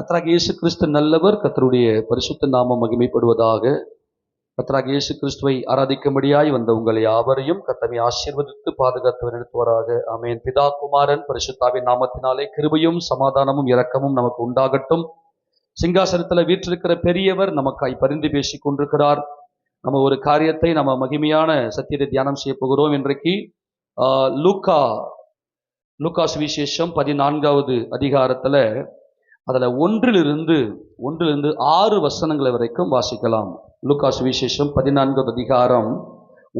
கர்த்தராகிய இயேசு கிறிஸ்து நல்லவர். கர்த்தருடைய பரிசுத்த நாமம் மகிமைப்படுவதாக. கர்த்தராகிய இயேசு கிறிஸ்துவை ஆராதிக்கும்படியாய் வந்த உங்களை யாவரையும் கர்த்தரை ஆசீர்வதித்து பாதுகாத்து நடத்துவாராக. ஆமென். பிதா குமாரன் பரிசுத்தாவின் நாமத்தினாலே கிருபையும் சமாதானமும் இரக்கமும் நமக்கு உண்டாகட்டும். சிங்காசனத்தில் வீற்றிருக்கிற பெரியவர் நமக்காய் பரிந்து பேசிக் கொண்டிருக்கிறார். நம்ம ஒரு காரியத்தை நம்ம மகிமையான சத்தியத்தை தியானம் செய்ய போகிறோம். இன்றைக்கு லூக்கா சுவிசேஷம் 14வது அதிகாரத்துல அதுல ஒன்றிலிருந்து 6 வசனங்கள் வரைக்கும் வாசிக்கலாம். லூக்கா சுவிசேஷம் 14வது அதிகாரம்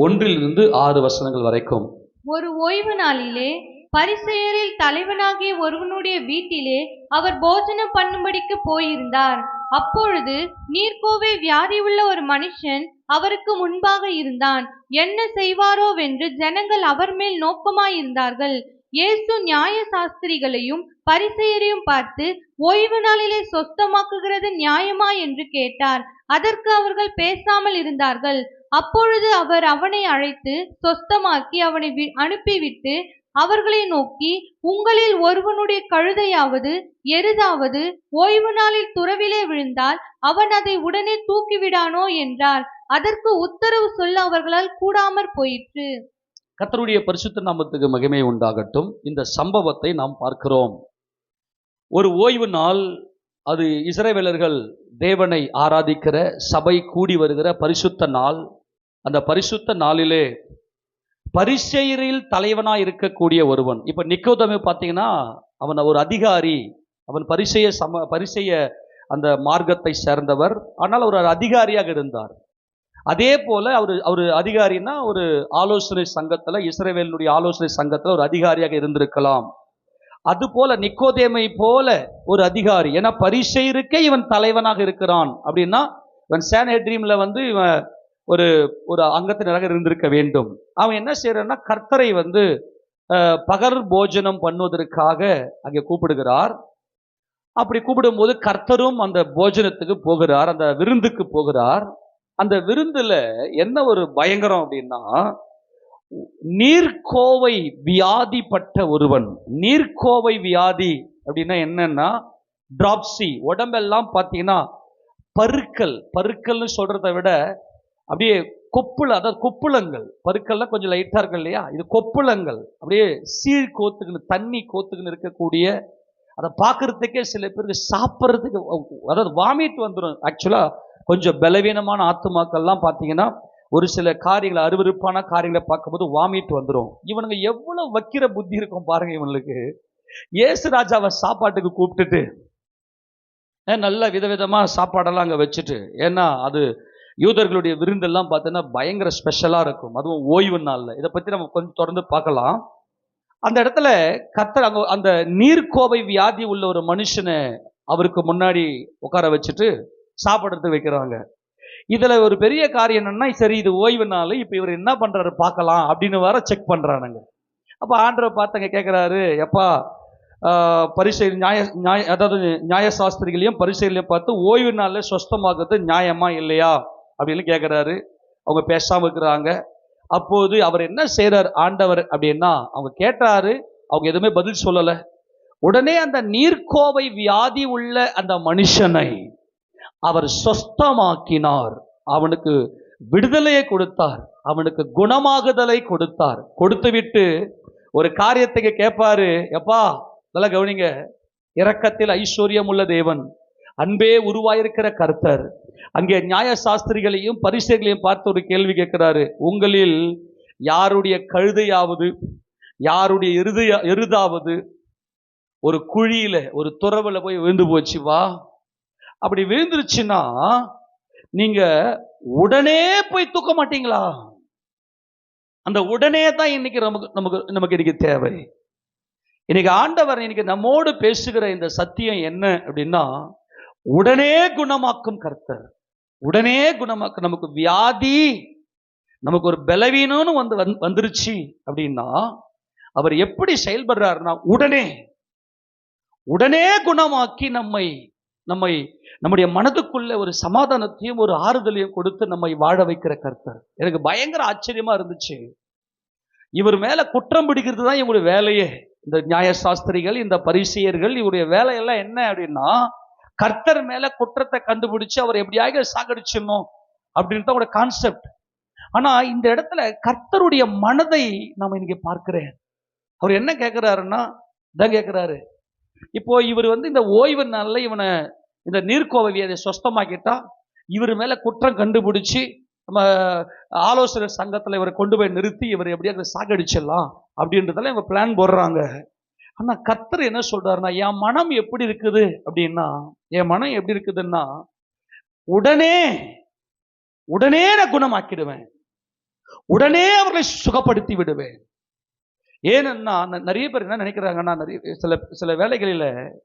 1லிருந்து 6 வசனங்கள் வரைக்கும். ஒரு ஓய்வு நாளிலே பரிசேயரில் தலைவனாகிய ஒருவனுடைய வீட்டிலே அவர் போஜனம் பண்ணும்படிக்கு போயிருந்தார். அப்பொழுது நீர்க்கோவை வியாதி உள்ள ஒரு மனுஷன் அவருக்கு முன்பாக இருந்தான். என்ன செய்வாரோவென்று ஜனங்கள் அவர் மேல் நோக்கமாயிருந்தார்கள். இயேசு நியாய சாஸ்திரிகளையும் பரிசேயரையும் பார்த்து, ஓய்வு நாளிலே சொஸ்தமாக்குகிறது நியாயமா என்று கேட்டார். அதற்கு அவர்கள் பேசாமல் இருந்தார்கள். அப்பொழுது அவர் அவனை அழைத்து சொஸ்தமாக்கி அவனை அனுப்பிவிட்டு அவர்களை நோக்கி, உங்களில் ஒருவனுடைய கழுதையாவது எருதாவது ஓய்வு நாளில் துறவிலே விழுந்தால் அவன் அதை உடனே தூக்கிவிடானோ என்றார். அதற்கு உத்தரவு சொல்ல அவர்களால் கூடாமற் போயிற்று. கர்த்தருடைய பரிசுத்த நாமத்துக்கு மகிமை உண்டாகட்டும். இந்த சம்பவத்தை நாம் பார்க்கிறோம். ஒரு ஓய்வு நாள், அது இஸ்ரவேலர்கள் தேவனை ஆராதிக்கிற சபை கூடி வருகிற பரிசுத்த நாள். அந்த பரிசுத்த நாளிலே பரிசேயரில் தலைவனாய் இருக்கக்கூடிய ஒருவன், இப்ப நிக்கோதேமு பார்த்தீங்கன்னா அவன் ஒரு அதிகாரி. அவன் பரிசேய அந்த மார்க்கத்தை சேர்ந்தவர். ஆனால் அவர் அதிகாரியாக இருந்தார். அதே போல அவர் அதிகாரின்னா ஒரு ஆலோசனை சங்கத்துல, இஸ்ரவேலுடைய ஆலோசனை சங்கத்துல ஒரு அதிகாரியாக இருந்திருக்கலாம். அது போல நிக்கோதேமை போல ஒரு அதிகாரி. ஏன்னா பரிசேயருக்கே இவன் தலைவனாக இருக்கிறான் அப்படின்னா இவன் சானஹெட்ரிம்ல இவன் ஒரு அங்கத்தினராக இருந்திருக்க வேண்டும். அவன் என்ன செய்யறான்னா கர்த்தரை பகர் போஜனம் பண்ணுவதற்காக அங்கே கூப்பிடுகிறார். அப்படி கூப்பிடும்போது கர்த்தரும் அந்த போஜனத்துக்கு போகிறார், அந்த விருந்துக்கு போகிறார். அந்த விருந்துல என்ன ஒரு பயங்கரம் அப்படின்னா, நீர்க்கோவை வியாதிப்பட்ட ஒருவன். நீர்க்கோவை வியாதி அப்படின்னா என்னன்னா, டிராப்சி, உடம்பெல்லாம் பார்த்தீங்கன்னா பருக்கல்னு சொல்றதை விட அப்படியே அதாவது கொப்புளங்கள். பருக்கள்லாம் கொஞ்சம் லைட்டா இருக்கு இல்லையா, இது கொப்புளங்கள். அப்படியே சீழ் கோத்துக்குன்னு, தண்ணி கோத்துக்குன்னு இருக்கக்கூடிய, அதை பார்க்கறதுக்கே சில பேருக்கு சாப்பிட்றதுக்கு, அதாவது வாமிட் வந்துடும். ஆக்சுவலா கொஞ்சம் பலவீனமான ஆத்துமாக்கள்லாம் பார்த்தீங்கன்னா ஒரு சில காரியங்களை, அருவருப்பான காரியங்களை பார்க்கும்போது வாமிட் வந்துடும். இவனுங்க எவ்வளவு வைக்கிற புத்தி இருக்கும் பாருங்க இவனுக்கு. இயேசு ராஜாவை சாப்பாட்டுக்கு கூப்பிட்டுட்டு நல்ல விதவிதமா சாப்பாடெல்லாம் அங்கே வச்சுட்டு, ஏன்னா அது யூதர்களுடைய விருந்தெல்லாம் பார்த்தீங்கன்னா பயங்கர ஸ்பெஷலாக இருக்கும், அதுவும் ஓய்வு நாளில். இதை பற்றி நம்ம கொஞ்சம் தொடர்ந்து பார்க்கலாம். அந்த இடத்துல கர்த்தர் அந்த நீர்க்கோவை வியாதி உள்ள ஒரு மனுஷனை அவருக்கு முன்னாடி உட்கார வச்சுட்டு சாப்பிட்றதுக்கு வைக்கிறாங்க. இதுல ஒரு பெரிய காரியம் என்னன்னா, சரி இது ஓய்வு நாள், இப்ப இவர் என்ன பண்றாரு பார்க்கலாம் அப்படின்னு வர செக் பண்றானுங்க. அப்ப ஆண்டவர் பார்த்தாங்க, கேட்கிறாரு, எப்பா அதாவது நியாயசாஸ்திரிகளையும் பரிசேயர்களையும் பார்த்து ஓய்வு நாள்ல சொஸ்தமாக்குறது நியாயமா இல்லையா அப்படின்னு கேட்கிறாரு. அவங்க பேசாம இருக்கிறாங்க. அப்போது அவர் என்ன செய்யறார் ஆண்டவர் அப்படின்னா, அவங்க கேட்டாரு, அவங்க எதுவுமே பதில் சொல்லல. உடனே அந்த நீர்க்கோவை வியாதி உள்ள அந்த மனுஷனை அவர் சொஸ்தமாக்கினார். அவனுக்கு விடுதலையை கொடுத்தார், அவனுக்கு குணமாகுதலை கொடுத்தார். கொடுத்து விட்டு ஒரு காரியத்துக்கு கேட்பாரு, எப்பா நல்லா கவனிங்க, இரக்கத்தில் ஐஸ்வர்யம் உள்ள தேவன், அன்பே உருவாயிருக்கிற கர்த்தர் அங்கே நியாய சாஸ்திரிகளையும் பரிசேயர்களையும் பார்த்து ஒரு கேள்வி கேட்கிறாரு. உங்களில் யாருடைய கழுதையாவது யாருடைய எருதாவது ஒரு குழியில, ஒரு துறவுல போய் விழுந்து போச்சு, வா. அப்படி விழுந்துருச்சுன்னா நீங்க உடனே போய் தூக்க மாட்டீங்களா? அந்த உடனே தான் இன்னைக்கு நமக்கு இன்னைக்கு தேவை. இன்னைக்கு ஆண்டவர் இன்னைக்கு நம்மோடு பேசுகிற இந்த சத்தியம் என்ன அப்படின்னா, உடனே குணமாக்கும் கர்த்தர். உடனே குணமாக்கும். நமக்கு வியாதி, நமக்கு ஒரு பலவீனம்னு வந்துருச்சு அப்படின்னா அவர் எப்படி செயல்படுறாருன்னா, உடனே குணமாக்கி நம்முடைய மனதுக்குள்ள ஒரு சமாதானத்தையும் ஒரு ஆறுதலையும் கொடுத்து நம்மை வாழ வைக்கிற கர்த்தர். எனக்கு பயங்கர ஆச்சரியமா இருந்துச்சு. இவர் மேல குற்றம் பிடிக்கிறது தான் இவங்களுடைய வேலையே. இந்த நியாயசாஸ்திரிகள், இந்த பரிசேயர்கள், இவருடைய வேலையெல்லாம் என்ன அப்படின்னா, கர்த்தர் மேல குற்றத்தை கண்டுபிடிச்சு அவர் எப்படியாக சாகடிச்சிடணும் அப்படின்னு தான் ஒரு கான்செப்ட். ஆனா இந்த இடத்துல கர்த்தருடைய மனதை நாம இன்னைக்கு பார்க்கிறேன். அவர் என்ன கேட்கிறாருன்னா இதான் கேட்கிறாரு, இப்போ இவர் இந்த ஓய்வு நாள்ல இவனை இந்த நீர்க்கோவை சொஸ்தமாக்கிட்டா இவர் மேல குற்றம் கண்டுபிடிச்சு நம்ம ஆலோசனை சங்கத்துல இவரை கொண்டு போய் நிறுத்தி இவர் எப்படியா சாகடிச்சிடலாம் அப்படின்றதால இவங்க பிளான் போடுறாங்க. ஆனா கர்த்தர் என்ன சொல்றாருன்னா, என் மனம் எப்படி இருக்குது அப்படின்னா, என் மனம் எப்படி இருக்குதுன்னா, உடனே நான் குணமாக்கிடுவேன், உடனே அவர்களை சுகப்படுத்தி விடுவேன். ஏன்னா நிறைய பேர் என்ன நினைக்கிறாங்கன்னா, நிறைய சில வேலைகளில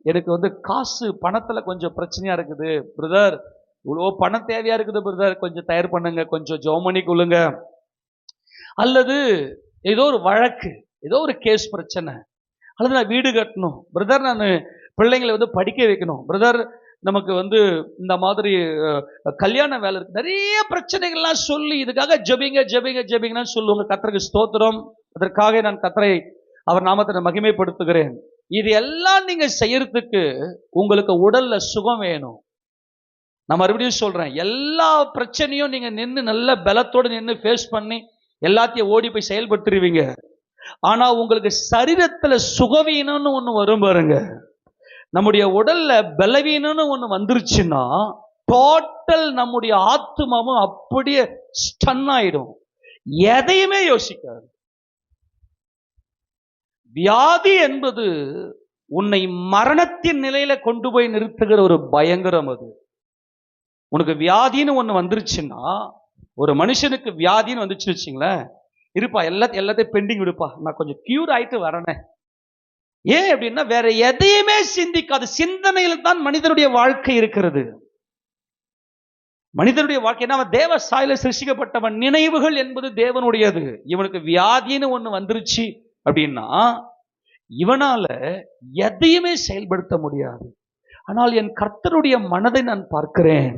எனக்கு காசு பணத்துல கொஞ்சம் பிரச்சனையா இருக்குது பிரதர், இவ்வளோ பணம் தேவையா இருக்குது பிரதர், கொஞ்சம் தயார் பண்ணுங்க, கொஞ்சம் ஜெபம் கொள்ளுங்க. அல்லது ஏதோ ஒரு வழக்கு, ஏதோ ஒரு கேஸ் பிரச்சனை, அல்லது நான் வீடு கட்டணும் பிரதர், நான் பிள்ளைங்களை படிக்க வைக்கணும் பிரதர், நமக்கு இந்த மாதிரி கல்யாண வேலை இருக்கு, நிறைய பிரச்சனைகள்லாம் சொல்லி இதுக்காக ஜெபிங்க ஜெபிங்க ஜெபிங்கன்னு சொல்லுவாங்க. கர்த்தருக்கு ஸ்தோத்திரம், அதற்காக நான் கர்த்தரை அவர் நாமத்தை மகிமைப்படுத்துகிறேன். இது எல்லாம் நீங்க செய்யறதுக்கு உங்களுக்கு உடல்ல சுகம் வேணும். நான் மறுபடியும் சொல்றேன், எல்லா பிரச்சனையும் நீங்க நின்று நல்ல பலத்தோடு நின்று ஃபேஸ் பண்ணி எல்லாத்தையும் ஓடி போய் செயல்பட்டுருவீங்க. ஆனா உங்களுக்கு சரீரத்துல சுகவீனம்னு ஒண்ணு வரும் பாருங்க, நம்முடைய உடல்ல பலவீனம்னு ஒண்ணு வந்துருச்சுன்னா டோட்டல் நம்முடைய ஆத்மாவும் அப்படியே ஸ்டன் ஆயிடும், எதையுமே யோசிக்காது. வியாதி என்பது உன்னை மரணத்தின் நிலையில கொண்டு போய் நிறுத்துகிற ஒரு பயங்கரம். அது உனக்கு வியாதின்னு ஒண்ணு வந்துருச்சுன்னா, ஒரு மனுஷனுக்கு வியாதின்னு வந்துச்சு வச்சுங்களேன், இருப்பா எல்லாத்தையும் பெண்டிங் விடுப்பா, நான் கொஞ்சம் கியூர் ஆயிட்டு வரனே. ஏன் அப்படின்னா வேற எதையுமே சிந்திக்காது. சிந்தனையில் தான் மனிதனுடைய வாழ்க்கை இருக்கிறது. மனிதனுடைய வாழ்க்கை அவன் தேவ சாயல சிருஷ்டிக்கப்பட்டவன், நினைவுகள் என்பது தேவனுடையது. இவனுக்கு வியாதின்னு ஒண்ணு வந்துருச்சு அப்படின்னா இவனால எதையுமே செயல்படுத்த முடியாது. ஆனால் என் கர்த்தருடைய மனதை நான் பார்க்கிறேன்,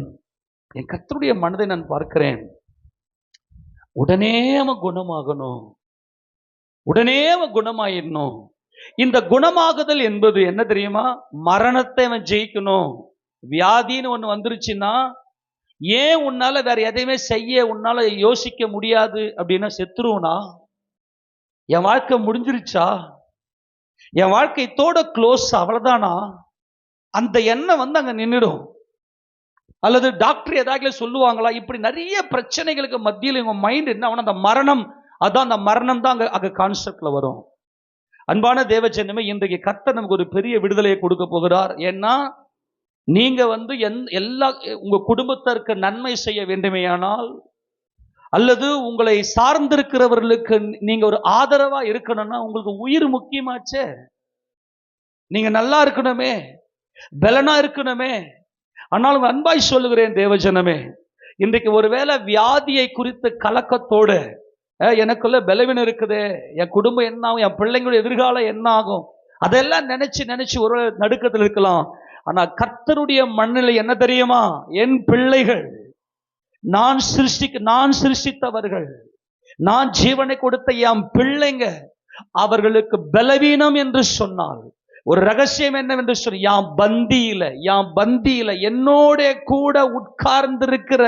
என் கர்த்தருடைய மனதை நான் பார்க்கிறேன், உடனே அவன் குணமாகணும், உடனே அவன் குணமாயிடணும். இந்த குணமாகுதல் என்பது என்ன தெரியுமா, மரணத்தை அவன் ஜெயிக்கணும். வியாதின்னு ஒண்ணு வந்துருச்சுன்னா, ஏன் உன்னால வேற எதையுமே செய்ய உன்னால யோசிக்க முடியாது அப்படின்னா, செத்துருவனா, என் வாழ்க்கை முடிஞ்சிருச்சா, என் வாழ்க்கை தோட க்ளோஸ், அவ்வளவுதானா, அந்த எண்ணம் அங்க நின்றுடும். அல்லது டாக்டர் ஏதாவது சொல்லுவாங்களா, இப்படி நிறைய பிரச்சனைகளுக்கு மத்தியில் உங்க மைண்ட் என்ன, அந்த மரணம், அதான் அந்த மரணம் தான் அங்க கான்செப்ட்ல வரும். அன்பான தேவஜனமே, இன்றைக்கு கர்த்தர் நமக்கு ஒரு பெரிய விடுதலையை கொடுக்க போகிறார். ஏன்னா நீங்க எல்லா உங்க குடும்பத்திற்கு நன்மை செய்ய வேண்டுமேயானால், அல்லது உங்களை சார்ந்திருக்கிறவர்களுக்கு நீங்க ஒரு ஆதரவா இருக்கணும்னா உங்களுக்கு உயிர் முக்கியமாச்சே. நீங்க நல்லா இருக்கணுமே, பலனா இருக்கணுமே. ஆனால் அன்பாய் சொல்லுகிறேன் தேவஜனமே, இன்றைக்கு ஒருவேளை வியாதியை குறித்து கலக்கத்தோடு எனக்குள்ள பலவீனம் இருக்குதே, என் குடும்பம் என்ன ஆகும், என் பிள்ளைங்களுடைய எதிர்காலம் என்ன ஆகும், அதெல்லாம் நினைச்சு ஒரு நடுக்கத்தில் இருக்கலாம். ஆனா கர்த்தருடைய மண்ணிலை என்ன தெரியுமா, என் பிள்ளைகள் நான் சிருஷ்டித்தவர்கள், நான் ஜீவனை கொடுத்த என் பிள்ளைங்க, அவர்களுக்கு பலவீனம் என்று சொன்னால் ஒரு ரகசியம் என்னவென்று சொல்லி, என் பந்தியில என்னோட கூட உட்கார்ந்திருக்கிற,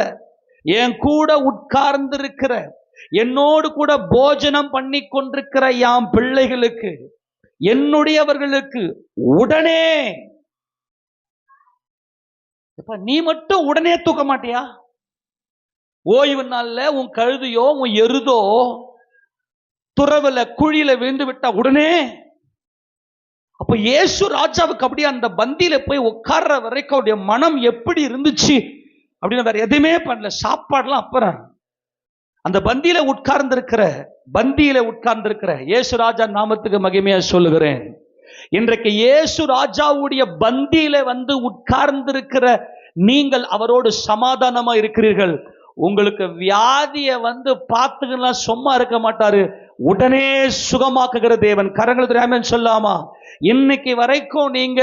என் கூட உட்கார்ந்திருக்கிற, என்னோடு கூட போஜனம் பண்ணி கொண்டிருக்கிற என் பிள்ளைகளுக்கு, என்னுடையவர்களுக்கு உடனே, நீ மட்டும் உடனே தூக்க மாட்டியா? ஓய்வு நாள்ல உன் கழுதையோ உன் எருதோ துறவுல குழியில விழுந்து விட்டா உடனே. அப்ப இயேசு ராஜாவுக்கு அப்படியே அந்த பந்தியில போய் உட்கார்ற வரைக்கும் அவருடைய மனம் எப்படி இருந்துச்சு அப்படின்னு வேற எதுவுமே பண்ணல, சாப்பாடுலாம் அப்புறம். அந்த பந்தியில உட்கார்ந்திருக்கிற இயேசு ராஜா நாமத்துக்கு மகிமையா சொல்லுகிறேன். இன்றைக்கு இயேசு ராஜாவுடைய பந்தியில உட்கார்ந்திருக்கிற நீங்கள் அவரோடு சமாதானமா இருக்கிறீர்கள். உங்களுக்கு வியாதியை பார்த்துக்கலாம் சும்மா இருக்க மாட்டாரு, உடனே சுகமாக்குகிற தேவன். கரங்கள் தெரியாம சொல்லாமா, இன்னைக்கு வரைக்கும் நீங்க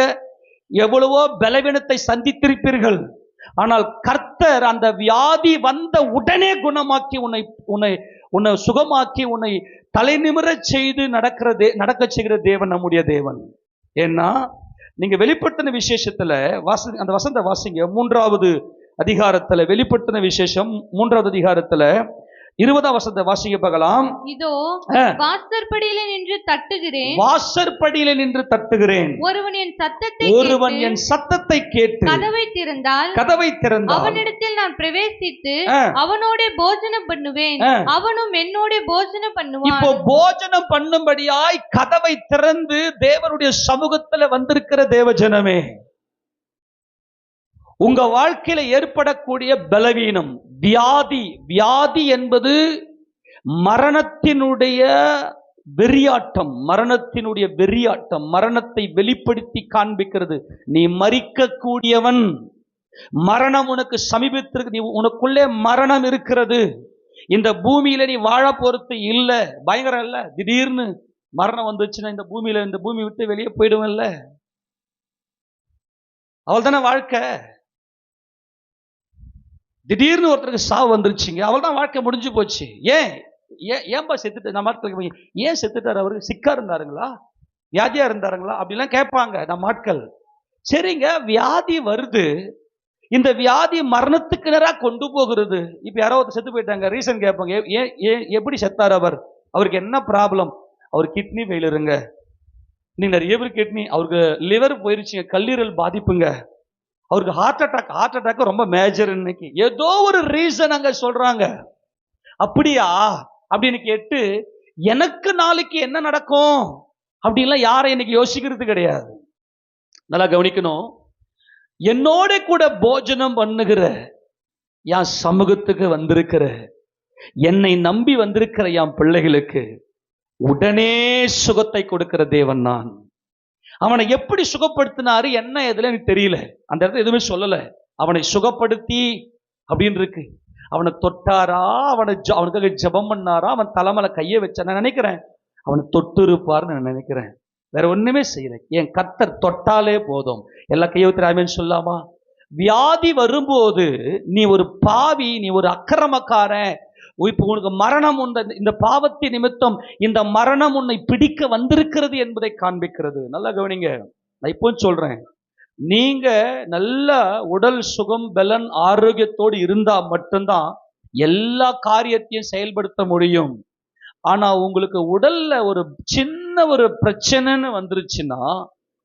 எவ்வளவோ பலவீனத்தை சந்தித்திருப்பீர்கள், ஆனால் கர்த்தர் அந்த வியாதி வந்த உடனே குணமாக்கி உன்னை சுகமாக்கி உன்னை தலை நிமிர செய்து நடக்க செய்கிற தேவன் நம்முடைய தேவன். ஏன்னா நீங்க வெளிப்படுத்தின விசேஷத்துல அந்த வசந்த வாசிங்க 3வது அதிகாரத்துல, வெளிப்படுத்தின விசேஷம் 3வது அதிகாரத்துல 20ஆம் வசனத்தை வாசிக்க பார்க்கலாம். இதோ வாசற்படியிலே நின்று தட்டுகிறேன், வாசற்படியிலே நின்று தட்டுகிறேன், ஒருவன் என் சத்தத்தை கேட்டு கதவை திறந்தால் அவனிடத்தில் நான் பிரவேசித்து அவனோட போஜனம் பண்ணுவேன், அவனும் என்னோட போஜனம் பண்ணுவான். இப்போ போஜனம் பண்ணும்படியாய் கதவை திறந்து தேவனுடைய சமூகத்துல வந்திருக்கிற தேவஜனமே, உங்க வாழ்க்கையில ஏற்படக்கூடிய பலவீனம், வியாதி என்பது மரணத்தினுடைய வெறியாட்டம், மரணத்தை வெளிப்படுத்தி காண்பிக்கிறது. நீ மரிக்க கூடியவன், மரணம் உனக்கு சமீபத்திற்கு, நீ உனக்குள்ளே மரணம் இருக்கிறது. இந்த பூமியில நீ வாழ போறது இல்ல, பயங்கரம் இல்ல. திடீர்னு மரணம் வந்துச்சுன்னா இந்த பூமி விட்டு வெளியே போயிடுவேன்ல, அவள் தானே வாழ்க்கை. திடீர்னு ஒருத்தருக்கு சாவு வந்துருச்சுங்க, அவள் தான் வாழ்க்கை முடிஞ்சு போச்சு. ஏன்பா செத்துட்டு, நம்ம ஏன் செத்துட்டார், அவரு சிக்கா இருந்தாருங்களா, வியாதியா இருந்தாருங்களா அப்படிலாம் கேட்பாங்க நம்ம ஆட்கள். சரிங்க, வியாதி வருது, இந்த வியாதி மரணத்துக்கு நேராக கொண்டு போகிறது. இப்ப யாரோ ஒருத்தர் செத்து போயிட்டாங்க, ரீசன் கேட்பாங்க, எப்படி செத்தார் அவருக்கு என்ன ப்ராப்ளம்? அவர் கிட்னி ஃபெயிலியருங்க, நீங்க நிறைய பேர் கிட்னி, அவருக்கு லிவர் போயிருச்சுங்க, கல்லீரல் பாதிப்புங்க, அவருக்கு ஹார்ட் அட்டாக் ரொம்ப மேஜர். இன்னைக்கு ஏதோ ஒரு ரீசன் அங்க சொல்றாங்க. அப்படியா அப்படின்னு கேட்டு எனக்கு நாளைக்கு என்ன நடக்கும் அப்படின்லாம் யாரை இன்னைக்கு யோசிக்கிறது கிடையாது. நல்லா கவனிக்கணும். என்னோட கூட போஜனம் பண்ணுகிற, என் சமூகத்துக்கு வந்திருக்கிற, என்னை நம்பி வந்திருக்கிற என் பிள்ளைகளுக்கு உடனே சுகத்தை கொடுக்கிற தேவன் நான். அவனை எப்படி சுகப்படுத்தினாரு என்ன எதுல எனக்கு தெரியல, அந்த இடத்துல எதுவுமே சொல்லல. அவனை சுகப்படுத்தி அப்படின்னு இருக்கு. அவனை தொட்டாரா, அவனுக்காக ஜெபம் பண்ணாரா, அவன் தலைமையில கையை வச்சா, நான் நினைக்கிறேன் அவனை தொட்டு இருப்பார்னு நான் நினைக்கிறேன். வேற ஒண்ணுமே செய்யல. என் கர்த்தர் தொட்டாலே போதும். எல்லா கையை ஊத்துறாமேன்னு சொல்லாமா? வியாதி வரும்போது நீ ஒரு பாவி, நீ ஒரு அக்கிரமக்காரன், இப்போ உனக்கு மரணம், இந்த பாவத்தின் நிமித்தம் இந்த மரணம் உன்னை பிடிக்க வந்திருக்கிறது என்பதை காண்பிக்கிறது. நல்லா கவனிங்க, நான் இப்போ சொல்றேன், நீங்க நல்ல உடல் சுகம், பலன், ஆரோக்கியத்தோடு இருந்தா மட்டும்தான் எல்லா காரியத்தையும் செயல்படுத்த முடியும். ஆனா உங்களுக்கு உடல்ல ஒரு சின்ன ஒரு பிரச்சனைன்னு வந்துருச்சுன்னா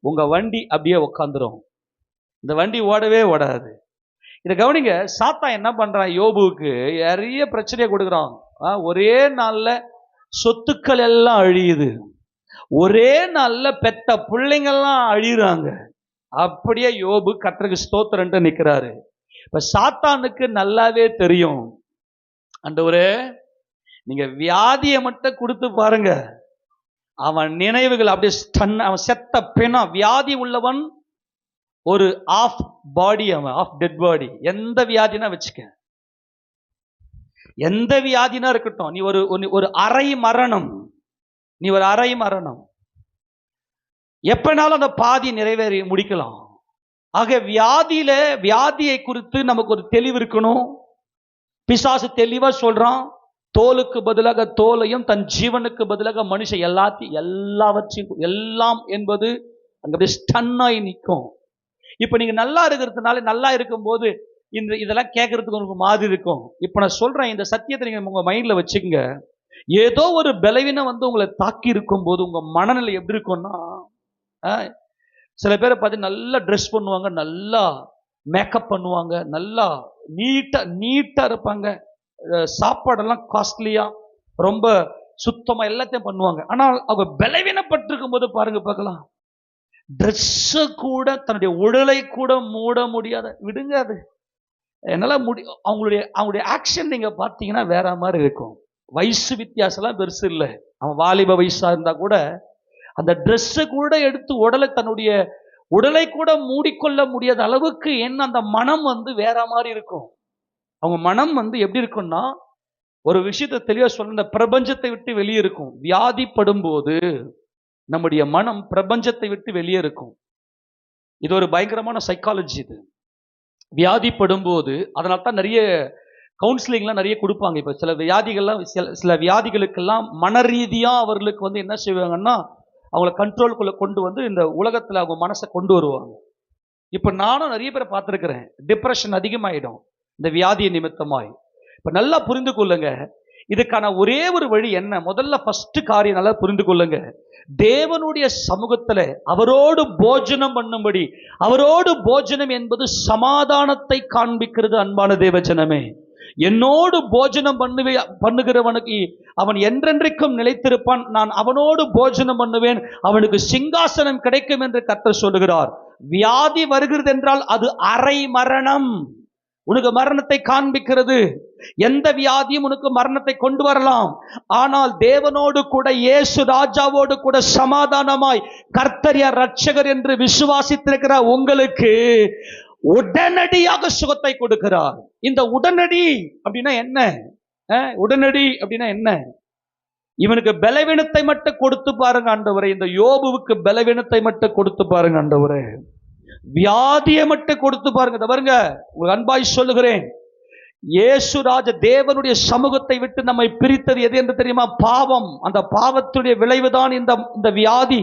உங்க வண்டி அப்படியே உக்காந்துரும். இந்த வண்டி ஓடவே ஓடாது. இதை கவனிங்க. சாத்தான் என்ன பண்றான், யோபுவுக்கு நிறைய பிரச்சனையை கொடுக்குறான். ஒரே நாள்ல சொத்துக்கள் எல்லாம் அழியுது, ஒரே நாள்ல பெத்த பிள்ளைங்கள்லாம் அழியுறாங்க. அப்படியே யோபு கர்த்தருக்கு ஸ்தோத்திரன்ட்டு நிக்கிறாரு. இப்ப சாத்தானுக்கு நல்லாவே தெரியும், ஆண்டவரே நீங்க வியாதியை மட்டும் கொடுத்து பாருங்க, அவன் நினைவுகள் அப்படியே அவன் செத்த பிணம், வியாதி உள்ளவன் ஒரு ஆஃப் பாடி, அவன் ஆஃப் டெட் பாடி. எந்த வியாதினா வச்சுக்க, எந்த வியாதினா இருக்கட்டும், நீ ஒரு அரை மரணம், நீ ஒரு அரை மரணம், எப்பனாலும் அந்த பாதி நிறைவேறி முடிக்கலாம். ஆக வியாதியை குறித்து நமக்கு ஒரு தெளிவு இருக்கணும். பிசாசு தெளிவா சொல்றான், தோலுக்கு பதிலாக தோலையும் தன் ஜீவனுக்கு பதிலாக மனுஷன் எல்லாவற்றையும், எல்லாம் என்பது அங்க அப்படியே ஸ்டன்னாய் நிற்கும். இப்ப நீங்க நல்லா இருக்கிறதுனால, நல்லா இருக்கும் போது இதெல்லாம் கேட்கறதுக்கு உங்களுக்கு மாதிரி இருக்கும். இப்ப நான் சொல்றேன், இந்த சத்தியத்தை நீங்க உங்க மைண்ட்ல வச்சுக்கங்க. ஏதோ ஒரு பலவீனம் உங்களை தாக்கி இருக்கும் போது உங்க மனநிலை எப்படி இருக்கும்னா, சில பேரை பார்த்து நல்லா ட்ரெஸ் பண்ணுவாங்க, நல்லா மேக்கப் பண்ணுவாங்க, நல்லா நீட்டா இருப்பாங்க, சாப்பாடெல்லாம் காஸ்ட்லியா ரொம்ப சுத்தமா எல்லாத்தையும் பண்ணுவாங்க. ஆனால் அவங்க பலவீனப்பட்டிருக்கும் போது பாருங்க பார்க்கலாம், ட்ரெஸ்ஸ கூட, தன்னுடைய உடலை கூட மூட முடியாத, விடுங்க அது என்னால அவங்களுடைய ஆக்ஷன் நீங்க பார்த்தீங்கன்னா வேற மாதிரி இருக்கும். வயசு வித்தியாசம்லாம் பெருசு இல்லை. அவன் வாலிப வயசா இருந்தா கூட அந்த ட்ரெஸ்ஸை கூட எடுத்து தன்னுடைய உடலை கூட மூடிக்கொள்ள முடியாத அளவுக்கு என்ன அந்த மனம் வேற மாதிரி இருக்கும். அவங்க மனம் எப்படி இருக்கும்னா, ஒரு விஷயத்தை தெளிவா சொல்ல, இந்த பிரபஞ்சத்தை விட்டு வெளியே இருக்கும். வியாதிப்படும் போது நம்முடைய மனம் பிரபஞ்சத்தை விட்டு வெளியே இருக்கும். இது ஒரு பயங்கரமான சைக்காலஜி. இது வியாதிப்படும் போது, அதனால தான் நிறைய கவுன்சிலிங்லாம் நிறைய கொடுப்பாங்க. இப்போ சில வியாதிகள்லாம், சில வியாதிகளுக்கெல்லாம் மன ரீதியா அவர்களுக்கு என்ன செய்வாங்கன்னா, அவங்கள கண்ட்ரோலுக்குள்ள கொண்டு வந்து இந்த உலகத்துல அவங்க மனசை கொண்டு வருவாங்க. இப்ப நானும் நிறைய பேரை பார்த்திருக்கிறேன். டிப்ரெஷன் அதிகமாயிடும் இந்த வியாதிய நிமித்தமாய். இப்ப நல்லா புரிந்து கொள்ளுங்க, இதுக்கான ஒரே ஒரு வழி என்ன? முதல்ல ஃபர்ஸ்ட் காரியம் நல்லா புரிந்து கொள்ளுங்க. தேவனுடைய சமூகத்துல அவரோடு போஜனம் பண்ணும்படி. அவரோடு போஜனம் என்பது சமாதானத்தை காண்பிக்கிறது. அன்பான தேவஜனமே, என்னோடு போஜனம் பண்ணுகிறவனுக்கு அவன் என்றென்றைக்கும் நிலைத்திருப்பான். நான் அவனோடு போஜனம் பண்ணுவேன், அவனுக்கு சிங்காசனம் கிடைக்கும் என்று கர்த்தர் சொல்லுகிறார். வியாதி வருகிறது என்றால் அது அரை மரணம், உனக்கு மரணத்தை காண்பிக்கிறது. எந்த வியாதியும் உனக்கு மரணத்தை கொண்டு வரலாம். ஆனால் தேவனோடு கூட, இயேசு ராஜாவோடு கூட சமாதானமாய் கர்த்தர் ரட்சகர் என்று விசுவாசித்திருக்கிற உங்களுக்கு உடனடியாக சுகத்தை கொடுக்கிறார். இந்த உடனடி அப்படின்னா என்ன? உடனடி அப்படின்னா என்ன? இவனுக்கு பலவீனத்தை மட்டும் கொடுத்து பாருங்க ஆண்டவரே. இந்த யோபுவுக்கு பலவீனத்தை மட்டும் கொடுத்து பாருங்க ஆண்டவரே. வியாதியை மட்டும் கொடுத்து பாருங்க. பாருங்க, உங்களுக்கு அன்பாய் சொல்லுகிறேன், இயேசு ராஜ தேவனுடைய சமூகத்தை விட்டு நம்மை பிரித்தது எது என்று தெரியுமா? பாவம். அந்த பாவத்துடைய விளைவுதான் இந்த வியாதி.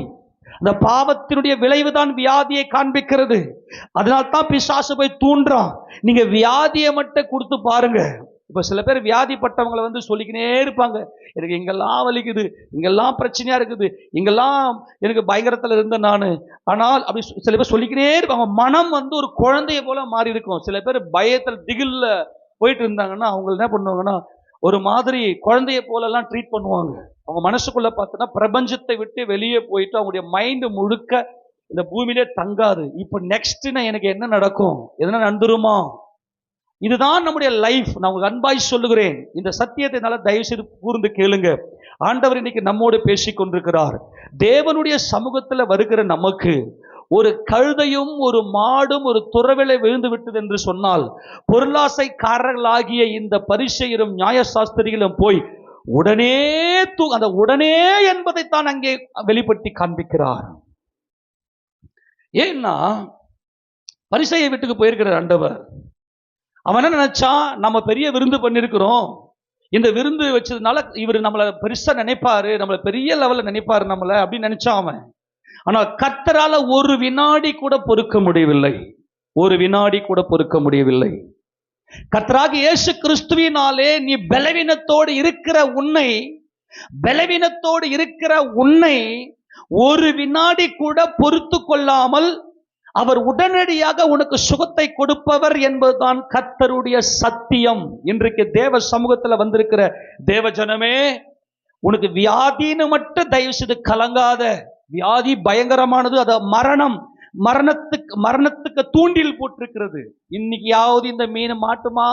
அந்த பாவத்தினுடைய விளைவுதான் வியாதியை காண்பிக்கிறது. அதனால்தான் பிசாசு போய் தூண்டுறான். நீங்க வியாதியை மட்டும் கொடுத்து பாருங்க. இப்ப சில பேர் வியாதிப்பட்டவங்களை வந்து சொல்லிக்கினே இருப்பாங்க, எனக்கு இங்கெல்லாம் வலிக்குது, இங்கெல்லாம் பிரச்சனையா இருக்குது, இங்கெல்லாம் எனக்கு பயங்கரத்துல இருந்தேன் நானு. ஆனால் அப்படி சில பேர் சொல்லிக்கினே இருப்பாங்க. மனம் வந்து ஒரு குழந்தைய போல மாறி இருக்கும். சில பேர் பயத்தில் திகில்ல போயிட்டு இருந்தாங்கன்னா அவங்க என்ன பண்ணுவாங்கன்னா ஒரு மாதிரி குழந்தைய போல எல்லாம் ட்ரீட் பண்ணுவாங்க. அவங்க மனசுக்குள்ள பார்த்தோன்னா பிரபஞ்சத்தை விட்டு வெளியே போயிட்டு அவங்களுடைய மைண்டு முழுக்க இந்த பூமியிலே தங்காது. இப்போ நெக்ஸ்ட் எனக்கு என்ன நடக்கும், எதனா நடந்துருமா? இதுதான் நம்முடைய லைஃப். நான் உங்களுக்கு அன்பாய் சொல்லுகிறேன், இந்த சத்தியத்தை நல்லா தயவு செய்து கூர்ந்து கேளுங்க. ஆண்டவர் இன்னைக்கு நம்மோடு பேசி கொண்டிருக்கிறார். தேவனுடைய சமூகத்துல வருகிற நமக்கு ஒரு கழுதையும் ஒரு மாடும் ஒரு துறவிலை விழுந்து விட்டது என்று சொன்னால், பொருளாசைக்காரர்களாகிய இந்த பரிசேயரும் நியாயசாஸ்திரிகளும் போய் உடனே அந்த உடனே என்பதைத்தான் அங்கே வெளிப்படுத்தி காண்பிக்கிறார். ஏன்னா பரிசேய வீட்டுக்கு போயிருக்கிற ஆண்டவர், அவன் என்ன நினைச்சா, நம்ம பெரிய விருந்து பண்ணிருக்கிறோம், இந்த விருந்து வச்சதுனால இவர் நம்மளை பெருசா நினைப்பாரு, நம்மளை பெரிய லெவல்ல நினைப்பாரு நம்மளை அப்படின்னு நினைச்சான் அவன். ஆனால் கர்த்தரால ஒரு வினாடி கூட பொறுக்க முடியவில்லை. ஒரு வினாடி கூட பொறுக்க முடியவில்லை. கர்த்தராகிய இயேசு கிறிஸ்துவினாலே நீ பலவீனத்தோடு இருக்கிற உன்னை ஒரு வினாடி கூட பொறுத்து கொள்ளாமல் அவர் உடனடியாக உனக்கு சுகத்தை கொடுப்பவர் என்பதுதான் கர்த்தருடைய சத்தியம். இன்றைக்கு தேவ சமூகத்தில் வந்திருக்கிற தேவ ஜனமே, உனக்கு வியாதின்னு மட்டும் தயவு செய்து கலங்காத. வியாதி பயங்கரமானது, அது மரணம். மரணத்துக்கு தூண்டில் போட்டிருக்கிறது. இன்னைக்காவது இந்த மீன் மாட்டுமா?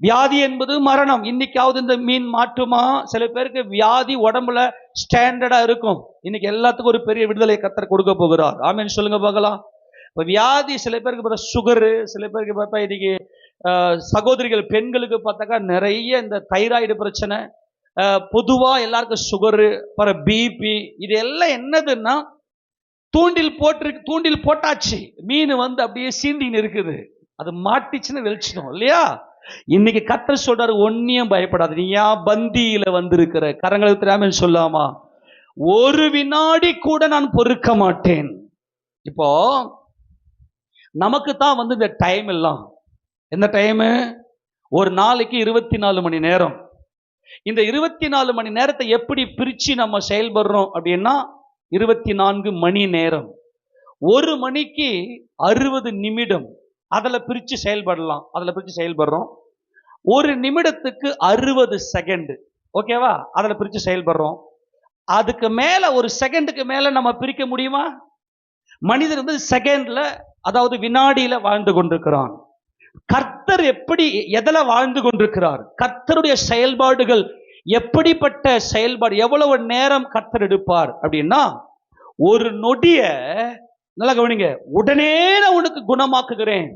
வியாதி என்பது மரணம். இன்னைக்காவது இந்த மீன் மாட்டுமா? சில பேருக்கு வியாதி உடம்புல ஸ்டாண்டர்டா இருக்கும். இன்னைக்கு எல்லாத்துக்கும் ஒரு பெரிய விடுதலை கர்த்தர் கொடுக்க போகிறார். ஆமென் சொல்லுங்க பார்க்கலாம். இப்போ வியாதி சில பேருக்கு பார்த்தா சுகரு, சில பேருக்கு பார்த்தா இன்னைக்கு சகோதரிகள் பெண்களுக்கு பார்த்தாக்கா நிறைய இந்த தைராய்டு பிரச்சனை, பொதுவா எல்லாருக்கும் சுகரு, பிபி. இது எல்லாம் என்னதுன்னா தூண்டில் போட்டாச்சு, மீன் வந்து அப்படியே சீண்டின்னு இருக்குது, அது மாட்டிச்சுன்னு வெளிச்சிடும் இல்லையா? இன்னைக்கு கர்த்தர் சொல்றாரு, ஒன்னியும் பயப்படாது, நீ ஏன் பந்தியில வந்திருக்கிற? கரங்களுக்கு தெரியாம சொல்லாமா? ஒரு வினாடி கூட நான் பொறுக்க மாட்டேன். இப்போ நமக்கு தான் வந்து இந்த டைம் எல்லாம், எந்த டைமு? ஒரு நாளைக்கு 24 மணி நேரம். இந்த 24 மணி நேரத்தை எப்படி பிரிச்சு நம்ம செயல்படுறோம் அப்படின்னா 24 மணி நேரம். ஒரு மணிக்கு 60 நிமிடம் அதில் பிரித்து செயல்படுறோம். ஒரு நிமிடத்துக்கு 60 செகண்ட், ஓகேவா? அதில் பிரித்து செயல்படுறோம். அதுக்கு மேலே ஒரு செகண்டுக்கு மேலே நம்ம பிரிக்க முடியுமா? மனிதன் வந்து செகண்ட்ல, அதாவது வினாடியில வாழ்ந்து கொண்டிருக்கிறான். கர்த்தர் எப்படி எதில் வாழ்ந்து கொண்டிருக்கிறார்? கர்த்தருடைய செயல்பாடுகள் எப்படிப்பட்ட செயல்பாடு, எவ்வளவு நேரம் கர்த்தர் எடுப்பார் அப்படின்னா, ஒரு நொடிய நல்லா கவனிங்க, உடனே நான் உனக்கு குணமாக்குகிறேன்,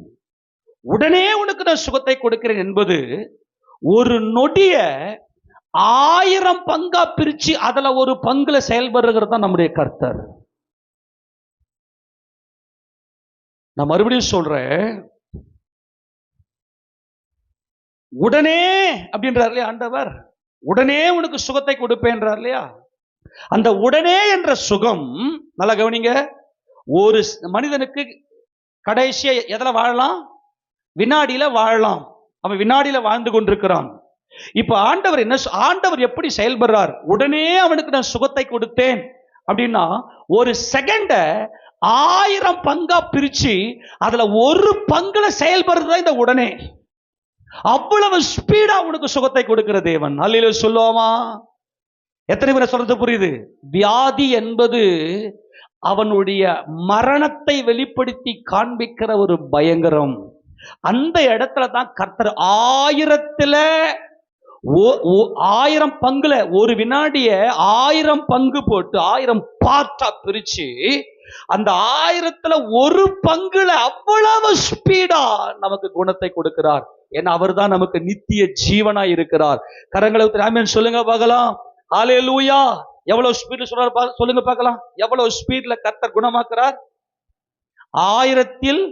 உடனே உனக்கு நான் சுகத்தை கொடுக்கிறேன் என்பது ஒரு நொடிய 1000 பங்கா பிரிச்சு அதுல ஒரு பங்குல செயல்படுகிறது தான் நம்முடைய கர்த்தர். நான் மறுபடியும் சொல்றேன், உடனே அப்படின்றார் இல்லையா ஆண்டவர்? உடனே உனக்கு சுகத்தை கொடுப்பேன்றார் இல்லையா? அந்த உடனே என்ற சுகம், நல்லா கவனிங்க, ஒரு மனிதனுக்கு கடைசியா எதுல வாழலாம்? வினாடியில வாழலாம். அவன் வினாடியில வாழ்ந்து கொண்டிருக்கிறான். இப்ப ஆண்டவர் எப்படி செயல்படுறார்? உடனே அவனுக்கு நான் சுகத்தை கொடுத்தேன் அப்படின்னா, ஒரு செகண்ட 1000 பங்கா பிரிச்சு அதுல ஒரு பங்குல செயல்படுறதுதான் இந்த உடனே. அவ்வளவு ஸ்பீடா உனக்கு சுகத்தை கொடுக்கிற தேவன். அல்லேலூயா சொல்லுவோமா? எத்தனை பேரை சொல்றது புரியுது? வியாதி என்பது அவனுடைய மரணத்தை வெளிப்படுத்தி காண்பிக்கிற ஒரு பயங்கரம். அந்த இடத்துல தான் கர்த்தர் 1000 பங்குல, ஒரு வினாடிய 1000 பங்கு போட்டு 1000 பார்ட்டா பிரிச்சு அந்த 1000த்துல ஒரு பங்குல அவ்வளவு ஸ்பீடா நமக்கு குணத்தை கொடுக்கிறார். ஏன்னா அவர் தான் நமக்கு நித்திய ஜீவனா இருக்கிறார். கரங்களை ஆமென் சொல்லுங்க பார்க்கலாம். ஹல்லேலூயா. எவ்வளவு ஸ்பீட்ல சொல்றாரு சொல்லுங்க பார்க்கலாம். எவ்வளவு ஸ்பீட்ல கர்த்தர் குணமாக்குறார்? 1000ல்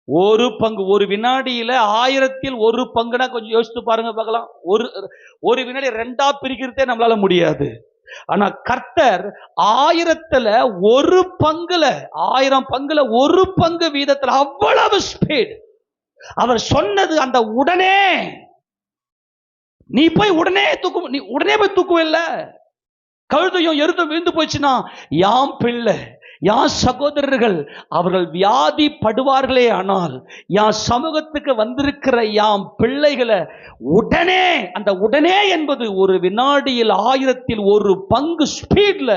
ஒரு பங்கு. ஒரு வினாடியில 1000ல் ஒரு பங்குனா கொஞ்சம் யோசித்து பாருங்க பார்க்கலாம். ஒரு வினாடி 2ஆ பிரிக்கிறதே நம்மளால முடியாது. ஆனா கர்த்தர் 1000த்துல ஒரு பங்குல, 1000 பங்குல ஒரு பங்கு வீதத்துல அவ்வளவு ஸ்பீட். அவர் சொன்னது அந்த உடனே. நீ போய் உடனே நீ உடனே போய் தூக்குவில்ல. கழுதையும் எருதும் விழுந்து போச்சுன்னா, யாம் பிள்ளை, யான் சகோதரர்கள் அவர்கள் வியாதி படுவார்களே, ஆனால் யான் சமூகத்துக்கு வந்திருக்கிற யாம் பிள்ளைகளை உடனே, அந்த உடனே என்பது ஒரு வினாடியில் 1000ல் ஒரு பங்கு ஸ்பீட்ல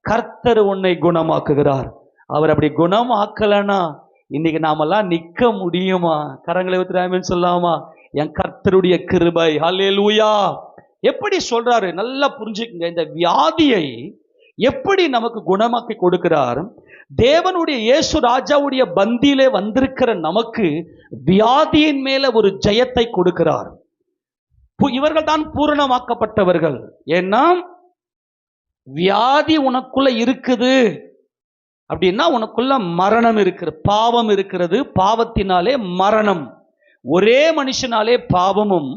கர்த்தர் உன்னை குணமாக்குகிறார். அவர் அப்படி குணமாக்கலனா இன்னைக்கு நாமெல்லாம் நிக்க முடியுமா? கரங்களை ஊத்தி ஆமென் சொல்லாமா? என் கர்த்தருடைய கிருபை. ஹல்லேலூயா. எப்படி சொல்றாரு நல்லா புரிஞ்சுக்குங்க. இந்த வியாதியை எப்படி நமக்கு குணமாக்கி கொடுக்கிறார்? தேவனுடைய இயேசு ராஜாவுடைய பந்தியிலே வந்திருக்கிற நமக்கு வியாதியின் மேல ஒரு ஜெயத்தை கொடுக்கிறார். இவர்கள் தான் பூரணமாக்கப்பட்டவர்கள். ஏன்னா வியாதி உனக்குள்ள இருக்குது அப்படின்னா உனக்குள்ள மரணம் இருக்கிறது, பாவம் இருக்கிறது. பாவத்தினாலே மரணம். ஒரே மனுஷனாலே பாவமும்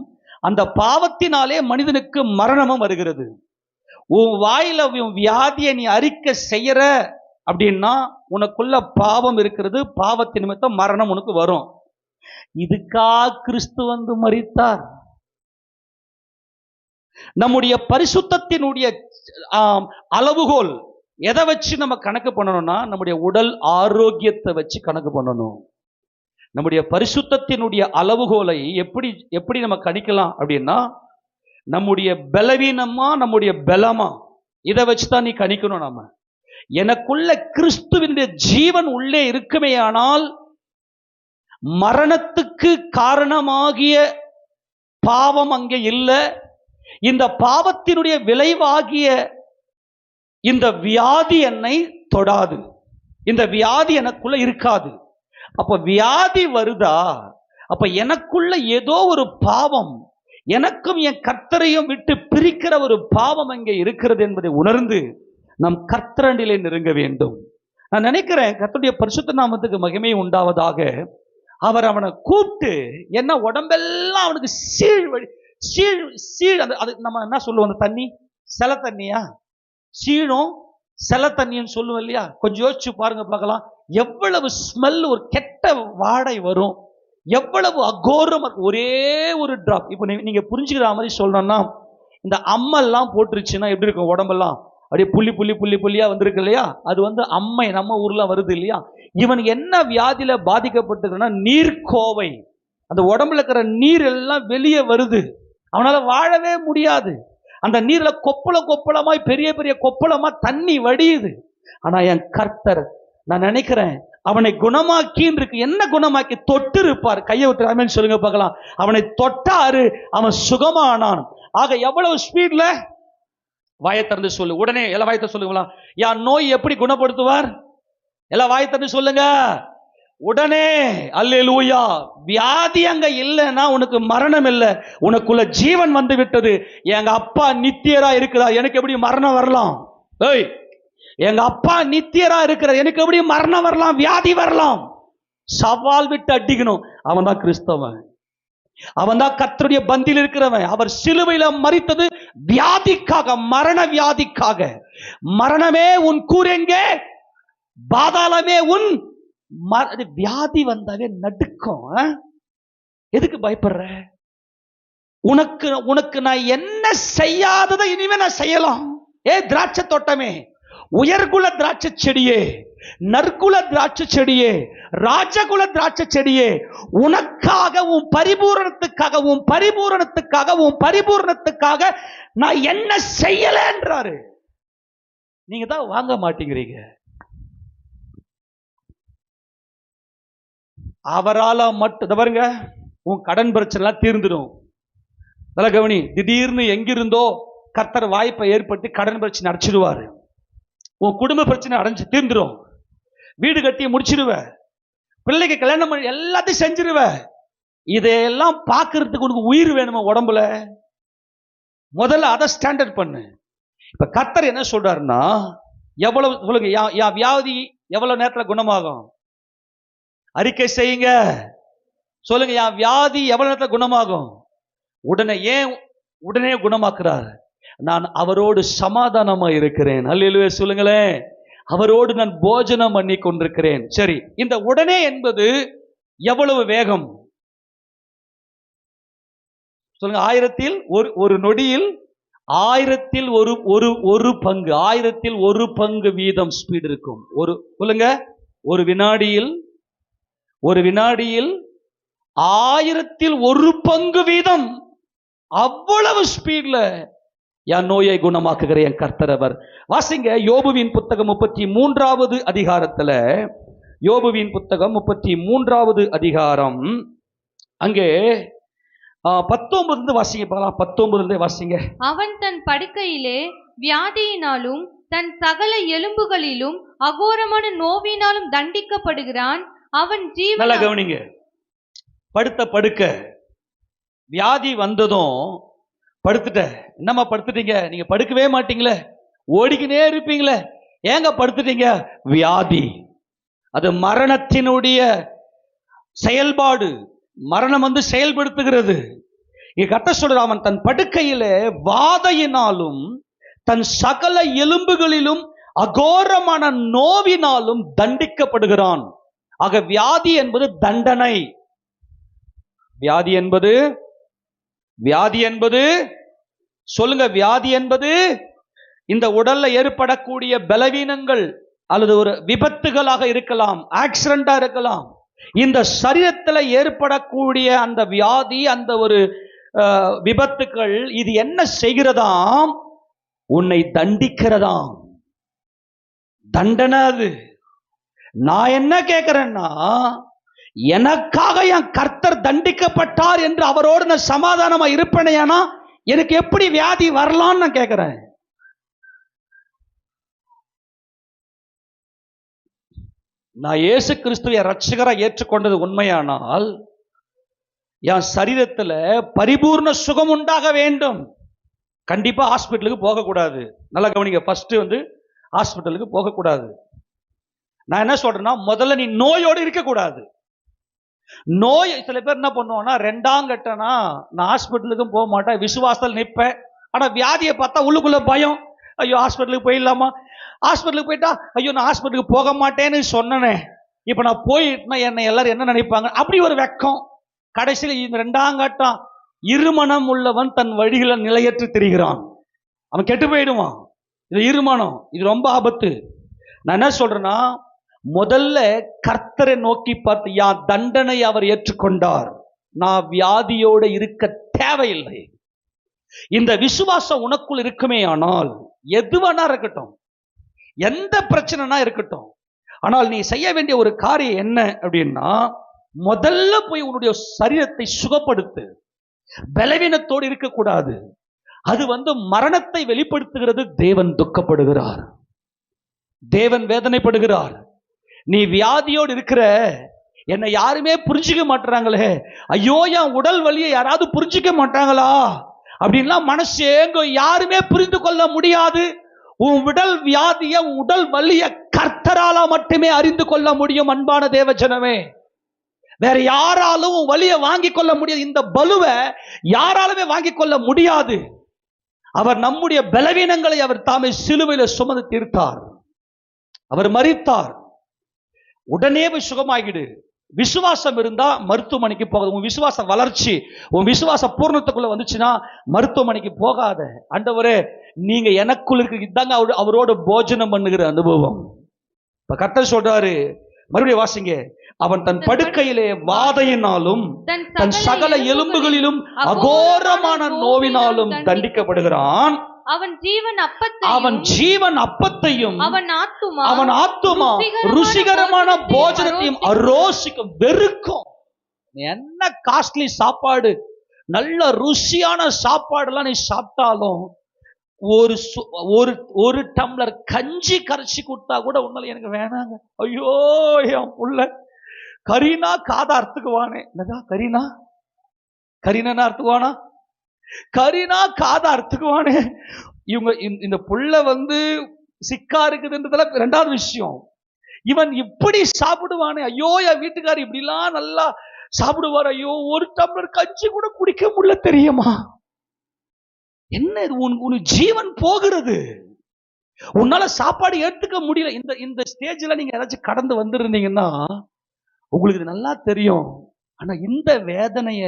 அந்த பாவத்தினாலே மனிதனுக்கு மரணமும் வருகிறது. உன் வாயில வியாதியை நீ அறிக்கை செய்யற அப்படின்னா உனக்குள்ள பாவம் இருக்கிறது, பாவத்தின் நிமித்தம் மரணம் உனக்கு வரும். இதுக்கா கிறிஸ்து வந்து மரித்தார்? நம்முடைய பரிசுத்தத்தினுடைய அளவுகோல் எதை வச்சு நம்ம கணக்கு பண்ணணும்னா, நம்முடைய உடல் ஆரோக்கியத்தை வச்சு கணக்கு பண்ணணும். நம்முடைய பரிசுத்தத்தினுடைய அளவுகோலை எப்படி நம்ம கணிக்கலாம் அப்படின்னா, நம்முடைய பலவீனமா நம்முடைய பலமா, இதை வச்சுதான் நீ கணிக்கணும். நாம எனக்குள்ள கிறிஸ்துவினுடைய ஜீவன் உள்ளே இருக்குமே ஆனால் மரணத்துக்கு காரணமாகிய பாவம் அங்கே இல்லை. இந்த பாவத்தினுடைய விளைவாகிய இந்த வியாதி என்னை தொடாது. இந்த வியாதி எனக்குள்ள இருக்காது. அப்ப வியாதி வருதா? அப்ப எனக்குள்ள ஏதோ ஒரு பாவம், எனக்கும் என் கர்த்தரையும் விட்டு பிரிக்கிற ஒரு பாவம் அங்கே இருக்கிறது என்பதை உணர்ந்து நம் கர்த்தரண்டிலே நெருங்க வேண்டும். நான் நினைக்கிறேன் கர்த்தருடைய பரிசுத்த நாமத்துக்கு மகிமை உண்டாவதாக. அவர் அவனை கூப்பிட்டு, என்ன உடம்பெல்லாம் அவனுக்கு சீழ் அது நம்ம என்ன சொல்லுவோம், அந்த தண்ணி செல தண்ணியா, சீழும் செல தண்ணின்னு சொல்லுவோம் இல்லையா? கொஞ்சம் யோசிச்சு பாருங்க பார்க்கலாம். எவ்வளவு ஸ்மெல், ஒரு கெட்ட வாடை வரும், எவ்வளவு அகோரம். ஒரே ஒரு டிராப். இப்போ நீங்க புரிஞ்சுக்கிற மாதிரி சொல்லணும்னா, இந்த அம்மெல்லாம் போட்டுருச்சுன்னா எப்படி இருக்கும் உடம்பெல்லாம்? அப்படியே புள்ளியா வந்திருக்கு இல்லையா? அது வந்து அம்மை நம்ம ஊர்ல வருது இல்லையா? இவனுக்கு என்ன வியாதியில பாதிக்கப்பட்டதுன்னா நீர்க்கோவை. அந்த உடம்புல இருக்கிற நீர் எல்லாம் வெளியே வருது. அவனால வாழவே முடியாது. அந்த நீர்ல கொப்பளமாய் பெரிய பெரிய கொப்பளமா தண்ணி வடியுது. ஆனா என் கர்த்தர், நான் நினைக்கிறேன் அவனை குணமாக்கி இருக்கு. என்ன குணமாக்கி? தொட்டு இருப்பார். கையை ஊத்து ஆமென் சொல்லுங்க பார்க்கலாம். அவனை தொட்டாரு, அவன் சுகமானான். ஆக எவ்வளவு ஸ்பீட்ல? வாயை திறந்து சொல்லு. உடனே எல்லாம் வாயத்தை சொல்லுங்களா. என் நோய் எப்படி குணப்படுத்துவார்? எல்லாம் வாயை திறந்து சொல்லுங்க உடனே. அல்லேலூயா. வியாதி அங்க இல்லைன்னா உனக்கு மரணம் இல்லை, உனக்குள்ள ஜீவன் வந்து விட்டது. எங்க அப்பா நித்தியரா இருக்கிறார், எனக்கு எப்படி மரணம் வரலாம்? ஏய், எங்க அப்பா நித்தியரா இருக்கிறார், எனக்கு எப்படி மரணம் வரலாம், வியாதி வரலாம்? சவால் விட்டு அடிக்கணும். அவன் தான் கிறிஸ்தவன். அவன் தான் கர்த்தருடைய பந்தியில் இருக்கிறவன். அவர் சிலுவையில மரித்தது வியாதிக்காக, மரண வியாதிக்காக. மரணமே உன் கூரெங்கே, பாதாளமே உன் வியாதி வந்தாவே நடுக்கும். எதுக்கு பயப்படுற? உனக்கு நான் என்ன செய்யாததை இனிமே நான் செய்யலாம். திராட்சை தோட்டமே, உயர்குல திராட்சை செடியே, நற்குல திராட்சை செடியே, ராஜகுல திராட்சை செடியே, உனக்காக, உன் பரிபூரணத்துக்காக, உன் பரிபூரணத்துக்காக, உன் பரிபூரணத்துக்காக நான் என்ன செய்யலன்றாரு. நீங்க தான் வாங்க மாட்டேங்கிறீங்க. அவரால மட்டும் பாருங்க, உன் கடன் பிரச்சனை தீர்ந்துடும். நல்ல கவனி, திடீர்னு எங்கிருந்தோ கர்த்தர் வாய்ப்பை ஏற்படுத்தி கடன் பிரச்சனை அடைச்சிடுவாரு. உன் குடும்ப பிரச்சனை அடைஞ்சு தீர்ந்துடும். வீடு கட்டி முடிச்சிடுவ, பிள்ளைக்கு கல்யாணம் பண்ணி எல்லாத்தையும் செஞ்சிருவ. இதையெல்லாம் பார்க்கறதுக்கு உனக்கு உயிர் வேணுமா உடம்புல? முதல்ல அதை ஸ்டாண்டர்ட் பண்ணு. இப்ப கர்த்தர் என்ன சொல்றாருன்னா, எவ்வளவு சொல்லுங்க, என் வியாதி எவ்வளவு நேரத்துல குணமாகும்? அறிக்கை செய்யுங்க, சொல்லுங்க, என் வியாதி எவ்வளவு நேரத்துல குணமாகும்? உடனே. ஏன் உடனே குணமாக்குறார்? நான் அவரோடு சமாதானமா இருக்கிறேன். அல்லேலூயா சொல்லுங்களேன். அவரோடு நான் போஜனம் பண்ணி கொண்டிருக்கிறேன். சரி, இந்த உடனே என்பது எவ்வளவு வேகம் சொல்லுங்க? 1000 ஒரு நொடியில் 1000 ஒரு பங்கு வீதம் ஸ்பீடு இருக்கும். சொல்லுங்க, ஒரு வினாடியில் 1000 பங்கு வீதம் அவ்வளவு ஸ்பீட்ல என் நோயை குணமாக்குகிற என் கர்த்தர் அவர். வாசிங்க யோபுவின் புத்தகம் 33வது அதிகாரத்துல, யோபுவின் புத்தகம் 33வது அதிகாரம், அங்கே 19 வாசிங்க பார்க்கலாம். 19 வாசிங்க. அவன் தன் படுக்கையிலே வியாதியினாலும் தன் சகல எலும்புகளிலும் அகோரமான நோவினாலும் தண்டிக்கப்படுகிறான். அவன் ஜீவன். நல்லா கவனிங்க. படுக்க வியாதி வந்ததும் படுத்துட்ட. என்னம்மா படுத்துட்டீங்க? நீங்க படுக்கவே மாட்டீங்களே, ஓடிக்கினே இருப்பீங்களே, ஏங்க படுத்துட்டீங்க? வியாதி. அது மரணத்தினுடைய செயல்பாடு. மரணம் வந்து செயல்படுத்துகிறது. இங்க கர்த்தர் சொல்ற, அவன் தன் படுக்கையிலே வாதையினாலும் தன் சகல எலும்புகளிலும் அகோரமான நோவினாலும் தண்டிக்கப்படுகிறான். ஆக வியாதி என்பது தண்டனை. வியாதி என்பது சொல்லுங்க, வியாதி என்பது இந்த உடல்ல ஏற்படக்கூடிய பலவீனங்கள் அல்லது ஒரு விபத்துகளாக இருக்கலாம், ஆக்சிடென்டா இருக்கலாம். இந்த சரீரத்தில் ஏற்படக்கூடிய அந்த வியாதி, அந்த ஒரு விபத்துக்கள், இது என்ன செய்கிறதாம்? உன்னை தண்டிக்கிறதாம். தண்டனை அது. நான் என்ன கேட்கிறேன்னா, எனக்காக என் கர்த்தர் தண்டிக்கப்பட்டார் என்று அவரோடு நான் சமாதானமா இருப்பேனேனா, எனக்கு எப்படி வியாதி வரலான்னு நான் கேட்கிறேன். நான் இயேசு கிறிஸ்துவை ரட்சகரா ஏற்றுக்கொண்டது உண்மையானால், என் சரீரத்துல பரிபூர்ண சுகம் உண்டாக வேண்டும். கண்டிப்பா ஹாஸ்பிட்டலுக்கு போகக்கூடாது. நல்லா கவனிங்க. ஃபர்ஸ்ட் ஹாஸ்பிட்டலுக்கு போகக்கூடாது. நான் என்ன சொல்றேன்னா, முதல்ல நீ நோயோடு இருக்கக்கூடாது. நோய், சில பேர் என்ன பண்ணுவாங்கன்னா, 2ஆம் கட்டனா நான் ஹாஸ்பிட்டலுக்கும் போக மாட்டேன், விசுவாசத்தில் நிற்பேன். ஆனா வியாதியை பார்த்தா உள்ளுக்குள்ள பயம். ஐயோ ஹாஸ்பிட்டலுக்கு போயிடலாமா? ஹாஸ்பிட்டலுக்கு போயிட்டா, ஐயோ நான் ஹாஸ்பிட்டலுக்கு போக மாட்டேன்னு சொன்னனே, இப்ப நான் போயிட்டுனா என்னை எல்லாரும் என்ன நினைப்பாங்க? அப்படி ஒரு வெக்கம். கடைசியில் இந்த 2ஆம் கட்டம், இருமனம் உள்ளவன் தன் வழிகளை நிலையற்று திரிகிறான். அவன் கெட்டு போயிடுவான். இது இருமனம், இது ரொம்ப ஆபத்து. நான் என்ன சொல்றேன்னா, முதல்ல கர்த்தரை நோக்கி பார்த்து, யான் தண்டனை அவர் ஏற்றுக்கொண்டார், நான் வியாதியோட இருக்க தேவையில்லை. இந்த விசுவாசம் உனக்குள் இருக்குமே ஆனால், எதுவானா இருக்கட்டும், எந்த பிரச்சனைனா இருக்கட்டும், ஆனால் நீ செய்ய வேண்டிய ஒரு காரியம் என்ன அப்படின்னா, முதல்ல போய் உன்னுடைய சரீரத்தை சுகப்படுத்து. பலவீனத்தோடு இருக்கக்கூடாது. அது மரணத்தை வெளிப்படுத்துகிறது. தேவன் துக்கப்படுகிறார், தேவன் வேதனைப்படுகிறார். நீ வியாதியோடு இருக்கிற, என்னை யாருமே புரிஞ்சுக்க மாட்டாங்களே, ஐயோ என் உடல் வலியை யாராவது புரிஞ்சுக்க மாட்டாங்களா அப்படின்லாம் மனசு எங்க யாருமே புரிந்து கொள்ள முடியாது. உன் உடல் வியாதிய, உடல் வலிய கர்த்தரால மட்டுமே அறிந்து கொள்ள முடியும். அன்பான தேவஜனமே, வேற யாராலும் வலியை வாங்கி கொள்ள முடியாது. இந்த பலுவை யாராலுமே வாங்கி கொள்ள முடியாது. அவர் நம்முடைய பலவீனங்களை அவர் தாமே சிலுவையில சுமந்து தீர்த்தார். அவர் மரித்தார். உடனே போய் சுகமாகிடு. விசுவாசம் இருந்தா மருத்துவமனைக்கு போகாது. உன் விசுவாச வளர்ச்சி, உன் விசுவாச பூர்ணத்துக்குள்ள வந்துச்சுன்னா மருத்துவமனைக்கு போகாத. ஆண்டவரே, நீங்க எனக்குள்ள இருக்கு, இதாங்க அவரோட போஜனம் பண்ணுகிற அனுபவம். இப்ப கர்த்தர் சொல்றாரு, மறுபடியும் வாசிங்க. அவன் தன் படுக்கையிலே வாதையினாலும் தன் சகல எலும்புகளிலும் அகோரமான நோவினாலும் தண்டிக்கப்படுகிறான். அவன் ஜீவன் அப்பத்தையும் அவன் ஆத்துமா ருசிகரமான போஜனத்தையும் அரோசிக்கும், வெறுக்கும். என்ன காஸ்ட்லி சாப்பாடு, நல்ல ருசியான சாப்பாடு எல்லாம் நீ சாப்பிட்டாலும் ஒரு டம்ளர் கஞ்சி கரைச்சி கொடுத்தா கூட உன்னால எனக்கு வேணாங்க. ஐயோ, என் புள்ள கரீனா காதா அறுத்துக்குவானே. என்னதான் கரீனா அறுத்துக்குவானா? கரீனா காதா அறுத்துக்குவானே. இவங்க இந்த புள்ள சிக்கா இருக்குதுன்றதுல ரெண்டாவது விஷயம். இவன் இப்படி சாப்பிடுவானே, ஐயோ என் வீட்டுக்காரர் இப்படிலாம் நல்லா சாப்பிடுவார், ஐயோ ஒரு டம்ளர் கஞ்சி கூட குடிக்க முடியல தெரியுமா? என்ன இது? உன் ஜீவன் போகிறது. உன்னால சாப்பாடு எடுத்துக்க முடியல. இந்த ஸ்டேஜ்ல நீங்க ஏதாச்சும் கடந்து வந்திருந்தீங்கன்னா உங்களுக்கு இது நல்லா தெரியும். ஆனா இந்த வேதனைய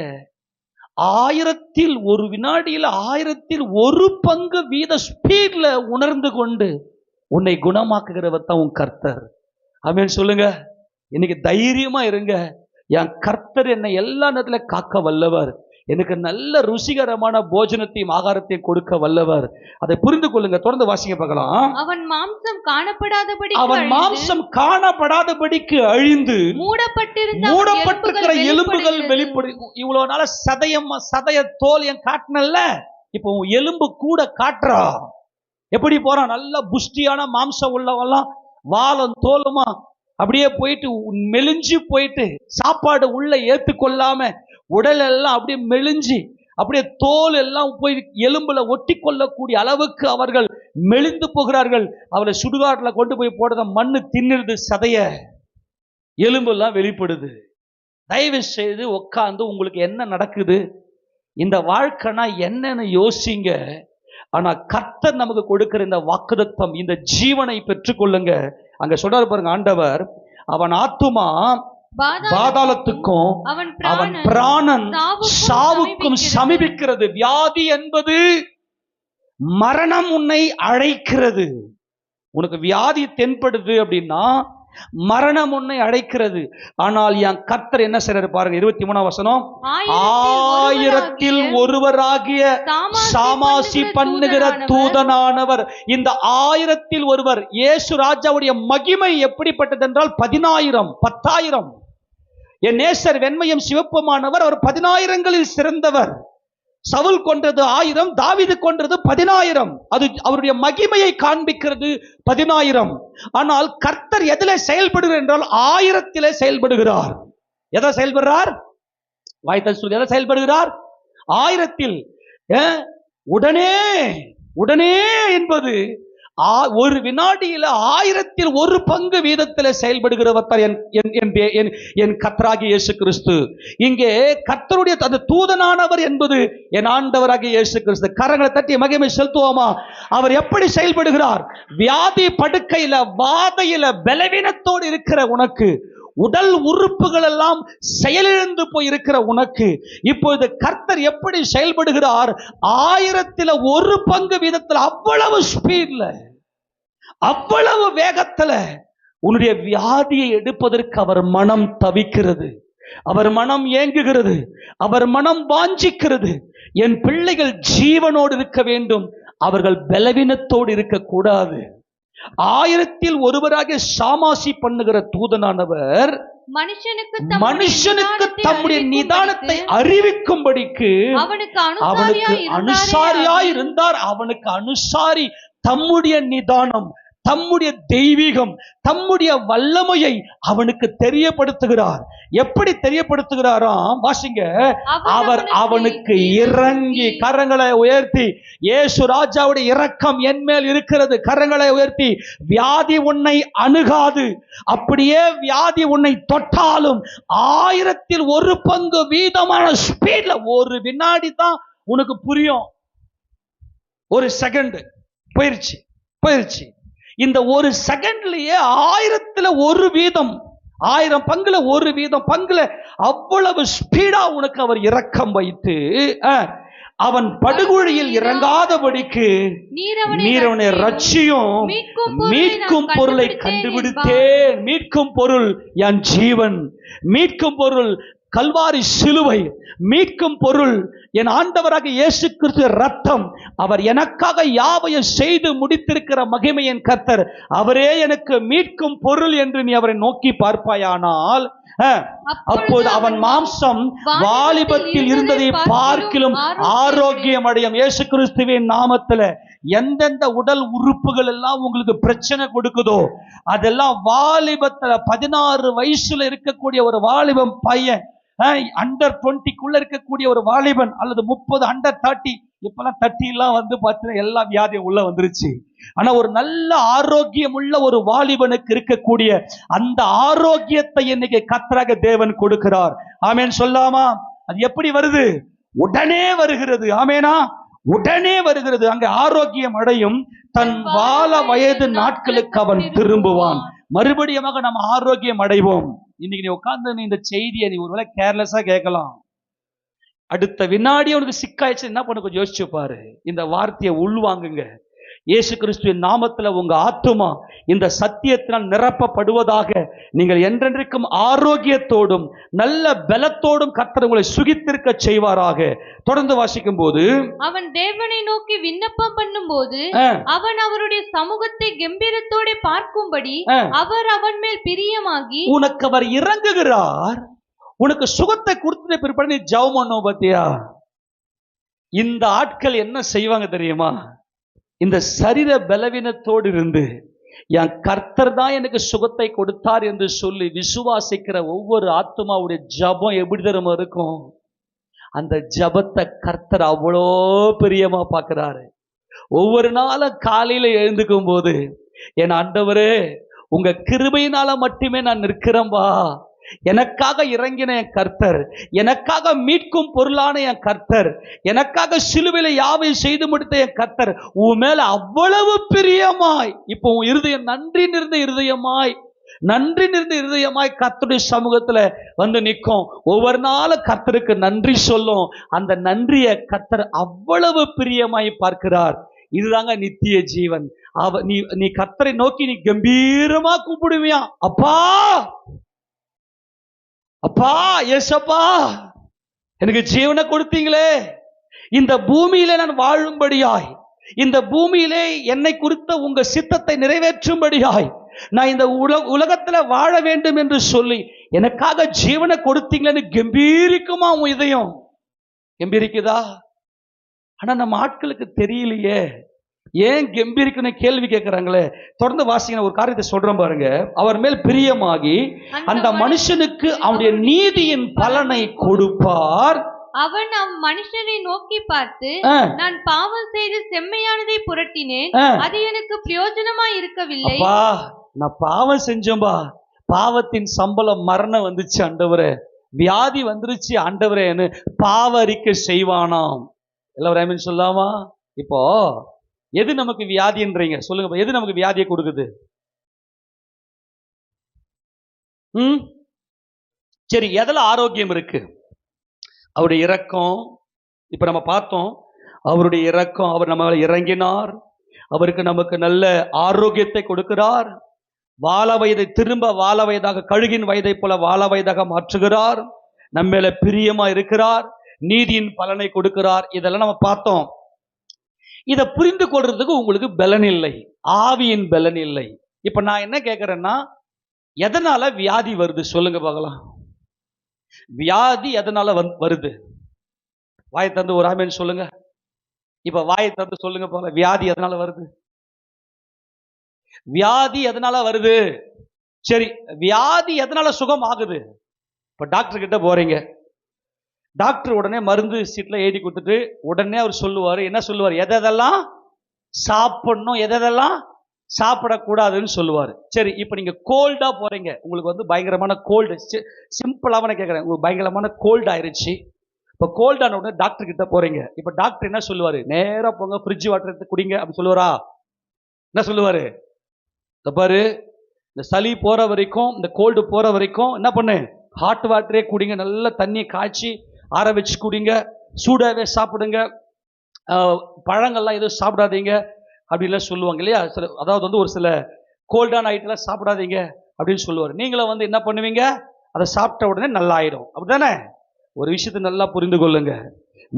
1000 வினாடியில 1000 பங்கு வீத ஸ்பீட்ல உணர்ந்து கொண்டு உன்னை குணமாக்குகிறவர் தான் உன் கர்த்தர். ஆமென் சொல்லுங்க. இன்னைக்கு தைரியமா இருங்க. என் கர்த்தர் என்னை எல்லா நேரத்துல காக்க வல்லவர். எனக்கு நல்ல ருசிகரமான போஜனத்தையும் ஆகாரத்தையும் கொடுக்க வல்லவர். அதை புரிந்து கொள்ளுங்க. தொடர்ந்து வாசிங்க பார்க்கலாம். அவன் மாம்சம் காணப்படாதபடிக்கு அழிந்து மூடப்பட்டிருக்கிற எலும்புகள் வெளிப்படு. இவ்வளவு நாள சதைய தோல் என் காட்டினல்ல, இப்போ எலும்பு கூட காட்டுறா. எப்படி போறான்? நல்ல புஷ்டியான மாம்சம் உள்ளவெல்லாம் வாலம் தோலுமா அப்படியே போயிட்டு மெலிஞ்சு போயிட்டு சாப்பாடு உள்ள ஏத்துக்கொள்ளாம உடல் எல்லாம் அப்படியே மெலிஞ்சி அப்படியே தோல் எல்லாம் போய் எலும்புல ஒட்டி கொள்ளக்கூடிய அளவுக்கு அவர்கள் மெலிந்து போகிறார்கள். அவளை சுடுகாட்டுல கொண்டு போய் போடுற மண்ணு தின்னுறது, சதைய எலும்பு எல்லாம் வெளிப்படுது. தயவு செய்து உட்கார்ந்து உங்களுக்கு என்ன நடக்குது, இந்த வாழ்க்கைனா என்னன்னு யோசிங்க. ஆனா கர்த்தர் நமக்கு கொடுக்கிற இந்த வாக்குத்தத்தம், இந்த ஜீவனை பெற்றுக்கொள்ளுங்க. அங்க சொல்றாரு பாருங்க ஆண்டவர், அவன் ஆத்துமா பாதாளத்துக்கும் அவன் பிராணன் சாவுக்கும் சமீபிக்கிறது. வியாதி என்பது மரணம் உன்னை அழைக்கிறது. உனக்கு வியாதி தென்படுது அப்படின்னா மரணம் உன்னை அழைக்கிறது. ஆனால் என் கர்த்தர் என்ன செய்யறாரு பாருங்க, 23ஆம் வசனம். 1000 ஒருவராகிய சாமாசி பண்ணுகிற தூதனானவர். இந்த 1000 இயேசு ராஜாவுடைய மகிமை எப்படிப்பட்டது என்றால் 10,000. என் நேசர் வெண்மையும் சிவப்புமானவர், அவர் 10,000ங்களில் சிறந்தவர். சவுல் கொன்றது 1000, தாவீது கொன்றது 10,000. அது அவருடைய மகிமையை காண்பிக்கிறது 10,000. ஆனால் கர்த்தர் எதிலே செயல்படுகிறார் என்றால் 1000 செயல்படுகிறார். எதை செயல்படுறார்? வாய்த்தல் சொல்லி எதை செயல்படுகிறார்? 1000. உடனே என்பது ஒரு வினாடியில 1000 பங்கு வீதத்தில் செயல்படுகிறவர் என் கர்த்தராகிய இயேசு கிறிஸ்து. இங்கே கர்த்தருடைய அந்த தூதனானவர் என்பது என் ஆண்டவராகிய இயேசு கிறிஸ்து. கரங்களை தட்டி மகிமை செலுத்துவோமா? அவர் எப்படி செயல்படுகிறார்? வியாதி படுக்கையில வாதையில பலவீனத்தோடு இருக்கிற உனக்கு, உடல் உறுப்புகள் எல்லாம் செயலிழந்து போய் இருக்கிற உனக்கு இப்பொழுது கர்த்தர் எப்படி செயல்படுகிறார்? 1000 பங்கு வீதத்தில் அவ்வளவு ஸ்பீட்ல, அவ்வளவு வேகத்துல உன்னுடைய வியாதியை எடுப்பதற்கு அவர் மனம் தவிக்கிறது, அவர் மனம் ஏங்குகிறது, அவர் மனம் வாஞ்சிக்கிறது. என் பிள்ளைகள் ஜீவனோடு இருக்க வேண்டும், அவர்கள் பலவீனத்தோடு இருக்கக்கூடாது. 1000 சாமாசி பண்ணுகிற தூதனானவர் மனுஷனுக்கு தம்முடைய நிதானத்தை அறிவிக்கும்படிக்கு அவனுக்கு அனுசாரியாய் இருந்தார். அவனுக்கு அனுசாரி தம்முடைய நிதானம், தம்முடைய தெய்வீகம், தம்முடைய வல்லமையை அவனுக்கு தெரியப்படுத்துகிறார். எப்படி தெரியப்படுத்துகிறாராம்? வாசிங்க. அவர் அவனுக்கு இறங்கி, கரங்களை உயர்த்தி, இயேசு ராஜாவுடைய இரக்கம் என் மேல் இருக்கிறது, கரங்களை உயர்த்தி, வியாதி உன்னை அணுகாது, அப்படியே வியாதி உன்னை தொட்டாலும் 1/1000 வீதமான ஸ்பீட்ல, ஒரு வினாடி தான் உனக்கு புரியும், ஒரு செகண்ட் போயிருச்சு. இந்த ஒரு செகண்ட்லயே 1000 வீதம், 1000 பங்குல 1 வீதம் பங்குல அவ்வளவு ஸ்பீடா உனக்கு அவர் இரக்கம் வைத்து அவன் படுகொழியில் இறங்காதபடிக்கு நீர் அவனை ரட்சியும், மீட்கும் பொருளை கண்டுபிடித்தேன். மீட்கும் பொருள் என் ஜீவன், மீட்கும் பொருள் கல்வாரி சிலுவை, மீட்கும் பொருள் என் ஆண்டவராக இயேசு கிறிஸ்து ரத்தம். அவர் எனக்காக யாவையும் செய்து முடித்திருக்கிற மகிமையின் கர்த்தர், அவரே எனக்கு மீட்கும் பொருள் என்று நீ அவரை நோக்கி பார்ப்பாயானால், அப்போது அவன் மாம்சம் வாலிபத்தில் இருந்ததை பார்க்கிலும் ஆரோக்கியம் அடையும். இயேசு கிறிஸ்துவின் நாமத்துல எந்தெந்த உடல் உறுப்புகள் எல்லாம் உங்களுக்கு பிரச்சனை கொடுக்குதோ அதெல்லாம் வாலிபத்துல 16 வயசுல இருக்கக்கூடிய ஒரு வாலிபம் பையன், அண்டர் 20 இருக்கக்கூடிய ஒரு வாலிபன், அல்லது 30 அண்டர் 30, இப்பெல்லாம் 30 எல்லாம் வந்து பார்த்தீங்கன்னா எல்லா வியாதியும் உள்ள வந்துருச்சு. ஆனா ஒரு நல்ல ஆரோக்கியம் உள்ள ஒரு வாலிபனுக்கு இருக்கக்கூடிய அந்த ஆரோக்கியத்தை இன்னைக்கு கர்த்தராக தேவன் கொடுக்கிறார். ஆமேன் சொல்லாமா? அது எப்படி வருது? உடனே வருகிறது. ஆமேனா? உடனே வருகிறது. அங்க ஆரோக்கியம் அடையும். தன் வால வயது நாட்களுக்கு அவன் திரும்புவான். மறுபடியும் நம்ம ஆரோக்கியம் அடைவோம். இன்னைக்கு நீ உட்கார்ந்து இந்த செய்தியை நீ ஒருவேளை கேர்லெஸ்ஸா கேட்கலாம், அடுத்த வினாடி உனக்கு சிக்காயிடுச்சு, என்ன பண்ண கொஞ்சம் யோசிச்சு பாரு. இந்த வார்த்தையை உள்வாங்குங்க. இயேசு கிறிஸ்துவின் நாமத்துல உங்க ஆத்துமா இந்த சத்தியத்தினால் நிரப்பப்படுவதாக, நீங்கள் என்றென்றைக்கும் ஆரோக்கியத்தோடும் நல்ல பலத்தோடும் கர்த்தர் உங்களை சுகித்திருக்க செய்வாராக. தொடர்ந்து வாசிக்கும் போது, அவன் தேவனை நோக்கி விண்ணப்பம் பண்ணும்போது அவன் அவருடைய சமூகத்தை கம்பீரத்தோடு பார்க்கும்படி அவர் அவன் மேல் பிரியமாகி, உனக்கு அவர் இறங்குகிறார். உனக்கு சுகத்தை கொடுத்துட்டு பிற்பாடு நீ ஜெபம் பண்ணும் பாத்தியா? இந்த ஆட்கள் என்ன செய்வாங்க தெரியுமா? இந்த சரீர பலவீனத்தோடு இருந்து என் கர்த்தர் தான் எனக்கு சுகத்தை கொடுத்தார் என்று சொல்லி விசுவாசிக்கிற ஒவ்வொரு ஆத்துமாவுடைய ஜபம் எப்படி தெரியுமா இருக்கும்? அந்த ஜபத்தை கர்த்தர் அவ்வளோ பிரியமா பார்க்கிறாரு. ஒவ்வொரு நாளும் காலையில எழுந்துக்கும் போது, என் ஆண்டவரே உங்க கிருபையினால மட்டுமே நான் நிற்கிறேன்பா, எனக்காக இறங்கின என் கர்த்தர், எனக்காக மீட்கும் பொருளான என் கர்த்தர், எனக்காக சிலுவையில யாவை செய்து முடித்த என் கர்த்தர் உன் மேல அவ்வளவு பிரியமாய், இப்போ உன் இருதயம் நன்றி நிறைந்த இருதயமாய் கர்த்தருடைய சமூகத்துல வந்து நிற்கும். ஒவ்வொரு நாளும் கர்த்தருக்கு நன்றி சொல்லும். அந்த நன்றியை கர்த்தர் அவ்வளவு பிரியமாய் பார்க்கிறார். இதுதாங்க நித்திய ஜீவன். நீ கர்த்தரை நோக்கி நீ கம்பீரமா கூப்பிடுவியா, அப்பா அப்பா, ஏசப்பா எனக்கு ஜீவனை கொடுத்தீங்களே, இந்த பூமியிலே நான் வாழும்படியாய், இந்த பூமியிலே என்னை குறித்த உங்க சித்தத்தை நிறைவேற்றும்படியாய் நான் இந்த உலகத்துல வாழ வேண்டும் என்று சொல்லி எனக்காக ஜீவனை கொடுத்தீங்களேன்னு கம்பீரிக்குமா உன் இதயம்? கம்பீரிக்குதா? ஆனா நம்ம ஆட்களுக்கு தெரியலையே, ஏன் கம்பீரிக்குன்னு கேள்வி கேட்கிறாங்களே. தொடர்ந்து வாசிங்க, ஒரு காரியத்தை சொல்றேன் பாருங்க. அவர் மேல் பிரியமாகி அந்த மனுஷனுக்கு அவனுடைய நீதியின் பலனை கொடுப்பார். அவன் மனுஷனை நோக்கி பார்த்து, நான் பாவம் செய்து செம்மையானதை புரட்டினேன், அது எனக்கு பிரயோஜனமா இருக்கவில்லை. நான் பாவம் செஞ்சோம்பா, பாவத்தின் சம்பளம் மரணம் வந்துச்சு ஆண்டவரே, வியாதி வந்துருச்சு ஆண்டவரே, பாவ அறிக்கை செய்வானாம். எல்லாரும் சொல்லாமா? இப்போ எது நமக்கு வியாதின்றீங்க சொல்லுங்க? எது நமக்கு வியாதியை கொடுக்குது? சரி, எதுல ஆரோக்கியம் இருக்கு? அவருடைய இரக்கம். இப்ப நம்ம பார்த்தோம், அவருடைய இரக்கம். அவர் நம்ம இறங்கினார், அவருக்கு நமக்கு நல்ல ஆரோக்கியத்தை கொடுக்கிறார். வாழ வயதை திரும்ப வாழ வயதாக, கழுகின் வயதை போல வாழ வயதாக மாற்றுகிறார். நம்ம பிரியமா இருக்கிறார், நீதியின் பலனை கொடுக்கிறார். இதெல்லாம் நம்ம பார்த்தோம். இதை புரிந்து கொள்றதுக்கு உங்களுக்கு பலன் இல்லை, ஆவியின் பலன் இல்லை. இப்ப நான் என்ன கேட்கிறேன்னா, எதனால வியாதி வருது சொல்லுங்க பார்க்கலாம். வியாதி எதனால வருது? வாயை தந்து ஒரு ஆமேன் சொல்லுங்க. இப்ப வாயை தந்து சொல்லுங்க போல, வியாதி எதனால வருது? வியாதி எதனால வருது? சரி, வியாதி எதனால சுகம் ஆகுது? இப்ப டாக்டர் கிட்ட போறீங்க, டாக்டர் உடனே மருந்து சீட்ல எழுதி கொடுத்துட்டு உடனே அவர் சொல்லுவாரு, என்ன சொல்லுவார்? எதெல்லாம் சாப்பிடணும், எதெல்லாம் சாப்பிடக்கூடாதுன்னு சொல்லுவாரு. சரி, இப்ப நீங்க கோல்டா போறீங்க, உங்களுக்கு வந்து பயங்கரமான கோல்டு. சிம்பிளாக நான் கேட்கறேன், உங்களுக்கு பயங்கரமான கோல்டு ஆயிருச்சு. இப்ப கோல்டான உடனே டாக்டர் கிட்ட போறீங்க. இப்ப டாக்டர் என்ன சொல்லுவாரு? நேரா போங்க, ஃப்ரிட்ஜ் வாட்டர் எடுத்து குடிங்க அப்படி சொல்லுவாரா? என்ன சொல்லுவாரு? இந்த பாரு, இந்த சளி போற வரைக்கும், இந்த கோல்டு போற வரைக்கும் என்ன பண்ணு, ஹாட் வாட்டரே குடிங்க, நல்ல தண்ணியை காய்ச்சி ஆற வச்சு குடிங்க, சூடாவே சாப்பிடுங்க, பழங்கள்லாம் எதுவும் சாப்பிடாதீங்க அப்படின்லாம் சொல்லுவாங்க இல்லையா? அதாவது வந்து ஒரு சில கோல்டான ஐட்டம்லாம் சாப்பிடாதீங்க அப்படின்னு சொல்லுவார். நீங்களும் வந்து என்ன பண்ணுவீங்க? அதை சாப்பிட்ட உடனே நல்லா ஆயிடும். அப்படிதானே? ஒரு விஷயத்தை நல்லா புரிந்து கொள்ளுங்க.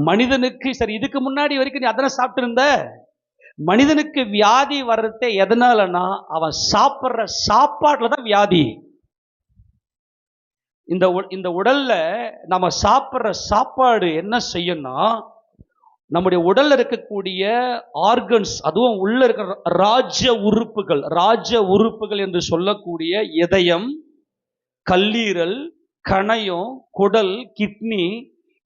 மனிதனுக்கு, சரி இதுக்கு முன்னாடி வரைக்கும் நீ அதனை சாப்பிட்டு இருந்த, மனிதனுக்கு வியாதி வர்றதே எதனாலனா அவன் சாப்பிட்ற சாப்பாட்டுல தான் வியாதி. இந்த உடல்ல நம்ம சாப்பிட்ற சாப்பாடு என்ன செய்யணும்னா, நம்முடைய உடல்ல இருக்கக்கூடிய ஆர்கன்ஸ், அதுவும் உள்ள இருக்கிற ராஜ உறுப்புகள் என்று சொல்லக்கூடிய இதயம், கல்லீரல், கணையம், குடல், கிட்னி,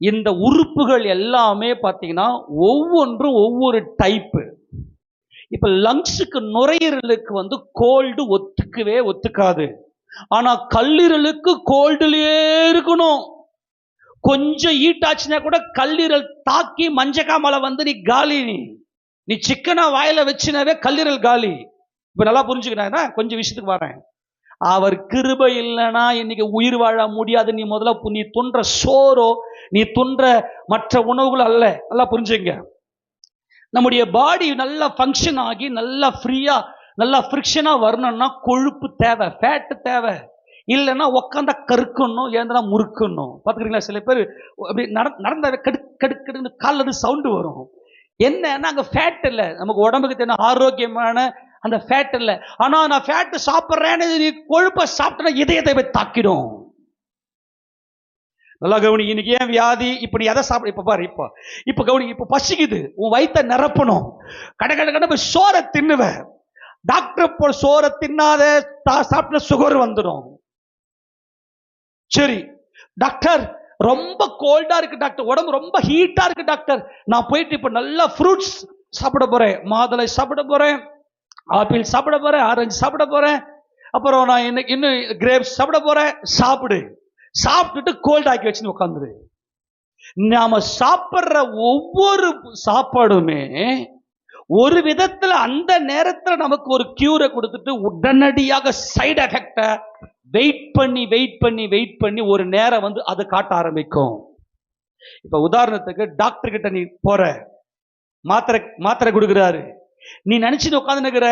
இந்த உறுப்புகள் எல்லாமே பார்த்தீங்கன்னா ஒவ்வொன்றும் ஒவ்வொரு டைப்பு. இப்ப லங்ஸுக்கு, நுரையீரலுக்கு வந்து கோல்டு ஒத்துக்காது. ஆனா கல்லீரலுக்கு கோல்டுலயே இருக்கணும். கொஞ்சம் ஹீட் ஆச்சுன்னா கூட கல்லீரல் தாக்கி மஞ்சக்காமலை வந்து நீ காலி. நீ சிக்கனா வாயில வச்சுனாவே கல்லீரல் காலி. இப்ப நல்லா புரிஞ்சுக்கிறேன், கொஞ்சம் விஷயத்துக்கு வரேன். அவர் கிருபை இல்லைன்னா இன்னைக்கு உயிர் வாழ முடியாது. நீ முதல்ல நீ துன்ற சோறோ, நீ துன்ற மற்ற உணவுகள் அல்ல. நல்லா புரிஞ்சுங்க. நம்முடைய பாடி நல்லா ஃபங்க்ஷன் ஆகி நல்லா ஃப்ரீயா, நல்லா ஃப்ரிக்ஷனா வரணும்னா கொழுப்பு தேவை, ஃபேட் தேவை. இல்லைன்னா உக்காந்தா கருக்கணும், ஏன்னா முறுக்கணும். பார்த்துக்கிறீங்களா? சில பேர் அப்படி நடந்தாவே கடுக்கடுன்னு காலில் சவுண்டு வரும். என்னன்னா அங்கே ஃபேட் இல்லை. நமக்கு உடம்புக்கு தேவை ஆரோக்கியமான அந்த ஃபேட் இல்லை. ஆனால் நான் ஃபேட்டு சாப்பிட்றேன்னு நீ கொழுப்பை சாப்பிட்டா இதயத்தை போய் தாக்கிடும். நல்லா கவனி. இன்னைக்கு ஏன் வியாதி? இப்ப நீ எதை சாப்பிட, இப்ப பாரு, இப்ப கவனி. இப்ப பசிக்குது, உன் வயிற்ற நிரப்பணும், கடை போய் சோறை தின்னுவ. டாக்டர் போல் சோறை தின்னாத, சாப்பிட்ட சுகர் வந்துடும். சரி டாக்டர், ரொம்ப கோல்டா இருக்கு டாக்டர், உடம்பு ரொம்ப ஹீட்டா இருக்கு டாக்டர், நான் போயிட்டு இப்ப நல்லா ஃப்ரூட்ஸ் சாப்பிட போறேன், மாதுளை சாப்பிட போறேன், ஆப்பிள் சாப்பிட போறேன், ஆரஞ்சு சாப்பிட போறேன், அப்புறம் நான் இன்னும் கிரேப்ஸ் சாப்பிட போறேன். சாப்பிட்டுட்டு கோல்ட் ஆக்கி வச்சுன்னு உட்காந்துரு. நாம சாப்பிட்ற ஒவ்வொரு சாப்பாடுமே ஒரு விதத்துல அந்த நேரத்துல நமக்கு ஒரு கியூரை கொடுத்துட்டு உடனடியாக சைடு எஃபெக்ட வெயிட் பண்ணி ஒரு நேரம் வந்து அது காட்ட ஆரம்பிக்கும். இப்ப உதாரணத்துக்கு டாக்டர் கிட்ட நீ போற, மாத்திரை கொடுக்குறாரு, நீ நினைச்சிட்டு உட்காந்துக்கிற,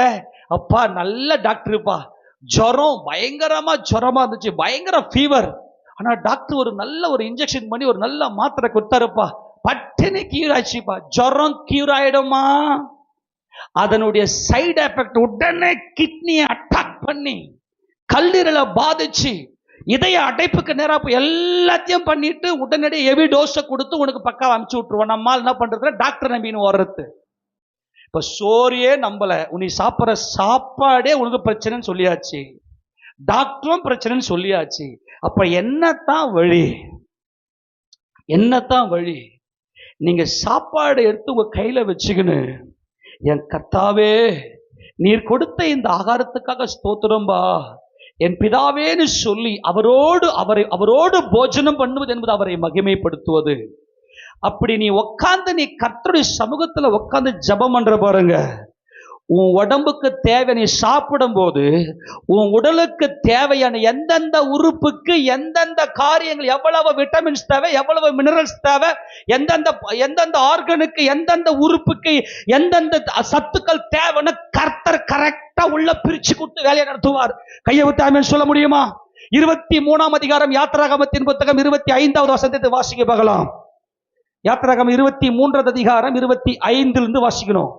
அப்பா நல்ல டாக்டருப்பா, ஜுரம் பயங்கரமா இருந்துச்சு, பயங்கர ஃபீவர், ஆனா டாக்டர் ஒரு நல்ல ஒரு இன்ஜெக்ஷன் பண்ணி ஒரு நல்ல மாத்திரை கொடுத்தாருப்பா, பட்டுன்னு கியூர் ஆச்சுப்பா. ஜுரம் கியூர் ஆயிடுமா? அதனுடைய சைடு எஃபெக்ட் உடனே கிட்னியை அட்டாக் பண்ணி கல்லீரலை பாதிச்சு இதய அடைப்புக்கு நேரம் எல்லாத்தையும் பண்ணிட்டு உடனடி ஹெவி டோஸை கொடுத்து உனக்கு பக்காவை அனுப்பிச்சு விட்டுருவோம். நம்மால் என்ன பண்றது? டாக்டர் நம்பின்னு வர்றது. இப்ப சோறியே நம்பல, உனி சாப்பிட்ற சாப்பாடே உனக்கு பிரச்சனைன்னு சொல்லியாச்சு, டாக்டரும் பிரச்சனைன்னு சொல்லியாச்சு. அப்ப என்னத்தான் வழி? நீங்க சாப்பாடு எடுத்து உங்க கையில வச்சுக்கின்னு, என் கர்த்தாவே நீர் கொடுத்த இந்த ஆகாரத்துக்காக ஸ்தோத்திரம்பா, என் பிதாவேன்னு சொல்லி அவரோடு போஜனம் பண்ணுவது என்பது அவரை மகிமைப்படுத்துவது. அப்படி நீ உட்கார்ந்து நீ கர்த்தருடைய சமூகத்துல உட்கார்ந்து ஜெபம் பண்ற பாருங்க, உன் உடம்புக்கு தேவை, நீ சாப்பிடும் போது உன் உடலுக்கு தேவையான எந்தெந்த உறுப்புக்கு எந்தெந்த காரியங்கள், எவ்வளவு விட்டமின்ஸ் தேவை, எவ்வளவு மினரல்ஸ் தேவை, எந்தெந்த ஆர்கனுக்கு எந்தெந்த உறுப்புக்கு எந்தெந்த சத்துக்கள் தேவைன்னு கர்த்தர் கரெக்டா உள்ள பிரிச்சு கொடுத்து வேலையை நடத்துவார். கையை விட்டு ஆமென் சொல்ல முடியுமா? 23ஆம் அதிகாரம் யாத்திராகமத்தின் புத்தகம் 25வது வசனத்தை வாசிக்க பார்க்கலாம். யாத்திராகமம் 23வது அதிகாரம் 25 வாசிக்கணும்.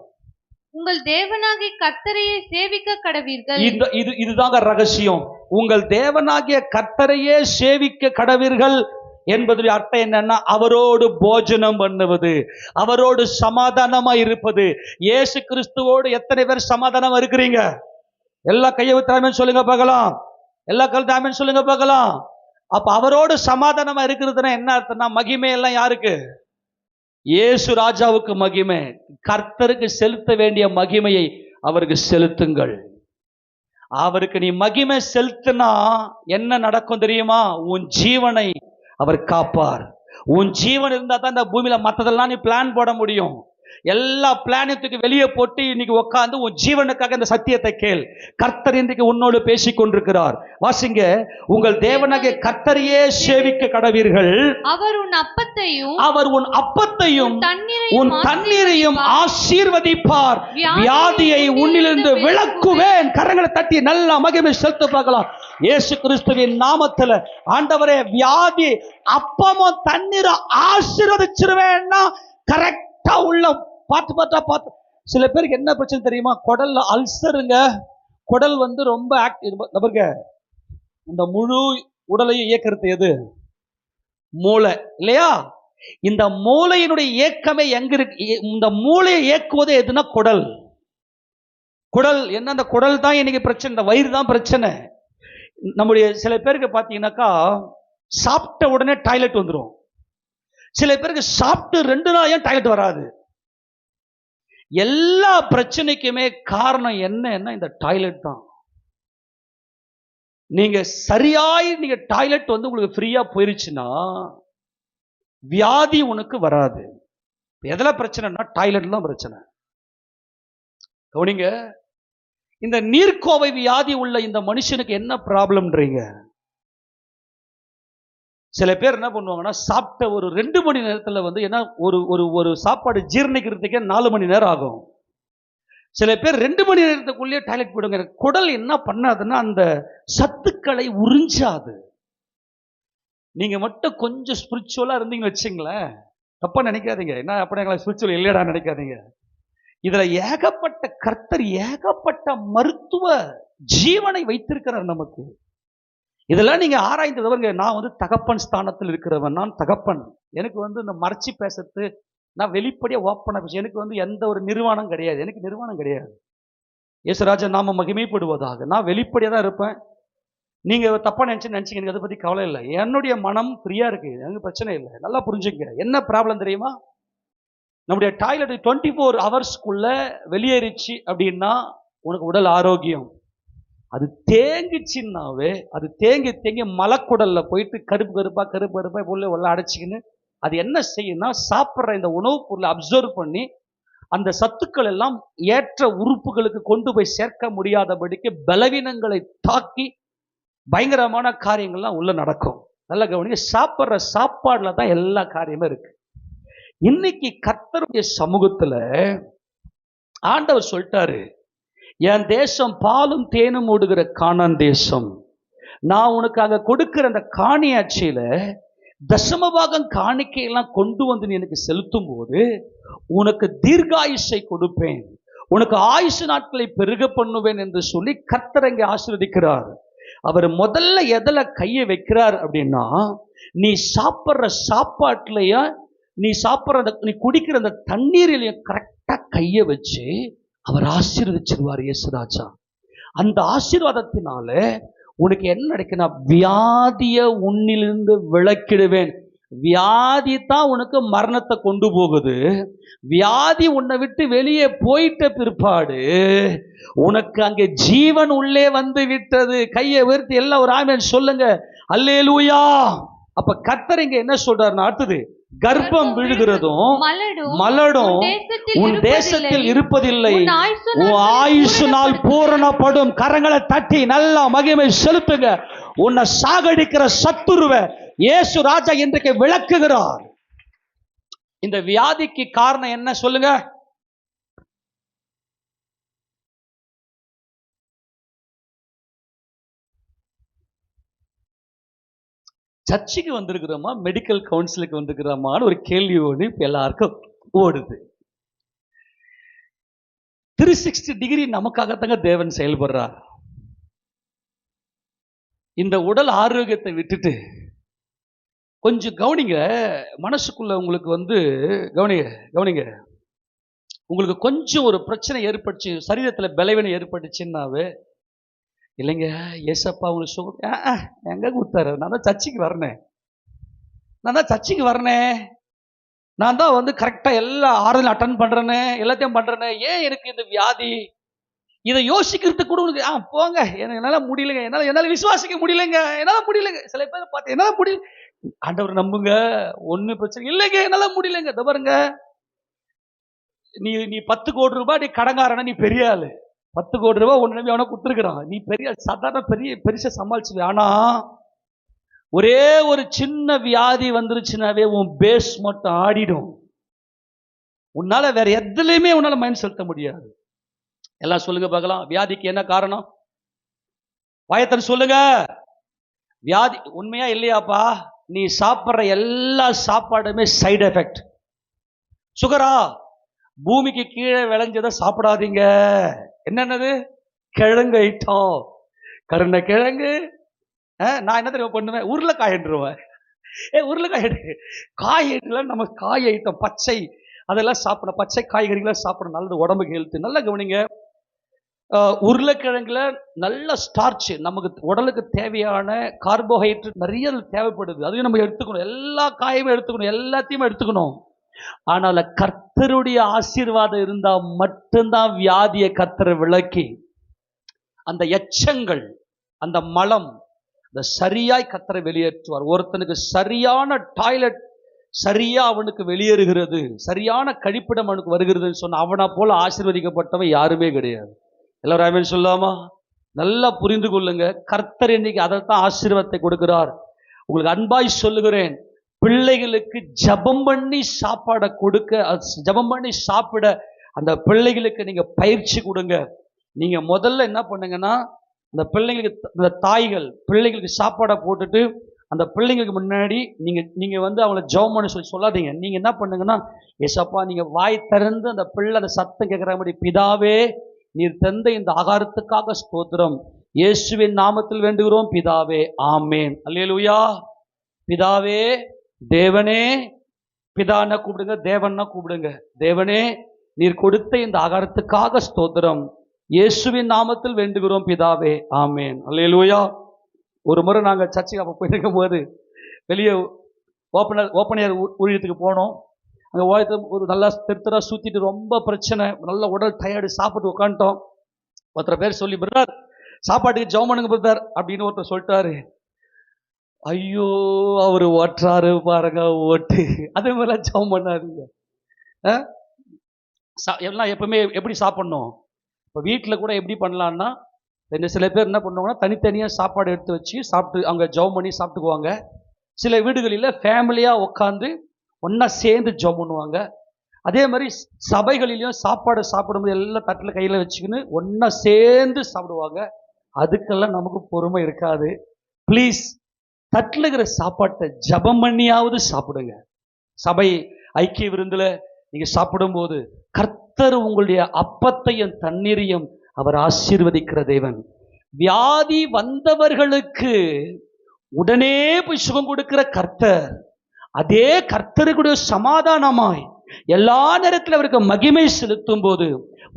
உங்கள் தேவனாகிய கர்த்தரையே சேவிக்க கடவீர்கள். இதுதாங்க ரகசியம். உங்கள் தேவனாகிய கர்த்தரையே சேவிக்க கடவீர்கள் என்பது அர்த்தம் என்னன்னா, அவரோடு போஜனம் பண்ணுவது, அவரோடு சமாதானமா இருப்பது. இயேசு கிறிஸ்துவோடு எத்தனை பேர் சமாதானமா இருக்கிறீங்க? எல்லா கையை விட்டு ஆமென் சொல்லுங்க பார்க்கலாம். எல்லா கழுத்து ஆமென் சொல்லுங்க பார்க்கலாம். அப்ப அவரோடு சமாதானமா இருக்கிறதுனா என்ன அர்த்தம்னா, மகிமை எல்லாம் யாருக்கு? இயேசு ராஜாவுக்கு மகிமை. கர்த்தருக்கு செலுத்த வேண்டிய மகிமையை அவருக்கு செலுத்துங்கள். அவருக்கு நீ மகிமை செலுத்தினா என்ன நடக்கும் தெரியுமா? உன் ஜீவனை அவர் காப்பார். உன் ஜீவன் இருந்தா தான் இந்த பூமியில மற்றதெல்லாம் நீ பிளான் போட முடியும். எல்லா பிளானத்துக்கு வெளியே போட்டு இன்னைக்கு உட்கார்ந்து உன் ஜீவனுக்காக இந்த சத்தியத்தை கேள். கர்த்தர் இன்றைக்கு உன்னோடு பேசிக் கொண்டிருக்கிறார். வாசிங்க, உங்கள் தேவனாகிய கர்த்தரையே சேவிக்க கடவீர்கள். அவர் உன் அப்பத்தையும் உன் தண்ணீரையும் ஆசீர்வதிப்பார். வியாதியை உன்னிலிருந்து விலக்குவேன். கரங்களை தட்டி நல்லா மகிமை செலுத்த பார்க்கலாம். இயேசு கிறிஸ்துவின் நாமத்துல ஆண்டவரே, வியாதி அப்பமும் தண்ணீரை ஆசீர்வதிச்சிருவேன்னா கரெக்டா உள்ள பார்த்து. சில பேருக்கு என்ன பிரச்சனை தெரியுமா? குடல்ல அல்சருங்க. குடல் ரொம்ப ஆக்டிவ். இந்த முழு உடலையும் இயக்கிறது எது? மூளை இல்லையா? இந்த மூளையினுடைய இயக்கமே எங்க இருக்கு? இந்த மூளையை இயக்குவது எதுனா குடல். குடல் என்ன? அந்த குடல் தான் இன்னைக்கு பிரச்சனை. இந்த வயிறு தான் பிரச்சனை. நம்முடைய சில பேருக்கு பார்த்தீங்கன்னாக்கா சாப்பிட்ட உடனே டாய்லெட் வந்துடும். சில பேருக்கு சாப்பிட்டு 2 நாள் ஏன் டாய்லெட் வராது? எல்லா பிரச்சனைக்குமே காரணம் என்னன்னா இந்த டாய்லெட் தான். நீங்க சரியாய் நீங்க டாய்லெட் உங்களுக்கு ஃப்ரீயா போயிருச்சுன்னா வியாதி உனக்கு வராது. எதுல பிரச்சனைனா டாய்லெட்ல பிரச்சனை. கவனிங்க, இந்த நீர்க்கோவை வியாதி உள்ள இந்த மனுஷனுக்கு என்ன ப்ராப்ளம்ன்றீங்க? சில பேர் என்ன பண்ணுவாங்கன்னா, சாப்பிட்ட ஒரு 2 மணி நேரத்தில் என்ன ஒரு சாப்பாடு ஜீரணிக்கிறதுக்கே 4 மணி நேரம் ஆகும். சில பேர் 2 மணி நேரத்துக்குள்ளேயே டாய்லெட் போயிடுங்க. குடல் என்ன பண்ணாதுன்னா அந்த சத்துக்களை உறிஞ்சாது. நீங்க மட்டும் கொஞ்சம் ஸ்பிரிச்சுவலா இருந்தீங்கன்னு வச்சுங்களேன், தப்பா நினைக்காதீங்க. என்ன அப்படி எங்களை ஸ்பிரிச்சுவல் இல்லையடா நினைக்காதீங்க. இதுல ஏகப்பட்ட கர்த்தர் ஏகப்பட்ட மருத்துவ ஜீவனை வைத்திருக்கிறார் நமக்கு. இதெல்லாம் நீங்க ஆராய்ந்து. நான் தகப்பன் ஸ்தானத்தில் இருக்கிறவன். நான் தகப்பன். எனக்கு இந்த மறைச்சி பேசுறது, நான் வெளிப்படையா ஓப்பனா பேச, எனக்கு எந்த ஒரு நிர்வாணம் கிடையாது. எனக்கு நிர்வாணம் கிடையாது. இயேசுராஜா நாம மகிமைப்படுவதாக. நான் வெளிப்படையா தான் இருப்பேன். நீங்க தப்பா நினைச்சீங்க, எனக்கு அதை பத்தி கவலை இல்லை. என்னுடைய மனம் ஃப்ரீயா இருக்கு, எனக்கு பிரச்சனை இல்லை. நல்லா புரிஞ்சுங்க. என்ன ப்ராப்ளம் தெரியுமா? நம்முடைய டாய்லெட் 24 ஹவர்ஸ்க்குள்ள வெளியேறிச்சு அப்படின்னா உனக்கு உடல் ஆரோக்கியம். அது தேங்கிச்சுன்னாவே அது தேங்கி மலக்குடல்ல போயிட்டு கருப்பா உள்ள அடைச்சிக்கின்னு அது என்ன செய்யும்னா, சாப்பிட்ற இந்த உணவுப் பொருளை அப்சர்வ் பண்ணி அந்த சத்துக்கள் எல்லாம் ஏற்ற உறுப்புகளுக்கு கொண்டு போய் சேர்க்க முடியாதபடிக்கு பலவீனங்களை தாக்கி பயங்கரமான காரியங்கள்லாம் உள்ள நடக்கும். நல்ல கவனிங்க, சாப்பிட்ற சாப்பாடுல தான் எல்லா காரியமும் இருக்கு. இன்னைக்கு கர்த்தருடைய சமூகத்துல ஆண்டவர் சொல்லிட்டாரு, என் தேசம் பாலும் தேனும் ஓடுகிற கானான் தேசம். நான் உனக்காக கொடுக்கிற அந்த காணியாட்சியில தசமபாகம் காணிக்கையெல்லாம் கொண்டு வந்து நீ எனக்கு செலுத்தும் போது உனக்கு தீர்காயுஷை கொடுப்பேன், உனக்கு ஆயுசு நாட்களை பெருக பண்ணுவேன் என்று சொல்லி கர்த்தர் இங்கே ஆசீர்வதிக்கிறார். அவர் முதல்ல எதில் கையை வைக்கிறார் அப்படின்னா, நீ சாப்பிட்ற சாப்பாட்டுலயும் நீ குடிக்கிற அந்த தண்ணீரிலையும் கரெக்டா கையை வச்சு அவர் ஆசீர்வதிச்சிருவார் இயேசுராஜா. அந்த ஆசீர்வாதத்தினால உனக்கு என்ன நடக்குன்னா, வியாதிய உன்னிலிருந்து விலக்கிடுவேன். வியாதி தான் உனக்கு மரணத்தை கொண்டு போகுது. வியாதி உன்னை விட்டு வெளியே போயிட்ட பிற்பாடு உனக்கு அங்கே ஜீவன் உள்ளே வந்து விட்டது. கையை உயர்த்தி எல்லாம் ஒரு ஆமென் சொல்லுங்க, அல்லேலூயா. அப்ப கர்த்தர் இங்க என்ன சொல்றாருன்னா, அடுத்தது கர்ப்பம் விழுகிறதும் மலடும் உன் தேசத்தில் இருப்பதில்லை, உன் ஆயுசு நாள் பூரணப்படும். கரங்களை தட்டி நல்லா மகிமை செலுத்துங்க. உன்னை சாகடிக்கிற சத்துருவை இயேசு ராஜா இன்றைக்கு விளக்குகிறார். இந்த வியாதிக்கு காரணம் என்ன சொல்லுங்க? சர்ச்சுக்கு வந்திருக்கிறோமா, மெடிக்கல் கவுன்சிலுக்கு வந்திருக்கிறோமான்னு ஒரு கேள்வி ஒன்று இப்ப எல்லாருக்கும் ஓடுது. 360 டிகிரி நமக்காகத்தாங்க தேவன் செயல்படுறார். இந்த உடல் ஆரோக்கியத்தை விட்டுட்டு கொஞ்சம் கவனிங்க. மனசுக்குள்ள உங்களுக்கு கவனிங்க. உங்களுக்கு கொஞ்சம் ஒரு பிரச்சனை ஏற்பட்டுச்சு, சரீரத்தில் பலவீனம் ஏற்பட்டுச்சுன்னாவே இல்லைங்க ஏசப்பா உங்களுக்கு சுகம் எங்க கொடுத்தாரு? நான் தான் சர்ச்சுக்கு வரனேன், நான் தான் வந்து கரெக்டா எல்லா ஆறுதல் அட்டன் பண்றேன்னு, எல்லாத்தையும் பண்றேன்னு, ஏன் எனக்கு இந்த வியாதி? இதை யோசிக்கிறதுக்கு கூட உங்களுக்கு போங்க, என்னால முடியலைங்க, என்னால விசுவாசிக்க முடியலைங்க, என்னால முடியலைங்க. சில பேர் பார்த்து என்னால முடியல, ஆண்டவர் நம்புங்க, ஒண்ணு பிரச்சனை இல்லைங்க, என்னால முடியலைங்க. இதை பாருங்க, நீ 10 கோடி ரூபாய் நீ கடங்காரனா, நீ பெரிய ஆளு. 10 கோடி ரூபாய் ஒண்ணு நம்பி அவனை கொடுத்துருக்கிறான், நீ பெரிய சாதாரண பெருசா சமாளிச்சு. ஆனா ஒரே ஒரு சின்ன வியாதி வந்துருச்சுனாவே உன் பேஸ் மட்டும் ஆடிடும். உன்னால வேற எதுலையுமே உன்னால மைண்ட் செலுத்த முடியாது. எல்லாம் சொல்லுங்க பார்க்கலாம், வியாதிக்கு என்ன காரணம்? வாயத்தன் சொல்லுங்க. வியாதி உண்மையா இல்லையாப்பா? நீ சாப்பிட்ற எல்லா சாப்பாடுமே சைடு எஃபெக்ட். சுகரா? பூமிக்கு கீழே விளைஞ்சதை சாப்பிடாதீங்க. என்னன்னது? கிழங்கு ஐட்டம், கருணை கிழங்கு. நான் என்ன தெரியும் பண்ணுவேன்? உருளைக்காயின்றுவேன். காய்கறில நம்ம காய் ஐட்டம் பச்சை அதெல்லாம் சாப்பிடணும், பச்சை காய்கறிகளை சாப்பிடணும், நல்லது, உடம்புக்கு ஹெல்த். நல்லா கவனிங்க, உருளைக்கிழங்குல நல்ல ஸ்டார்ச், நமக்கு உடலுக்கு தேவையான கார்போஹைட்ரேட் நிறைய தேவைப்படுது, அதையும் நம்ம எடுத்துக்கணும். எல்லா காயுமே எடுத்துக்கணும், எல்லாத்தையுமே எடுத்துக்கணும். ஆனால் கர்த்தருடைய ஆசீர்வாதம் இருந்தா மட்டும்தான் வியாதியை கர்த்தரை விளக்கி அந்த எச்சங்கள், அந்த மலம் சரியாய் கர்த்தரை வெளியேற்றுவார். ஒருத்தனுக்கு சரியான டாய்லெட் சரியா அவனுக்கு வெளியேறுகிறது, சரியான கழிப்பிடம் அவனுக்கு வருகிறதுன்னு சொன்ன அவனை போல ஆசீர்வதிக்கப்பட்டவன் யாருமே கிடையாது. எல்லாரும் ஆமென் சொல்லாமா? நல்லா புரிந்து கொள்ளுங்க, கர்த்தர் இன்னைக்கு அதைத்தான் ஆசீர்வாதத்தை கொடுக்கிறார். உங்களுக்கு அன்பாய் சொல்லுகிறேன், பிள்ளைகளுக்கு ஜபம் பண்ணி சாப்பாடை கொடுக்க, ஜபம் பண்ணி சாப்பிட அந்த பிள்ளைகளுக்கு நீங்க பயிற்சி கொடுங்க. நீங்க முதல்ல என்ன பண்ணுங்கன்னா, அந்த பிள்ளைங்களுக்கு, இந்த தாய்கள் பிள்ளைகளுக்கு சாப்பாடை போட்டுட்டு அந்த பிள்ளைங்களுக்கு முன்னாடி நீங்க வந்து அவங்கள ஜெபம் பண்ண சொல்லி சொல்லாதீங்க. நீங்க என்ன பண்ணுங்கன்னா, ஏசப்பா நீங்க வாய் திறந்து அந்த பிள்ளை அந்த சத்தம் கேட்கிற மாதிரி, பிதாவே நீர் தந்த இந்த ஆகாரத்துக்காக ஸ்தோத்திரம், இயேசுவின் நாமத்தில் வேண்டுகிறோம் பிதாவே, ஆமேன், அல்லேலூயா. பிதாவே, தேவனே, பிதான்னா கூப்பிடுங்க, தேவன்னா கூப்பிடுங்க. தேவனே நீர் கொடுத்த இந்த ஆகாரத்துக்காக ஸ்தோத்திரம், இயேசுவின் நாமத்தில் வேண்டுகிறோம் பிதாவே, ஆமேன், அல்லேலூயா. ஒரு முறை நாங்கள் சர்ச்சுக்கு அப்போ போயிருக்கும் போது வெளியே ஓப்பனர் ஊழியத்துக்கு போனோம். அங்கே ஒரு நல்லா தெருத்தரா சுற்றிட்டு ரொம்ப பிரச்சனை, நல்ல உடல் டயர்டு, சாப்பிட்டு உட்காந்துட்டோம். ஒருத்தர் பேர் சொல்லி, பிரதர் சாப்பாட்டுக்கு ஜெபம் பண்ணுங்க பிரதர் அப்படின்னு ஒருத்தர் சொல்லிட்டாரு. ஐயோ அவர் ஓட்டுறாரு பாருங்க, ஓட்டு, அதே மாதிரிலாம் ஜெபம் பண்ணாதீங்க. எல்லாம் எப்பவுமே எப்படி சாப்பிடணும்? இப்போ வீட்டில் கூட எப்படி பண்ணலான்னா, சில பேர் என்ன பண்ணுவாங்கன்னா தனித்தனியாக சாப்பாடு எடுத்து வச்சு சாப்பிட்டு அவங்க ஜெபம் பண்ணி சாப்பிட்டுக்குவாங்க. சில வீடுகளில் ஃபேமிலியாக உட்காந்து ஒன்றா சேர்ந்து ஜெபம் பண்ணுவாங்க. அதே மாதிரி சபைகளிலையும் சாப்பாடு சாப்பிடும்போது எல்லாம் தட்டில் கையில் வச்சுக்கின்னு ஒன்றா சேர்ந்து சாப்பிடுவாங்க. அதுக்கெல்லாம் நமக்கு பொறுமை இருக்காது. ப்ளீஸ் தட்டில் இருக்கிற சாப்பாட்டை ஜெபம் பண்ணியாவது சாப்பிடுங்க. சபை ஐக்கிய விருந்தில் நீங்கள் சாப்பிடும்போது கர்த்தர் உங்களுடைய அப்பத்தையும் தண்ணீரையும் அவர் ஆசீர்வதிக்கிற தேவன். வியாதி வந்தவர்களுக்கு உடனே போய் சுகம் கொடுக்கிற கர்த்தர், அதே கர்த்தருக்குடைய சமாதானமாய் எல்லா நேரத்தில் அவருக்கு மகிமை செலுத்தும் போது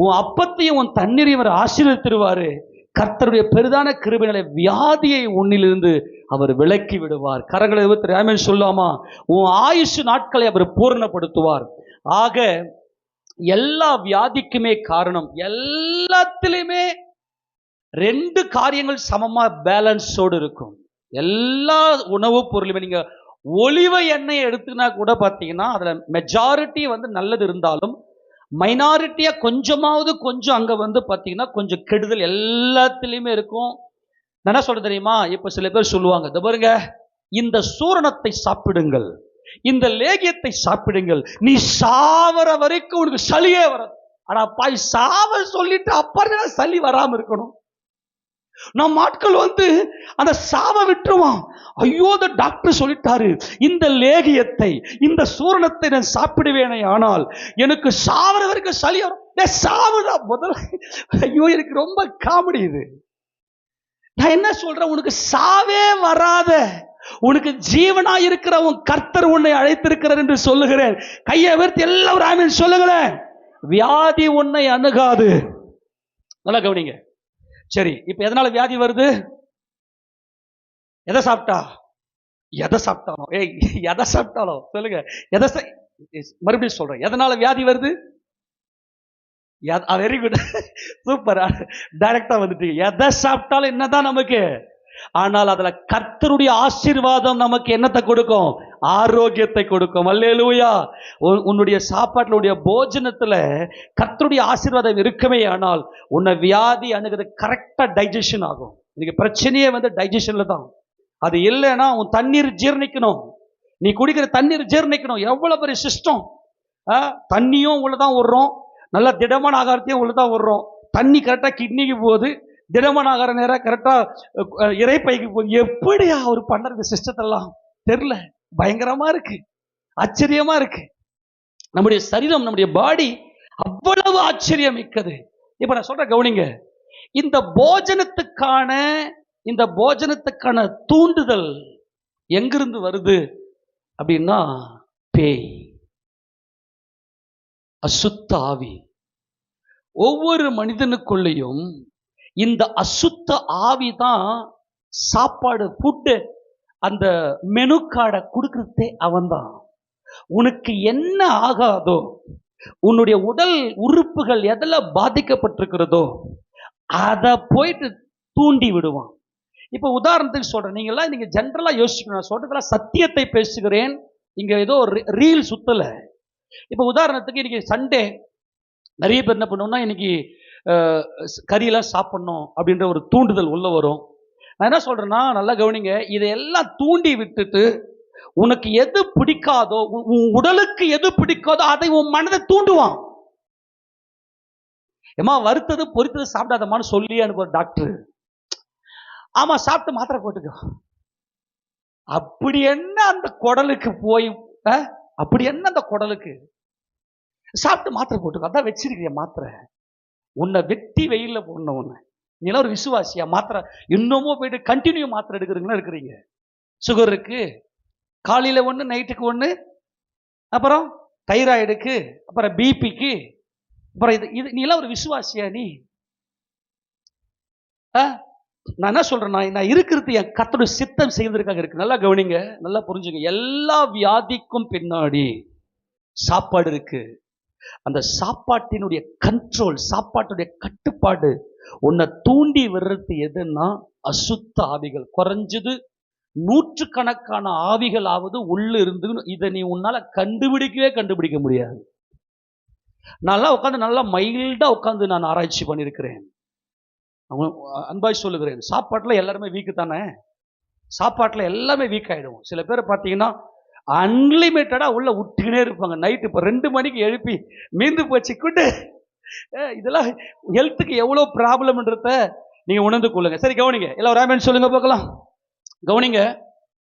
உன் அப்பத்தையும் உன் தண்ணீரையும் அவர் ஆசீர்வதித்திருவாரு. கர்த்தருடைய பெரிதான கிருபையினாலே வியாதியை உன்னிலிருந்து அவர் விலக்கி விடுவார். கரங்களை ஆமென் சொல்லாமா? உன் ஆயுசு நாட்களை அவர் பூர்ணப்படுத்துவார். ஆக எல்லா வியாதிக்குமே காரணம், எல்லாத்திலுமே 2 காரியங்கள் சமமா பேலன்ஸோடு இருக்கும். எல்லா உணவுப் பொருளுமே நீங்க ஒலிவ எண்ணெய் எடுத்துனா கூட பார்த்தீங்கன்னா அதுல மெஜாரிட்டி வந்து நல்லது இருந்தாலும் மைனாரிட்டியா கொஞ்சம் அங்க வந்து பார்த்தீங்கன்னா கொஞ்சம் கெடுதல் எல்லாத்திலையுமே இருக்கும். என்ன சொல்றது தெரியுமா? இப்ப சில பேர் சொல்லுவாங்க, இந்த பாருங்க இந்த சூரணத்தை சாப்பிடுங்கள், இந்த லேகியத்தை சாப்பிடுங்கள், நீ சாவர வரைக்கும் உனக்கு சளியே வராது. ஆனா பாய் சாவ சொல்லிட்டு அப்புறம் சளி வராம இருக்கணும். நம்ம ஆட்கள் வந்து அந்த சாவ விட்டுருவான். ஐயோ அந்த டாக்டர் சொல்லிட்டாரு இந்த லேகியத்தை இந்த சூரணத்தை நான் சாப்பிடுவேனே ஆனால் எனக்கு சாவர வரைக்கும் சளி வரும். சாவுதா முதல்ல. ஐயோ எனக்கு ரொம்ப காமெடி இது. நான் என்ன சொல்றேன், உனக்கு சாவே வராத, உனக்கு ஜீவனா இருக்கிற உன் கர்த்தர் உன்னை அழைத்திருக்கிறார் என்று சொல்லுகிறேன். கையை உயர்த்தி எல்லாரும் ஆமென் சொல்லுங்களேன். வியாதி உன்னை அணுகாது. நல்லா கவனிங்க, சரி, இப்ப எதனால வியாதி வருது? எதை சாப்பிட்டாலும் எதை சாப்பிட்டாலும் சொல்லுங்க. மறுபடியும் சொல்றேன், எதனால வியாதி வருது? வெரி குட், சூப்பர், டைரக்டா வந்துட்டீங்க. எதை சாப்பிட்டாலும் என்னதான் நமக்கு, ஆனால் அதுல கர்த்தருடைய ஆசீர்வாதம் நமக்கு என்னத்தை கொடுக்கும்? ஆரோக்கியத்தை கொடுக்கும். அல்லேலூயா. உன்னுடைய சாப்பாட்டுல, உடைய போஜனத்துல கர்த்தருடைய ஆசீர்வாதம் இருக்குமே, ஆனால் உன்னை வியாதி அணுகிறது கரெக்டா டைஜஷன் ஆகும். இன்னைக்கு பிரச்சனையே டைஜஷன்ல தான். அது இல்லைன்னா உன் தண்ணீர் ஜீரணிக்கணும், நீ குடிக்கிற தண்ணீர் ஜீரணிக்கணும். எவ்வளவு பெரிய சிஸ்டம். தண்ணியும் உள்ளதான் விடுறோம், நல்ல திடமான ஆகாரத்தையும் உள்ளதான் விடுறோம். தண்ணி கரெக்டா கிட்னிக்கு போகுது, திடமான ஆகார நேரம் கரெக்டா இறைப்பைக்கு போகுது. எப்படியா அவர் பண்ற சிஸ்டத்தெல்லாம் தெரியல. பயங்கரமா இருக்கு, ஆச்சரியமா இருக்கு. நம்முடைய சரீரம், நம்முடைய பாடி அவ்வளவு ஆச்சரியம் மிக்கது. இப்ப நான் சொல்ற கவனிங்க, இந்த போஜனத்துக்கான தூண்டுதல் எங்கிருந்து வருது அப்படின்னா, பேய், அசுத்த ஆவி. ஒவ்வொரு மனிதனுக்குள்ளேயும் இந்த அசுத்த ஆவி தான் சாப்பாடு, ஃபுட்டு, அந்த மெனு கார்டை கொடுக்கறதே அவன்தான். உனக்கு என்ன ஆகாதோ, உன்னுடைய உடல் உறுப்புகள் எதில் பாதிக்கப்பட்டிருக்கிறதோ அதை போயிட்டு தூண்டி விடுவான். இப்ப உதாரணத்துக்கு சொல்றேன், நீங்க ஜென்ரலா யோசிக்கணும், நான் சொல்றதுல சத்தியத்தை பேசுகிறேன், இங்க ஏதோ ரீல் சுத்தல. இப்ப உதாரணத்துக்கு இன்னைக்கு சண்டே, நிறைய பேர் என்ன பண்ணுவோம்னா, இன்னைக்கு கறியெல்லாம் சாப்பிடணும் அப்படின்ற ஒரு தூண்டுதல் உள்ள வரும். நான் என்ன சொல்றேன்னா, நல்லா கவனிங்க, இதையெல்லாம் தூண்டி விட்டுட்டு உனக்கு எது பிடிக்காதோ, உன் உடலுக்கு எது பிடிக்காதோ அதை உன் மனதை தூண்டுவான். ஏமா வறுத்தது பொரித்தது சாப்பிடாதமான்னு சொல்லி அனுப்புற டாக்டர். ஆமா, சாப்பிட்டு மாத்திரை போட்டுக்கோ. அப்படி என்ன அந்த குடலுக்கு போய், அப்படி என்ன அந்த குடலுக்கு சாப்பிட்டு மாத்திரை போட்டுக்கோ, அதான் வச்சிருக்கிய மாத்திரை. உன்னை வெட்டி வெயில போடணும். உன்னை நீலாம் ஒரு விசுவாசியா? மாத்திரை இன்னமும் போயிட்டு கண்டினியூ மாத்திரை எடுக்கிறீங்களா? இருக்கிறீங்க. சுகருக்கு காலையில ஒண்ணு, நைட்டுக்கு ஒண்ணு, அப்புறம் தைராய்டுக்கு, அப்புறம் பிபிக்கு, அப்புறம் இது நீலாம் ஒரு விசுவாசியா? நீ நான் என்ன சொல்றேன்னா, நான் இருக்கிறது என் கர்த்தருடைய சித்தம் செய்வதற்காக இருக்கு. நல்லா கவனிங்க, நல்லா புரிஞ்சுங்க. எல்லா வியாதிக்கும் பின்னாடி சாப்பாடு இருக்கு. அந்த சாப்பாட்டினுடைய கண்ட்ரோல், சாப்பாட்டுடைய கட்டுப்பாடு, உன்னை தூண்டி விடுறது எதுன்னா அசுத்த ஆவிகள். குறைஞ்சது 100கணக்கான ஆவிகள் ஆவது உள்ள இருந்து. இதை நீ உன்னால கண்டுபிடிக்க முடியாது. நல்லா உட்காந்து, நல்லா மைல்டா உட்காந்து நான் ஆராய்ச்சி பண்ணியிருக்கிறேன். அன்பாய் சொல்லுகிறேன், சாப்பாட்டுல எல்லாருமே வீக்கு தானே. சாப்பாட்டுல எல்லாமே வீக் ஆயிடும். சில பேர் பார்த்தீங்கன்னா அன்லிமிட்டடா உள்ள விட்டுக்கினே இருப்பாங்க. நைட்டு இப்போ 2 மணிக்கு எழுப்பி மீந்து போச்சு கூட்டு. இதெல்லாம் ஹெல்த்துக்கு எவ்வளோ ப்ராப்ளம்ன்றத நீங்க உணர்ந்து கொள்ளுங்க. சரி, கவனிங்க, எல்லாம் ராமன் சொல்லுங்க பார்க்கலாம். கவனிங்க,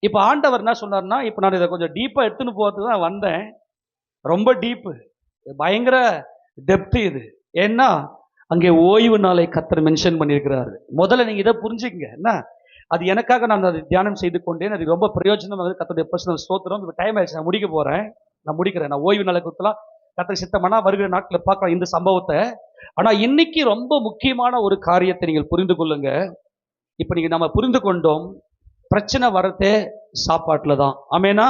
இப்போ ஆண்டவர் என்ன சொன்னார்னா, இப்போ நான் இதை கொஞ்சம் டீப்பா எடுத்துன்னு போறதுக்கு தான் வந்தேன். ரொம்ப டீப்பு, பயங்கர டெப்த் இது. ஏன்னா அங்கே ஓய்வு நாளை கர்த்தர் மென்ஷன் பண்ணியிருக்கிறாரு. முதல்ல நீங்க இதை புரிஞ்சுக்கங்க. என்ன அது எனக்காக நான் அதை தியானம் செய்து கொண்டேன். அது ரொம்ப பிரயோஜனமாக கர்த்தருடைய பர்சனல் ஸ்தோத்திரம். இப்போ டைம் ஆயிடுச்சு, நான் முடிக்க போறேன். நான் ஓய்வு நாளை கொடுத்தலாம். கர்த்தர் சித்தமானா வருகிற நாட்களில் பார்க்கலாம் இந்த சம்பவத்தை. ஆனா இன்னைக்கு ரொம்ப முக்கியமான ஒரு காரியத்தை நீங்கள் புரிந்து கொள்ளுங்க. இப்போ நம்ம புரிந்து கொண்டோம், பிரச்சனை வரதே சாப்பாட்டுல தான். ஆமேனா?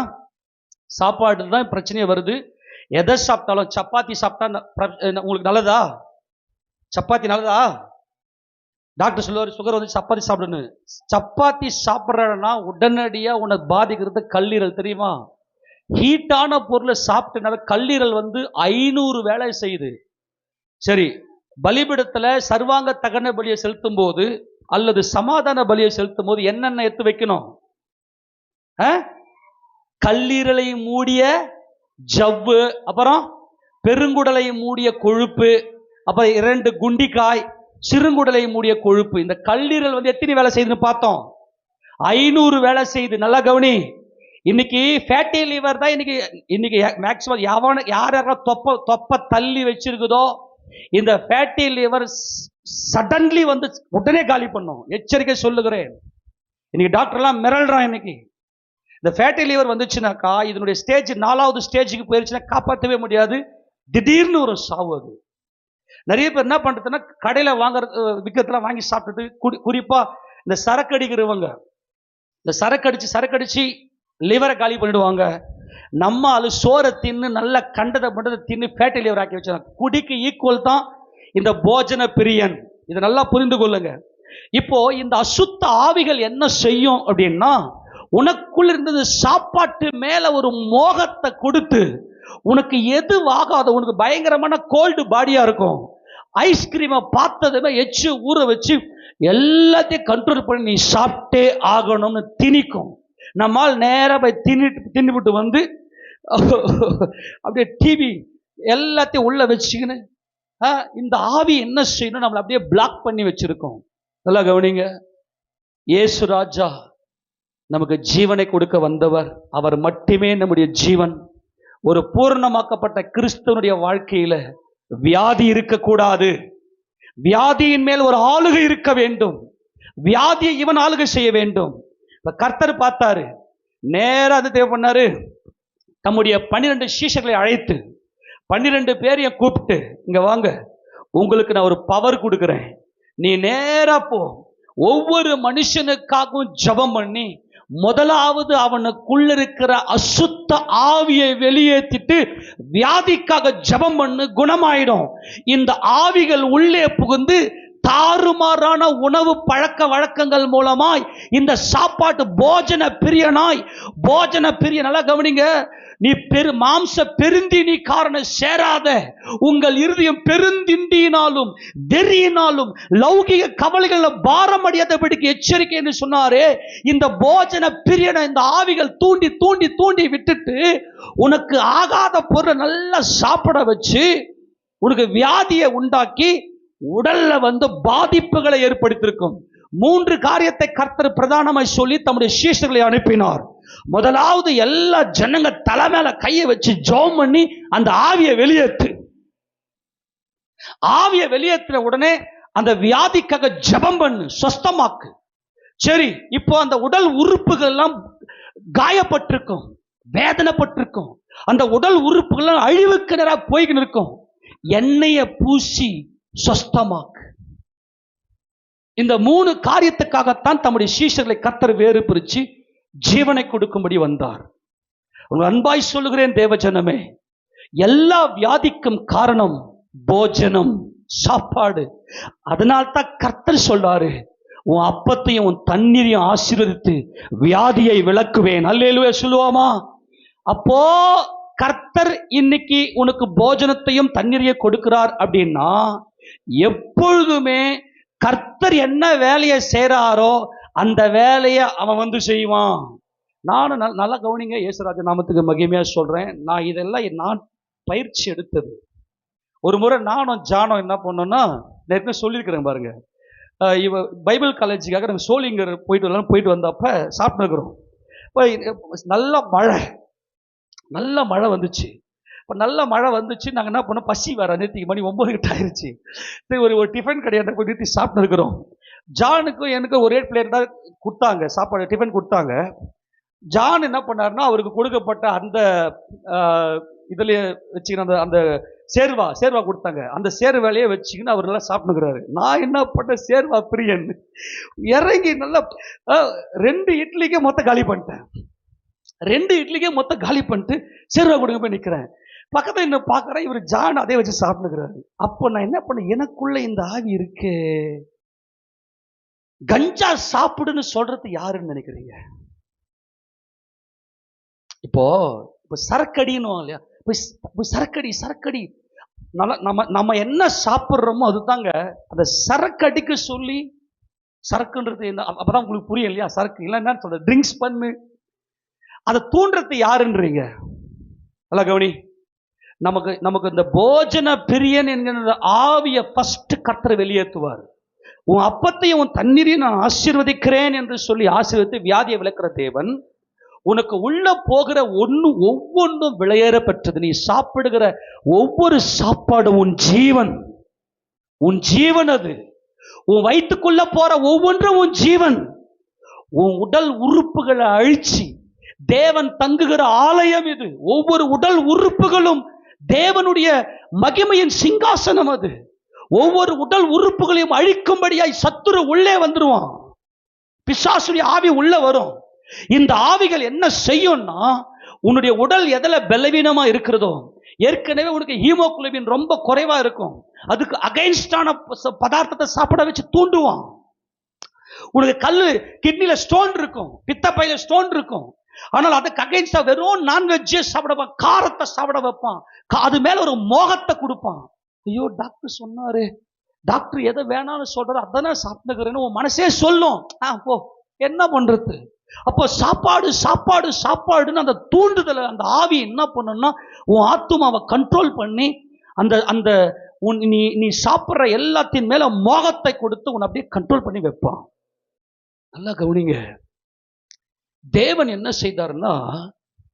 சாப்பாடு தான் பிரச்சனையே வருது. எதை சாப்பிட்டாலும், சப்பாத்தி சாப்பிட்டா உங்களுக்கு நல்லதா? சப்பாத்தி நல்லதா? டாக்டர் சொல்லுவார், சுகர் வந்து சப்பாத்தி சாப்பிடணும். சப்பாத்தி சாப்பிட்றன்னா உடனடியா உனக்கு பாதிக்கிறது கல்லீரல், தெரியுமா? ஹீட்டான பொருளை சாப்பிட்டனால கல்லீரல் வந்து 500 வேலை செய்யுது. சரி, பலிபீடத்துல சர்வாங்க தகன பலியை செலுத்தும் போது அல்லது சமாதான பலியை செலுத்தும் போது என்னென்ன எடுத்து வைக்கணும்? கல்லீரலை மூடிய ஜவ்வு, அப்புறம் பெருங்குடலை மூடிய கொழுப்பு, அப்புறம் 2 குண்டிக்காய், சிறுங்குடலை மூடிய கொழுப்பு. இந்த கல்லீரல் வந்து எத்தனை வேலை செய்யுதுன்னு பார்த்தோம்? 500 வேலை செய்யுது. நல்லா கவனி. இன்னைக்கு ஃபேட்டி லிவர் தான் இன்னைக்கு மேக்சிமம் யாரெல்லாம் தொப்ப தள்ளி வச்சிருக்குதோ இந்த ஃபேட்டி லிவர் சடன்லி வந்து உடனே காலி பண்ணும். எச்சரிக்கை சொல்லுகிறேன். இன்னைக்கு டாக்டர்லாம் மிரள்றான். இன்னைக்கு இந்த ஃபேட்டி லிவர் வந்துச்சுனாக்கா இதனுடைய ஸ்டேஜ் 4வது ஸ்டேஜுக்கு போயிருச்சுன்னா காப்பாற்றவே முடியாது. திடீர்னு ஒரு சாவு. அது நிறைய பேர் என்ன பண்றதுன்னா கடையில வாங்குறது விற்கிறதுலாம் வாங்கி சாப்பிட்டுட்டு குறிப்பா இந்த சரக்கு அடிக்கிறவங்க இந்த சரக்கடிச்சு லிவரை காலி பண்ணிடுவாங்க. நம்ம அது சோறை தின்னு நல்ல கண்டதை பண்றதை தின்னு ஃபேட்டி லிவர் ஆக்கி வச்சிருக்காங்க. குடிக்கு ஈக்குவல் தான் இந்த போஜன பிரியன். இதை நல்லா புரிந்து கொள்ளுங்க. இப்போ இந்த அசுத்த ஆவிகள் என்ன செய்யும் அப்படின்னா, உனக்குள்ள இருந்தது சாப்பாட்டு மேல ஒரு மோகத்தை கொடுத்து, உனக்கு எது ஆகாத, உனக்கு பயங்கரமான கோல்டு பாடியா இருக்கும், ஐஸ்கிரீமை பார்த்ததுமே எச்சு ஊற வச்சு எல்லாத்தையும் கண்ட்ரோல் பண்ணி நீ சாப்பிட்டே ஆகணும்னு திணிக்கும். நம்மால் நேராக போய் தின்னுவிட்டு வந்து அப்படியே டிவி எல்லாத்தையும் உள்ள வச்சுக்கின்னு இந்த ஆவி என்ன செய்யணும், நம்மளை அப்படியே பிளாக் பண்ணி வச்சிருக்கோம். நல்லா கவனிங்க. இயேசு ராஜா நமக்கு ஜீவனை கொடுக்க வந்தவர். அவர் மட்டுமே நம்முடைய ஜீவன். ஒரு பூர்ணமாக்கப்பட்ட கிறிஸ்தவனுடைய வாழ்க்கையில வியாதி இருக்கக்கூடாது. வியாதியின் மேல் ஒரு ஆளுகை இருக்க வேண்டும். வியாதியை இவன் ஆளுகை செய்ய வேண்டும். இப்ப கர்த்தர் பார்த்தாரு, நேரா அது தேவை பண்ணாரு. தம்முடைய 12 சீஷர்களை அழைத்து 12 பேரையும் கூப்பிட்டு, இங்க வாங்க, உங்களுக்கு நான் ஒரு பவர் கொடுக்கிறேன். நீ நேரா போ, ஒவ்வொரு மனுஷனுக்காகவும் ஜெபம் பண்ணி முதலாவது அவனுக்குள்ள இருக்கிற அசுத்த ஆவியை வெளியேற்றிட்டு வியாதிக்காக ஜெபம் பண்ணு, குணமாயிடும். இந்த ஆவிகள் உள்ளே புகுந்து தாறுமாறான உணவு பழக்க வழக்கங்கள் மூலமாய் இந்த சாப்பாட்டு போஜன பிரியனாய் நல்லா கவனிங்க. நீ மாம்ச பெருந்தினி காரணம் சேராத, உங்கள் இருதயம் பெருந்திண்டியினாலும் வெறியினாலும் லௌகிக கவலைகள் பாரம் அடையாதபடிக்கு எச்சரிக்கை என்று சொன்னாரே. இந்த போஜன பிரியனை இந்த ஆவிகள் தூண்டி தூண்டி தூண்டி விட்டுட்டு உனக்கு ஆகாத பொருளை நல்லா சாப்பிட வச்சு உனக்கு வியாதியை உண்டாக்கி உடல்ல பாதிப்புகளை ஏற்படுத்தியிருக்கும். 3 காரியத்தை கர்த்தர் பிரதானமாய் சொல்லி தம்முடைய சீஷர்களை அனுப்பினார். முதலாவது, எல்லா ஜனங்க தலை மேல கையை வச்சு ஜெபம் பண்ணி அந்த ஆவியை வெளியேற்று. ஆவியை வெளியேற்றின உடனே அந்த வியாதிக்காக ஜெபம் பண்ணு, சொஸ்தமாக்கு. சரி, இப்போ அந்த உடல் உறுப்புகள் எல்லாம் காயப்பட்டிருக்கும், வேதனைப்பட்டிருக்கும், அந்த உடல் உறுப்புகள் அழிவுக்கு நேராக போய்கிட்டு இருக்கும். எண்ணெயை பூசி சொஸ்தமாக்கு. இந்த 3 காரியத்துக்காகத்தான் தம்முடைய சீஷர்களை கர்த்தர் வேறு பிரிச்சு ஜீவனை கொடுக்கும்படி வந்தார். உங்கள் அன்பாய் சொல்லுகிறேன் தேவஜனமே, எல்லா வியாதிக்கும் காரணம் போஜனம், சாப்பாடு. அதனால்தான் கர்த்தர் சொல்றாரு, உன் அப்பத்தையும் உன் தண்ணீரையும் ஆசீர்வதித்து வியாதியை விலக்குவேன். அல்லேலூயா சொல்லுவாமா? அப்போ கர்த்தர் இன்னைக்கு உனக்கு போஜனத்தையும் தண்ணீரையும் கொடுக்கிறார் அப்படின்னா, எப்பொழுதுமே கர்த்தர் என்ன வேலையை செய்றாரோ அந்த வேலையை அவன் செய்வான். நானும் நல்லா கவனிங்க. இயேசுராஜ நாமத்துக்கு மகிமையா சொல்றேன். நான் இதெல்லாம் நான் பயிற்சி எடுத்தது. ஒரு முறை நானும் ஜானும் என்ன பண்ணோம்னா, நேற்று சொல்லியிருக்கிறேன் பாருங்க, இவ பைபிள் காலேஜுக்காக நாங்கள் சோளிங்கர் போயிட்டு வந்தப்ப சாப்பிட்டு இருக்கிறோம். நல்ல மழை வந்துச்சு. இப்போ நல்ல மழை வந்துச்சு. நாங்கள் என்ன பண்ணோம், பசி வேற, நேற்றுக்கு மணி 9 கிட்ட ஆயிடுச்சு. சரி, ஒரு டிஃபன் கடையாண்ட போய் நிறுத்தி சாப்பிட்டு இருக்கிறோம். ஜானுக்கும் எனக்கு ஒரே பிளேட் தான் கொடுத்தாங்க, சாப்பாடு டிஃபன் கொடுத்தாங்க. ஜான் என்ன பண்ணாருன்னா, அவருக்கு கொடுக்கப்பட்ட அந்த இதுல வச்சுக்கின அந்த சேர்வா கொடுத்தாங்க. அந்த சேர்வாலையே வச்சுக்கின்னு அவர் நல்லா சாப்பிட்டுக்கிறாரு. நான் என்ன பண்ண, சேர்வா பிரியன் இறங்கி நல்லா 2 இட்லிக்கே மொத்தம் காலி பண்ணிட்டேன். 2 இட்லிக்கே மொத்தம் காலி பண்ணிட்டு சேர்வா கொடுங்க போய் நிற்கிறேன். பக்கத்தில் என்ன பார்க்குறேன், இவர் ஜான் அதே வச்சு சாப்பிட்டுக்கிறாரு. அப்போ நான் என்ன பண்ண, எனக்குள்ள இந்த ஆவி இருக்கு. கஞ்சா சாப்பிடுன்னு சொல்றது யாருன்னு நினைக்கிறீங்க? இப்போ சரக்கடின்னு இல்லையா, சரக்கடி நம்ம என்ன சாப்பிட்றோமோ அதுதாங்க. அந்த சரக்கடிக்கு சொல்லி, சரக்குன்றது என்ன அப்பதான் உங்களுக்கு புரியும் இல்லையா? சரக்கு இல்லை என்ன சொல்ற, ட்ரிங்க்ஸ் பண்ணு, அதை தூண்டுறது யாருன்றீங்க? நல்லா கவனி. நமக்கு இந்த போஜன பிரியன் என்கிற ஆவியை ஃபர்ஸ்ட் கர்த்தர் வெளியேற்றுவார். உன் அப்பத்தையும் உன் தண்ணீரையும் நான் ஆசீர்வதிக்கிறேன் என்று சொல்லி ஆசீர்வதித்து வியாதியை விளக்குற தேவன், உனக்கு உள்ள போகிற ஒவ்வொன்றும் விளையேற பெற்றது. நீ சாப்பிடுகிற ஒவ்வொரு சாப்பாடு உன் ஜீவன். அது உன் வயிற்றுக்குள்ள போற ஒவ்வொன்றும் உன் ஜீவன். உன் உடல் உறுப்புகளை அழிச்சு தேவன் தங்குகிற ஆலயம் இது. ஒவ்வொரு உடல் உறுப்புகளும் தேவனுடைய மகிமையின் சிங்காசனம். அது ஒவ்வொரு உடல் உறுப்புகளையும் அழிக்கும்படியாய் சத்துரு உள்ளே வந்துருவான். பிசாசுடைய ஆவி உள்ள வரும். இந்த ஆவிகள் என்ன செய்யும்னா, உன்னுடைய உடல் எதுல பலவீனமா இருக்கிறதோ, ஏற்கனவே உனக்கு ஹீமோகுளோபின் ரொம்ப குறைவா இருக்கும், அதுக்கு அகைன்ஸ்டான பதார்த்தத்தை சாப்பிட வச்சு தூண்டுவான். உனக்கு கல்லு கிட்னில ஸ்டோன் இருக்கும், பித்தப்பையில ஸ்டோன் இருக்கும், ஆனால் அதுக்கு அகைன்ஸ்டா வெறும் நான்வெஜ்ஜே சாப்பிட வைப்பான், காரத்தை சாப்பிட வைப்பான், அது மேல ஒரு மோகத்தை கொடுப்பான். ஐயோ டாக்டர் சொன்னாரு, டாக்டர் எதை வேணாம்னு சொல்றாரு, அதானே சாப்பிட்டுக்கிறேன்னு உன் மனசே சொல்லும். போ, என்ன பண்றது? அப்போ சாப்பாடு சாப்பாடு சாப்பாடுன்னு அந்த தூண்டுதலை அந்த ஆவி என்ன பண்ணுன்னா, உன் ஆத்துமாவை கண்ட்ரோல் பண்ணி அந்த அந்த நீ சாப்பிட்ற எல்லாத்தின் மேல மோகத்தை கொடுத்து உன்னை அப்படியே கண்ட்ரோல் பண்ணி வைப்பான். நல்லா கவனிங்க. தேவன் என்ன செய்தார்னா,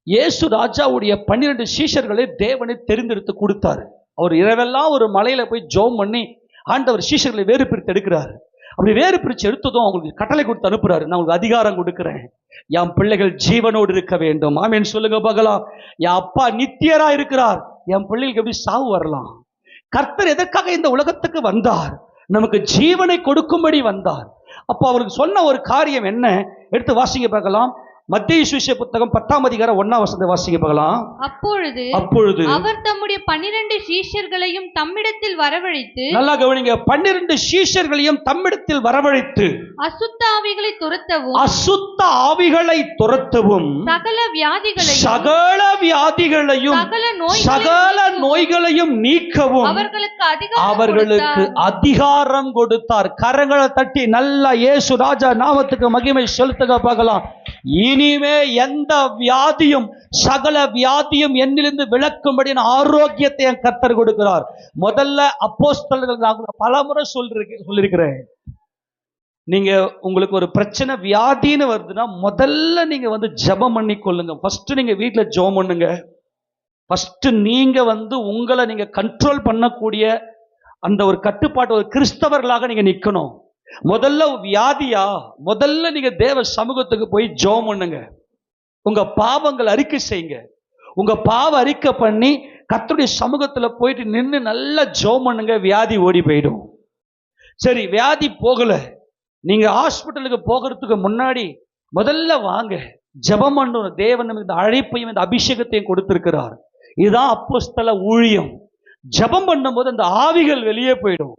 இயேசு ராஜாவுடைய 12 சீஷர்களை தேவனை தெரிந்தெடுத்து கொடுத்தாரு. அவர் இரவெல்லாம் ஒரு மலையில போய் ஜெபம் பண்ணி ஆண்டவர் சீஷர்களை வேறு பிரித்து எடுக்கிறாரு. அப்படி வேறு பிரித்து எடுத்ததும் அவங்களுக்கு கட்டளை கொடுத்து அனுப்புறாரு, நான் உங்களுக்கு அதிகாரம் கொடுக்கிறேன், என் பிள்ளைகள் ஜீவனோடு இருக்க வேண்டும். ஆமென் சொல்லுங்க பார்க்கலாம். என் அப்பா நித்தியரா இருக்கிறார், என் பிள்ளைகளுக்கு எப்படி சாவு வரலாம்? கர்த்தர் எதற்காக இந்த உலகத்துக்கு வந்தார்? நமக்கு ஜீவனை கொடுக்கும்படி வந்தார். அப்போ அவருக்கு சொன்ன ஒரு காரியம் என்ன? எடுத்து வாசிங்க பார்க்கலாம். மத்தேயு சுவிசேஷ புத்தகம் 10ஆம் அதிகாரம் 1ஆம் வசனத்தை வாசிங்க பார்க்கலாம். அப்பொழுது அவர் தம்முடைய 12 சீஷர்களையும் தம்மிடத்தில் வரவழைத்து, நல்லா கவனிங்க, 12 சீஷர்களையும் தம்மிடத்தில் வரவழைத்து அசுத்த ஆவிகளை துரத்தவும் சகல வியாதிகளையும் சகல நோய்களையும் நீக்கவும் அவர்களுக்கு அதிகாரம் கொடுத்தார். கரங்களை தட்டி நல்லா இயேசு ராஜா நாமத்துக்கு மகிமை செலுத்துக பார்க்கலாம். இனிமே எந்த வியாதியும் சகல வியாதியும் என்னிலிருந்து விளக்கும்படி ஆரோக்கியத்தை என் கர்த்தர் கொடுக்கிறார். முதல்ல அப்போஸ்தலர்கள் நான் பலமுறை சொல்லிருக்கிறேன், நீங்க உங்களுக்கு ஒரு பிரச்சனை வியாதின்னு வருதுன்னா முதல்ல நீங்க வந்து ஜெபம் பண்ணி கொள்ளுங்க. ஃபர்ஸ்ட் நீங்க வீட்டுல ஜெபம் பண்ணுங்க. ஃபர்ஸ்ட் நீங்க வந்து உங்களை நீங்க கண்ட்ரோல் பண்ணக்கூடிய அந்த ஒரு கட்டுப்பாட்டு ஒரு கிறிஸ்தவர்களாக நீங்க நிக்கணும். முதல்ல வியாதியா, முதல்ல நீங்க தேவ சமூகத்துக்கு போய் ஜெபம் பண்ணுங்க. உங்க பாவங்கள் அறிக்கை செய்யுங்க. உங்க பாவ அறிக்கை பண்ணி கர்த்தருடைய சமூகத்துல போயிட்டு நின்று நல்லா ஜெபம் பண்ணுங்க. வியாதி ஓடி போயிடும். சரி, வியாதி போகல, நீங்க ஹாஸ்பிட்டலுக்கு போகிறதுக்கு முன்னாடி முதல்ல வாங்க, ஜெபம் பண்ணணும். தேவன் நமக்கு இந்த அழைப்பையும் இந்த அபிஷேகத்தையும் கொடுத்திருக்கிறார். இதுதான் அப்போஸ்தல ஊழியம். ஜெபம் பண்ணும்போது அந்த ஆவிகள் வெளியே போயிடும்.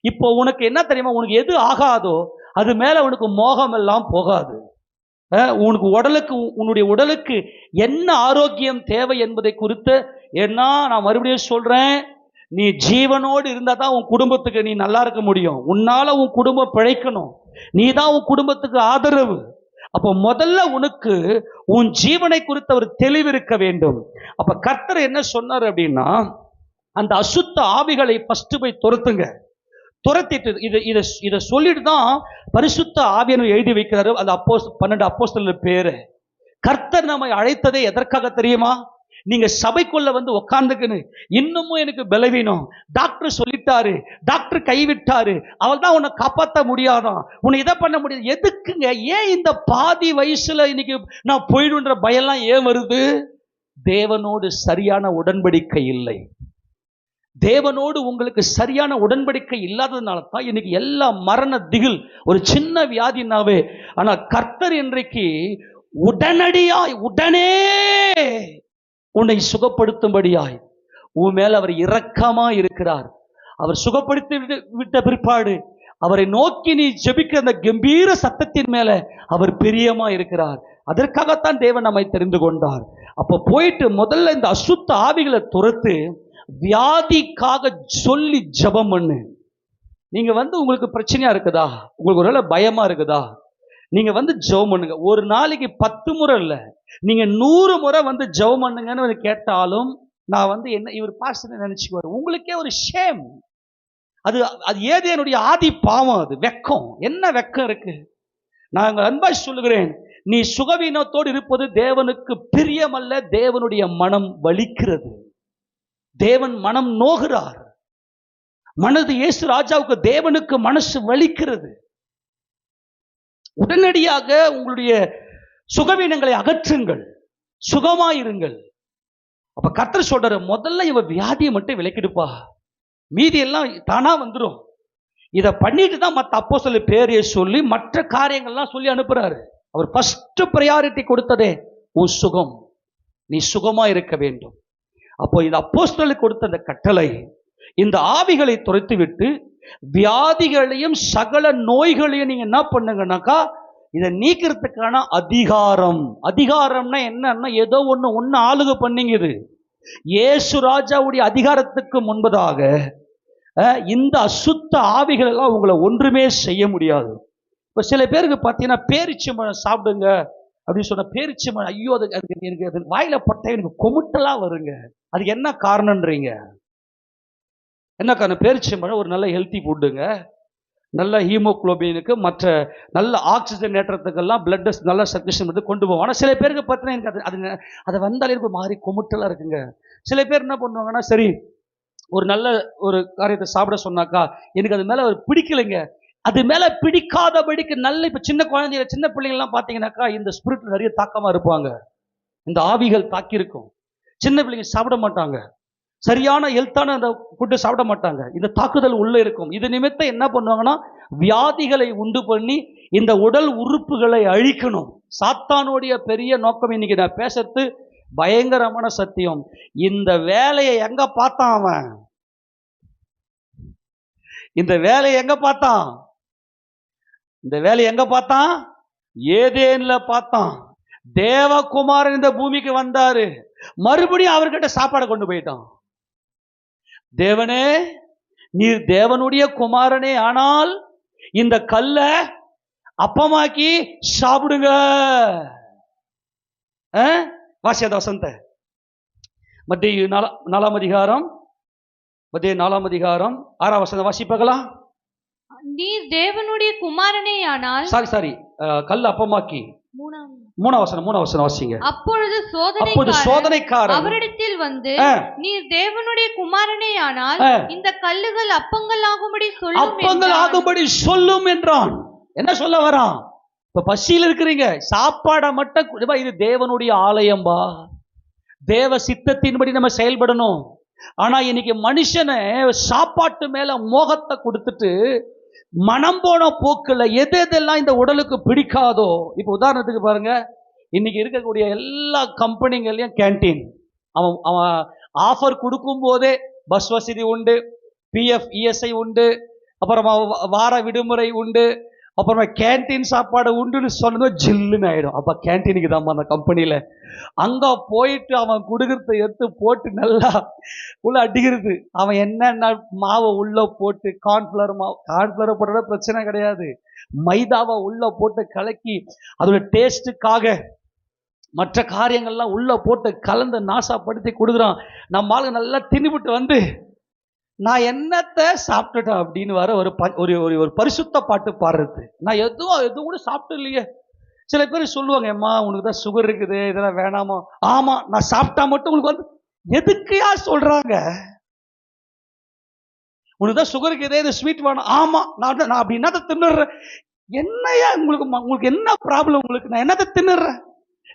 இப்போ உனக்கு என்ன தெரியுமா, உனக்கு எது ஆகாதோ அது மேல உனக்கு மோகம் எல்லாம் போகாது. உனக்கு உடலுக்கு, உன்னுடைய உடலுக்கு என்ன ஆரோக்கியம் தேவை என்பதை குறித்து, ஏன்னா நான் மறுபடியும் சொல்றேன், நீ ஜீவனோடு இருந்தா தான் உன் குடும்பத்துக்கு நீ நல்லா இருக்க முடியும். உன்னால உன் குடும்பம் பிழைக்கணும். நீ தான் உன் குடும்பத்துக்கு ஆதரவு. அப்போ முதல்ல உனக்கு உன் ஜீவனை குறித்த ஒரு தெளிவு இருக்க வேண்டும். அப்ப கர்த்தர் என்ன சொன்னார் அப்படின்னா, அந்த அசுத்த ஆவிகளை ஃபர்ஸ்ட் போய் துரத்துங்க. துரத்திட்டு இதை சொல்லிட்டு தான் பரிசுத்த ஆவியானவர் எழுதி வைக்கிறாரு. அந்த 12 அப்போஸ்தலர் பேரு. கர்த்தர் நம்மை அழைத்ததே எதற்காக தெரியுமா? நீங்க சபைக்குள்ள வந்து உட்கார்ந்துக்குன்னு இன்னமும் எனக்கு பலவீனம், டாக்டர் சொல்லிட்டாரு, டாக்டர் கைவிட்டாரு, அவள் தான் உன்னை காப்பாற்ற முடியாதான், உன்னை இதை பண்ண முடியாது. எதுக்குங்க? ஏன் இந்த பாதி வயசுல இன்னைக்கு நான் போயிடுன்ற பயம்லாம் ஏன் வருது? தேவனோடு சரியான உடன்படிக்கை இல்லை. தேவனோடு உங்களுக்கு சரியான உடன்படிக்கை இல்லாததுனால தான் இன்னைக்கு எல்லா மரண திகில், ஒரு சின்ன வியாதினாவே. ஆனா கர்த்தர் இன்றைக்கு உடனடியாய் உடனே உன்னை சுகப்படுத்தும்படியாய் உன் மேல் அவர் இரக்கமா இருக்கிறார். அவர் சுகப்படுத்தி விட்ட பிற்பாடு அவரை நோக்கி நீ ஜெபிக்கிற அந்த கம்பீர சத்தத்தின் மேல அவர் பிரியமா இருக்கிறார். அதற்காகத்தான் தேவன் நம்மை தெரிந்து கொண்டார். அப்ப போயிட்டு முதல்ல இந்த அசுத்த ஆவிகளை துரத்து, வியாதிக்காக சொல்லி ஜெபம் பண்ணு. நீங்க வந்து உங்களுக்கு பிரச்சனையா இருக்குதா, உங்களுக்கு ஒருவேளை பயமா இருக்குதா, நீங்க வந்து ஜெபம் பண்ணுங்க. ஒரு நாளைக்கு 10 முறை இல்ல, நீங்க 100 முறை வந்து ஜெபம் பண்ணுங்கன்னு கேட்டாலும் நான் வந்து என்ன இவர் பாஸ்டர் நினைச்சுக்குவார். உங்களுக்கே ஒரு ஷேம். அது ஏதேனுடைய ஆதி பாவம், அது வெக்கம். என்ன வெக்கம் இருக்கு? நான் அன்பாய் சொல்லுகிறேன், நீ சுகவீனத்தோடு இருப்பது தேவனுக்கு பிரியமல்ல. தேவனுடைய மனம் வலிக்கிறது, தேவன் மனம் நோகிறார். மனது இயேசு ராஜாவுக்கு தேவனுக்கு மனசு வலிக்கிறது. உடனடியாக உங்களுடைய சுகவீனங்களை அகற்றுங்கள், சுகமாயிருங்கள். அப்ப கர்த்தர் சொல்றாரு, முதல்ல இவ வியாதியை மட்டும் விலக்கிடுப்பா. மீதி எல்லாம் தானா வந்துடும். இதை பண்ணிட்டு தான் மற்ற அப்போஸ்தலர் பேரையை சொல்லி மற்ற காரியங்கள்லாம் சொல்லி அனுப்புறாரு. அவர் ஃபர்ஸ்ட் ப்ரையாரிட்டி கொடுத்ததே உன் சுகம், நீ சுகமா இருக்க வேண்டும். அப்போ இந்த அப்போஸ்தலருக்கு கொடுத்த அந்த கட்டளை, இந்த ஆவிகளை துரைத்து விட்டு வியாதிகளையும் சகல நோய்களையும் நீங்க என்ன பண்ணுங்கன்னாக்கா, இதை நீக்கிறதுக்கான அதிகாரம். அதிகாரம்னா என்னன்னா, ஏதோ ஒண்ணு ஆளுகை பண்ணிங்குது. இயேசு ராஜாவுடைய அதிகாரத்துக்கு முன்பதாக இந்த அசுத்த ஆவிகள் எல்லாம் உங்களை ஒன்றுமே செய்ய முடியாது. இப்ப சில பேருக்கு பார்த்தீங்கன்னா, பேரிச்சம்பழம் சாப்பிடுங்க அப்படின்னு சொன்ன, பேரிச்சம்பழம் ஐயோ எனக்கு அது வாயில பட்ட எனக்கு கொமுட்டலா வருங்க. அதுக்கு என்ன காரணம்ன்றீங்க? என்ன காரணம்? பேரிச்சம்பழம் ஒரு நல்ல ஹெல்த்தி ஃபுட்டுங்க. நல்ல ஹீமோகுளோபினுக்கு மற்ற நல்ல ஆக்சிஜன் ஏற்றத்துக்கெல்லாம் பிளட் நல்ல சர்க்குலேஷன் வந்து கொண்டு போவோம். ஆனால் சில பேருக்கு பார்த்தீங்கன்னா எனக்கு அது அதை வந்தாலே எனக்கு மாறி கொமுட்டலாக இருக்குங்க. சில பேர் என்ன பண்ணுவாங்கன்னா, சரி ஒரு நல்ல ஒரு காரியத்தை சாப்பிட சொன்னாக்கா எனக்கு அது மேலே ஒரு பிடிக்கலைங்க. அது மேலே பிடிக்காதபடிக்கு நல்ல இப்போ சின்ன குழந்தைங்க சின்ன பிள்ளைங்கள்லாம் பார்த்தீங்கன்னாக்கா இந்த ஸ்பிரிட் நிறைய தாக்கமாக இருப்பாங்க. இந்த ஆவிகள் தாக்கியிருக்கும். சின்ன பிள்ளைங்க சாப்பிட மாட்டாங்க, சரியான ஹெல்த்தான அந்த ஃபுட்டு சாப்பிட மாட்டாங்க. இந்த தாக்குதல் உள்ள இருக்கும். இது நிமித்தம் என்ன பண்ணுவாங்கன்னா, வியாதிகளை உண்டு பண்ணி இந்த உடல் உறுப்புகளை அழிக்கணும். சாத்தானுடைய பெரிய நோக்கம் இன்னைக்கு நான் பேசுறது பயங்கரமான சத்தியம். இந்த வேலையை எங்க பார்த்தான் அவன்? இந்த வேலையை எங்க பார்த்தான்? இந்த வேலையை எங்க பார்த்தான்? ஏதேன்ல பார்த்தான். தேவகுமாரன் இந்த பூமிக்கு வந்தாரு, மறுபடியும் அவர்கிட்ட சாப்பாடை கொண்டு போயிட்டான். தேவனே, நீர் தேவனுடைய குமாரனே ஆனால் இந்த கல்ல அப்பமாக்கி சாப்பிடுங்க. வாசியாத வசந்த மத்திய 4ஆம் அதிகாரம், மத்திய 4ஆம் அதிகாரம் 6ஆம் வசனம் வாசிப்பாங்களா? நீர் தேவனுடைய குமாரனே ஆனால், சாரி கல்ல அப்பமாக்கி 3ஆம் வசனம் வாசிங்க. அப்பொழுது சோதனைக்காரன் அவரிடத்தில் வந்து, நீர் தேவனுடைய குமாரனே ஆனால் இந்த கல்லுகள் அப்பங்கள் ஆகும்படி சொல்லும் என்றான். என்ன சொல்ல வரான்? இப்ப பசியில் இருக்கிறீங்க, சாப்பாடை மட்டும், இது தேவனுடைய ஆலயம்பா, தேவ சித்தத்தின்படி நம்ம செயல்படணும். ஆனா இன்னைக்கு மனுஷனை சாப்பாட்டு மேல மோகத்தை கொடுத்துட்டு மனம் போன போக்குல எதெல்லாம் இந்த உடலுக்கு பிடிக்காதோ. இப்ப உதாரணத்துக்கு பாருங்க, இன்னைக்கு இருக்கக்கூடிய எல்லா கம்பெனிகள்லயும் கேன்டீன், அவன் ஆஃபர் கொடுக்கும் போதே பஸ் வசதி உண்டு, பிஎஃப் இஎஸ்ஐ உண்டு, அப்புறமா வார விடுமுறை உண்டு, அப்புறமா கேன்டீன் சாப்பாடு உண்டுன்னு சொன்னதோ ஜில்லுன்னு ஆயிடும். அப்ப கேன்டீனுக்கு தான் அந்த கம்பெனியில அங்க போயிட்டு அவன் குடுக்கிறத எடுத்து போட்டு நல்லா உள்ள அடிக்கிறது. அவன் என்னென்ன மாவை உள்ள போட்டு, கார்ன்ஃபிளவர் போடுறத பிரச்சனை கிடையாது, மைதாவை உள்ள போட்டு கலக்கி அதோட டேஸ்ட்டுக்காக மற்ற காரியங்கள்லாம் உள்ள போட்டு கலந்து நாசாப்படுத்தி கொடுக்குறான். நம்ம ஆளுங்க நல்லா தின்னுபிட்டு வந்து, நான் என்னத்தை சாப்பிட்டுட்டேன் அப்படின்னு வர ஒரு பரிசுத்த பாட்டு பாடுறது. நான் எதுவும் கூட சாப்பிட்டு இல்லையே. சில பேர் சொல்லுவாங்க, அம்மா உனக்கு தான் சுகர் இருக்குது, இதெல்லாம் வேணாமா? ஆமா, நான் சாப்பிட்டா மட்டும் உங்களுக்கு வந்து எதுக்குயா சொல்றாங்க? உனக்கு தான் சுகர் இருக்குது, இது ஸ்வீட் வேணும். ஆமா, நான் அப்படி என்னத்தை தின்னுறேன்? என்னையா உங்களுக்கு என்ன ப்ராப்ளம்? உங்களுக்கு நான் என்னத்தை தின்னுறேன்?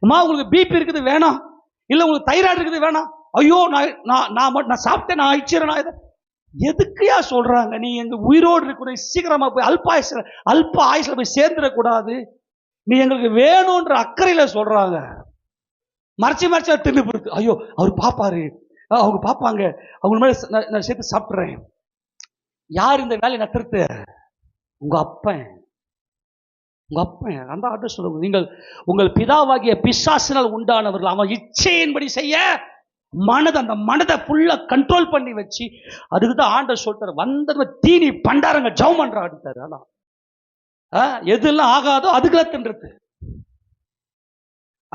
அம்மா உங்களுக்கு பிபி இருக்குது வேணாம், இல்ல உங்களுக்கு தைராய்டு இருக்குது வேணாம். ஐயோ நான் சாப்பிட்டேன், நான் அழிச்சிடறேன். எதுக்குயா சொல்றாங்க? நீ எங்க உயிரோடு இருக்கணும், சீக்கிரமா போய் அல்ப ஆயுசுல போய் சேர்ந்துடக்கூடாது, நீ எங்களுக்கு வேணும்ன்ற அக்கறையில சொல்றாங்க. மறைச்சு தின்னு போறது. ஐயோ அவர் பாப்பாரு, அவங்க பாப்பாங்க, அவங்க மேல நான் சேர்த்து சாப்பிட்றேன். யார் இந்த வேலையை நட்டுறது? உங்க அப்பன். அந்த ஆண்டு சொல்லுங்க, நீங்கள் உங்கள் பிதாவாகிய பிசாசினால் உண்டானவர்கள், அவன் இச்சையின்படி செய்ய அந்த மனதை ஃபுல்லா கண்ட்ரோல் பண்ணி வச்சு, அதுக்கு தான் ஆண்டவர் சொல்றாரு, வந்தது தீனி பண்டாரங்க ஜெபம் பண்றாரு. அதான் எதெல்லாம் ஆகாதோ அதுக்கெல்லாம் தின்றது.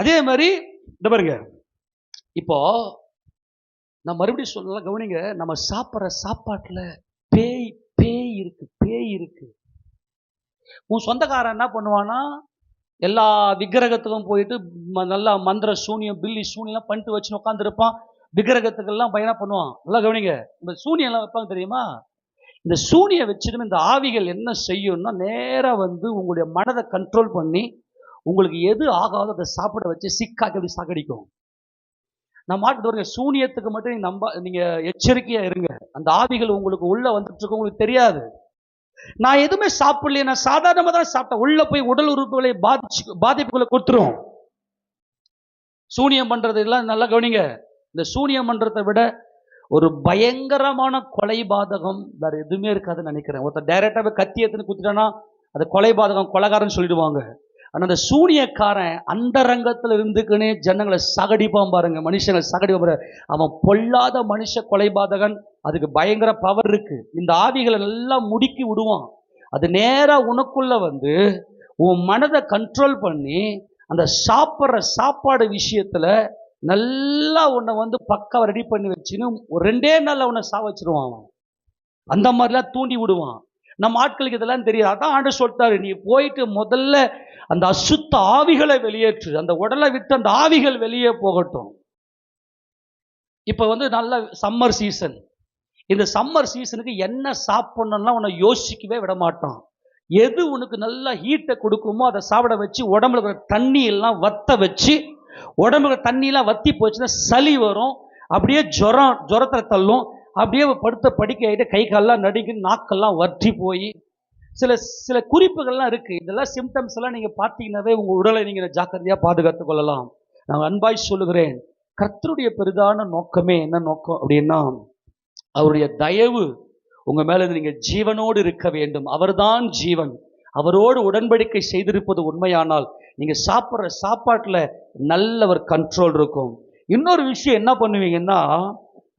அதே மாதிரி இந்த பாருங்க, இப்போ நான் மறுபடியும் சொல்லலாம், கவனிங்க, நம்ம சாப்பிட்ற சாப்பாட்டுல பேய் இருக்கு. உன் சொந்தக்காரன் என்ன பண்ணுவானா, எல்லா விக்கிரகத்துக்கும் போயிட்டு நல்லா மந்திர சூனியம் பில்லி சூனியம் பண்ணிட்டு வச்சுன்னு உட்காந்துருப்பான். விக்கிரகத்துக்கெல்லாம் பையனா பண்ணுவான். நல்லா கவனிங்க, இந்த சூனியம் எல்லாம் வைப்பாங்க தெரியுமா? இந்த சூனியை வச்சுட்டு இந்த ஆவிகள் என்ன செய்யும்னா, நேரா வந்து உங்களுடைய மனதை கண்ட்ரோல் பண்ணி உங்களுக்கு எது ஆகாதோ அதை சாப்பிட வச்சு சிக்காக்கி சாக்கடிக்கும். நான் மாட்டு வருங்க, சூனியத்துக்கு மட்டும் நீங்க எச்சரிக்கையா இருங்க. அந்த ஆவிகள் உங்களுக்கு உள்ள வந்துட்டு இருக்கு, உங்களுக்கு தெரியாது. நான் எதுவுமே சாப்பிடலையே, நான் சாதாரணமா தான் சாப்பிட்டேன். உள்ள போய் உடல் உறுப்புகளை பாதிப்புகளை கொடுத்துரும். சூனியம் பண்றது எல்லாம் நல்லா கவனிங்க. இந்த சூனியம் பண்றதை விட ஒரு பயங்கரமான கொலைபாதகம் வேற எதுவுமே இருக்காதுன்னு நினைக்கிறேன். ஒருத்தர் டைரக்டாவே கத்தி எடுத்துன்னு குத்திட்டானா அது கொலைபாதகம், கொலைகாரன் சொல்லிடுவாங்க. ஆனா அந்த சூனியக்காரன் அந்த ரங்கத்துல இருந்துக்குன்னே ஜனங்களை சகடிப்பான் பாருங்க, மனுஷங்களை சகடிப்பான் பாருங்க. அவன் பொல்லாத மனுஷ கொலைபாதகன். அதுக்கு பயங்கர பவர் இருக்கு. இந்த ஆவிகளை எல்லாம் முடுக்கி விடுவான். அது நேரா உனக்குள்ள வந்து உன் மனதை கண்ட்ரோல் பண்ணி அந்த சாப்பிட்ற சாப்பாடு விஷயத்துல நல்லா உன்னை வந்து பக்கம் ரெடி பண்ணி வச்சுன்னு ஒரு 2 நாள்ல உன்னை வச்சிருவான் அவன். அந்த மாதிரிலாம் தூண்டி விடுவான். நம்ம ஆட்களுக்கு இதெல்லாம் தெரியாது. அதான் ஆண்டவர் சொல்லிட்டாரு, நீ போயிட்டு முதல்ல அந்த அசுத்த ஆவிகளை வெளியேற்று, அந்த உடலை விட்டு அந்த ஆவிகள் வெளியே போகட்டும். இப்ப வந்து நல்ல சம்மர் சீசன். இந்த சம்மர் சீசனுக்கு என்ன சாப்பிடணும்னா உன்னை யோசிக்கவே விட மாட்டான். எது உனக்கு நல்ல ஹீட்டை கொடுக்குமோ அதை சாப்பிட வச்சு உடம்புல இருக்கிற தண்ணி எல்லாம் வத்த வச்சு, உடம்புல தண்ணியெல்லாம் வத்தி போச்சுன்னா சளி வரும், அப்படியே ஜுரத்தை தள்ளும், அப்படியே படுத்த படிக்க ஆகிட்டு கை காலெல்லாம் நடுங்கி நாக்கெல்லாம் வற்றி போய் சில சில குறிப்புகள்லாம் இருக்கு. இதெல்லாம் சிம்டம்ஸ் எல்லாம் நீங்க பார்த்தீங்கன்னாவே உங்க உடலை நீங்க ஜாக்கிரதையா பாதுகாத்துக் கொள்ளலாம். நான் அன்பாய் சொல்லுகிறேன், கர்த்தருடைய பெரிதான நோக்கமே என்ன நோக்கம் அப்படின்னா, அவருடைய தயவு உங்க மேல நீங்க ஜீவனோடு இருக்க வேண்டும். அவர்தான் ஜீவன். அவரோடு உடன்படிக்கை செய்திருப்பது உண்மையானால் நீங்க சாப்பிட்ற சாப்பாட்டுல நல்ல ஒரு கண்ட்ரோல் இருக்கும். இன்னொரு விஷயம் என்ன பண்ணுவீங்கன்னா,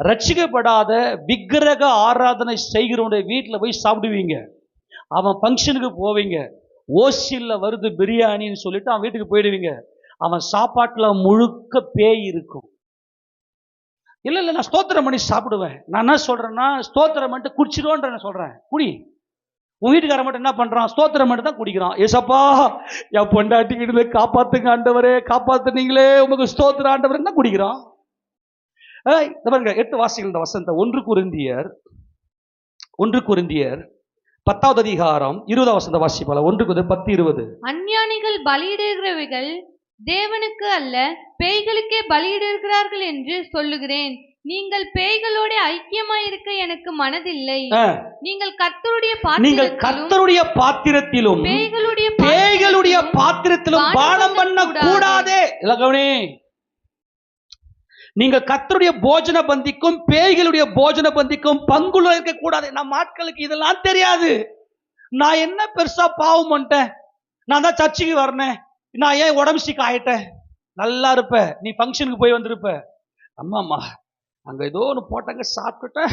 ரட்சிக்கப்படாத விக்கிரக ஆராதனை செய்கிறவனுடைய வீட்டில் போய் சாப்பிடுவீங்க. அவன் ஃபங்க்ஷனுக்கு போவீங்க, ஓசியில் வருது பிரியாணின்னு சொல்லிட்டு அவன் வீட்டுக்கு போயிடுவீங்க. அவன் சாப்பாட்டில் முழுக்க பேய் இருக்கும். இல்லை நான் ஸ்தோத்திரம் பண்ணி சாப்பிடுவேன். நான் என்ன சொல்றேன்னா, ஸ்தோத்திரம் பண்ணிட்டு குடிச்சிடுவோன்ற நான் சொல்றேன். குடி. உன் வீட்டுக்கார மட்டும் என்ன பண்றான், ஸ்தோத்திரம் மட்டும் தான் குடிக்கிறான். ஏசப்பா என் பொண்டாட்டிக்கிட்டு காப்பாத்துங்க ஆண்டவரே, காப்பாத்துனீங்களே உமக்கு ஸ்தோத்திரம் ஆண்டவரே தான் குடிக்கிறான். பாருங்க 8 வாசிகள் இந்த வசனத்தை. 1 கொரிந்தியர் 10வது அதிகாரம் 20வது வசனத்தை வாசிப்பால. 1 கொரிந்தியர் 10:20. அஞ்ஞானிகள் பலியிடுகிறவைகள் தேவனுக்கு அல்ல பேய்களுக்கே பலியிடுகிறார்கள் என்று சொல்லுகிறேன். நீங்கள் பேய்களோட ஐக்கியமாயிருக்க எனக்கு மனதில்லை. நீங்கள் கர்த்தருடைய பாத்திரத்திலும் பேய்களுடைய பாத்திரத்திலும் பானம் பண்ண கூடாதே. நீங்க கர்த்தருடைய போஜன பந்திக்கும் பேய்களுடைய போஜன பந்திக்கும் பங்குள்ள இருக்க கூடாது. நம்ம ஆட்களுக்கு இதெல்லாம் தெரியாது. நான் என்ன பெருசா பாவம் பண்ணிட்டேன், நான் தான் சர்ச்சுக்கு வரனேன், நான் ஏன் உடம்பு சிக்க ஆயிட்டேன், நல்லா இருப்ப, நீ ஃபங்க்ஷனுக்கு போய் வந்திருப்ப, அம்மாம்மா அங்க ஏதோ ஒன்று போட்டாங்க சாப்பிட்டுட்டேன்,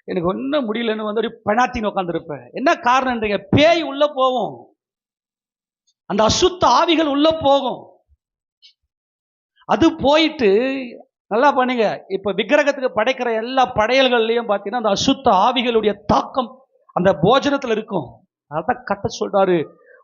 எனக்கு ஒன்றும் முடியலன்னு வந்து பெனாத்தின்னு உட்காந்துருப்ப. என்ன காரணம்ன்றீங்க, பேய் உள்ள போகும், அந்த அசுத்த ஆவிகள் உள்ள போகும். அது போயிட்டு நல்லா பண்ணுங்க. இப்ப விக்கிரகத்துக்கு படைக்கிற எல்லா படையல்கள்லையும் பார்த்தீங்கன்னா அந்த அசுத்த ஆவிகளுடைய தாக்கம் அந்த போஜனத்துல இருக்கும். அதான் கர்த்தர் சொல்றாரு,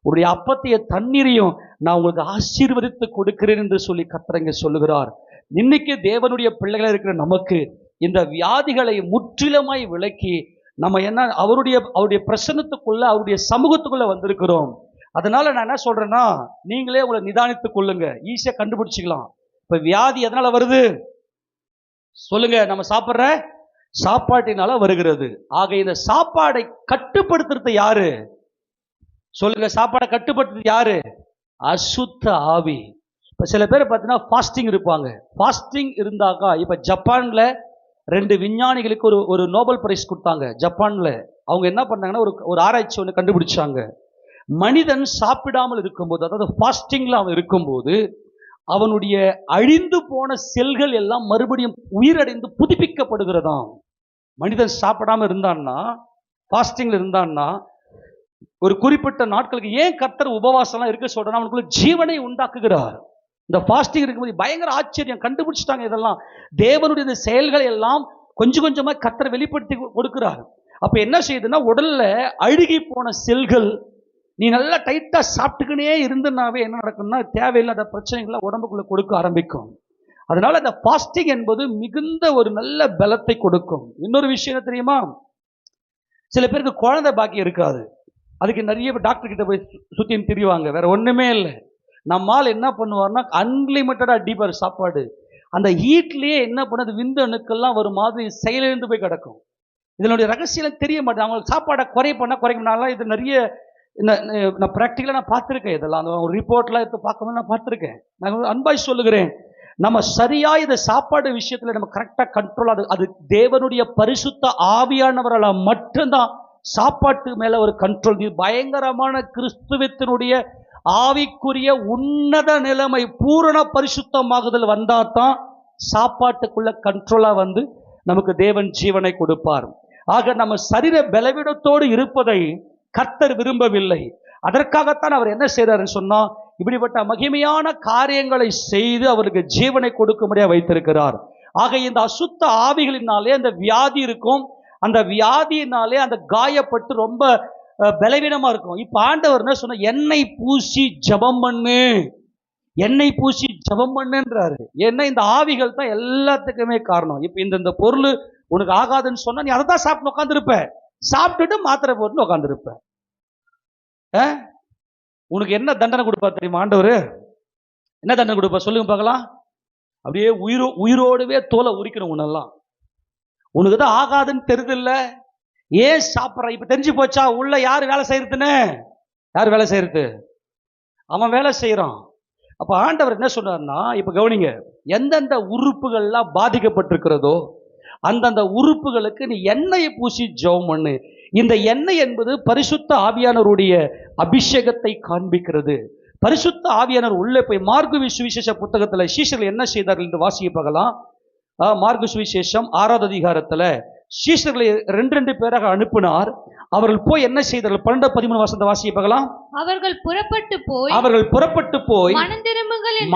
உடைய அப்பத்தைய தண்ணீரையும் நான் உங்களுக்கு ஆசீர்வதித்து கொடுக்கிறேன் என்று சொல்லி கர்த்தர் இங்கே சொல்லுகிறார். இன்னைக்கு தேவனுடைய பிள்ளைகளை இருக்கிற நமக்கு இந்த வியாதிகளை முற்றிலுமாய் விலக்கி நம்ம என்ன அவருடைய பிரசன்னத்துக்குள்ள அவருடைய சமூகத்துக்குள்ள வந்திருக்கிறோம். அதனால நான் என்ன சொல்றேன்னா, நீங்களே உங்களை நிதானித்துக் கொள்ளுங்க, ஈஸியா கண்டுபிடிச்சிக்கலாம். இப்ப வியாதி எதனால வருது சொல்லுங்க, நம்ம சாப்பிட்ற சாப்பாட்டினால வருகிறது. ஆக இந்த சாப்பாடை கட்டுப்படுத்துறது யாரு சொல்லுங்க, சாப்பாடை கட்டுப்படுத்துறது யாரு? அசுத்த ஆவி. இப்ப சில பேர் பார்த்தீங்கன்னா ஃபாஸ்டிங் இருப்பாங்க. ஃபாஸ்டிங் இருந்தாக்கா, இப்ப ஜப்பான்ல 2 விஞ்ஞானிகளுக்கு ஒரு நோபல் பிரைஸ் கொடுத்தாங்க. ஜப்பான்ல அவங்க என்ன பண்ணாங்கன்னா ஒரு ஆராய்ச்சி ஒன்று கண்டுபிடிச்சாங்க. மனிதன் சாப்பிடாமல் இருக்கும்போது, அதாவது ஃபாஸ்டிங்ல அவன் இருக்கும்போது, அவனுடைய அழிந்து போன செல்கள் எல்லாம் மறுபடியும் உயிரடைந்து புதுப்பிக்கப்படுகிறதாம். மனிதன் சாப்பிடாம இருந்தான்னா, ஃபாஸ்டிங்ல இருந்தான்னா, ஒரு குறிப்பிட்ட நாட்களுக்கு ஏன் கர்த்தர் உபவாசம்லாம் இருக்க சொல்றா, அவனுக்குள்ள ஜீவனை உண்டாக்குகிறார். இந்த ஃபாஸ்டிங் இருக்கும்போது பயங்கர ஆச்சரியம் கண்டுபிடிச்சிட்டாங்க. இதெல்லாம் தேவனுடைய செயல்களை எல்லாம் கொஞ்சம் கொஞ்சமா கர்த்தர் வெளிப்படுத்தி கொடுக்கிறார். அப்ப என்ன செய்யுதுன்னா, உடல்ல அழுகி போன செல்கள் நீ நல்லா டைட்டா சாப்பிட்டுக்கினே இருந்தனாவே என்ன நடக்கும்னா, தேவையில்லாத பிரச்சனைகளை உடம்புக்குள்ள கொடுக்க ஆரம்பிக்கும். அதனால இந்த ஃபாஸ்டிங் என்பது மிகுந்த ஒரு நல்ல பலத்தை கொடுக்கும். இன்னொரு விஷயம் என்ன தெரியுமா, சில பேருக்கு குழந்தை பாக்கியம் இருக்காது. அதுக்கு நிறைய டாக்டர் கிட்ட போய் சுத்தின்னு திரிவாங்க, வேற ஒண்ணுமே இல்லை. நம்மால் என்ன பண்ணுவார்னா அன்லிமிட்டடா அடிப்பார் சாப்பாடு. அந்த ஹீட்லயே என்ன பண்ணுது, விந்தணுக்கள்லாம் ஒரு மாதிரி செயலிழந்து போய் கிடக்கும். இதனுடைய ரகசியம் தெரிய மாட்டேன். அவங்களுக்கு சாப்பாடை குறைக்கணும்னாலாம் இது நிறைய நான் ப்ராக்டிக்கலாக நான் பார்த்துருக்கேன். இதெல்லாம் அந்த ஒரு ரிப்போர்ட்லாம் எடுத்து பார்க்கும்போது நான் பார்த்துருக்கேன். நான் அன்பாய் சொல்லுகிறேன், நம்ம சரியா இந்த சாப்பாடு விஷயத்துல நம்ம கரெக்டாக கண்ட்ரோல், அது தேவனுடைய பரிசுத்த ஆவியானவரால் மட்டும்தான் சாப்பாட்டு மேல ஒரு கண்ட்ரோல். இது பயங்கரமான கிறிஸ்துவத்தினுடைய ஆவிக்குரிய உன்னத நிலைமை, பூரண பரிசுத்தமாகுதல் வந்தாதான் சாப்பாட்டுக்குள்ள கண்ட்ரோலா வந்து நமக்கு தேவன் ஜீவனை கொடுப்பார். ஆக நம்ம சரீர பலவீனத்தோடு இருப்பதை கர்த்தர் விரும்பவில்லை. அதற்காகத்தான் அவர் என்ன செய்றாருன்னு சொன்னா, இப்படிப்பட்ட மகிமையான காரியங்களை செய்து அவருக்கு ஜீவனை கொடுக்கும்படியா வைத்திருக்கிறார். ஆக இந்த அசுத்த ஆவிகளினாலே அந்த வியாதி இருக்கும். அந்த வியாதியினாலே அந்த காயப்பட்டு ரொம்ப பலவீனமா இருக்கும். இப்ப ஆண்டவர் என்ன சொன்ன, எண்ணெய் பூசி ஜெபம் பண்ணு, எண்ணெய் பூசி ஜெபம் பண்ணுன்றாரு. ஏன்னா இந்த ஆவிகள் தான் எல்லாத்துக்குமே காரணம். இப்ப இந்த பொருள் உனக்கு ஆகாதுன்னு சொன்னா நீ அதை தான் சாப்பிட்டு உட்காந்துருப்ப, சாப்பிட்டுட்டு மாத்திரை போட்டு உட்காந்துருப்ப. உனக்கு என்ன தண்டனை கொடுப்பா தெரியுமா ஆண்டவர்? என்ன தண்டனை கொடுப்பா சொல்லுங்க பார்க்கலாம். அப்படியே உயிரோடவே தோலை உரிக்கணும். உன்னெல்லாம் உனக்கு தான் ஆகாதுன்னு தெரியுதில்ல, ஏன் சாப்பிட்ற? இப்ப தெரிஞ்சு போச்சா உள்ள யாரு வேலை செய்யறதுன்னு? யார் வேலை செய்யறது? அவன் வேலை செய்யறான். அப்ப ஆண்டவர் என்ன சொன்னார்னா, இப்ப கவனிங்க, எந்தெந்த உறுப்புகள்லாம் பாதிக்கப்பட்டிருக்கிறதோ அந்தந்த உறுப்புகளுக்கு நீ எண்ணெயை பூசி ஜெபம் பண்ணு. இந்த எண்ணெய் என்பது பரிசுத்த ஆவியானவருடைய அபிஷேகத்தை காண்பிக்கிறது. பரிசுத்த ஆவியானவர் உள்ளே போய் மார்க்கு சுவிசேஷ புத்தகத்துல சீஷர்கள் என்ன செய்தார்கள் என்று வாசிக்க பார்க்கலாம். மார்க்கு சுவிசேஷம் 6வது அதிகாரத்துல சீஷர்களை 2 பேராக அனுப்பினார். அவர்கள் போய் என்ன செய்தார்கள்? 12-13 வசனத்தை வாசிக்க பார்க்கலாம். அவர்கள் புறப்பட்டு போய்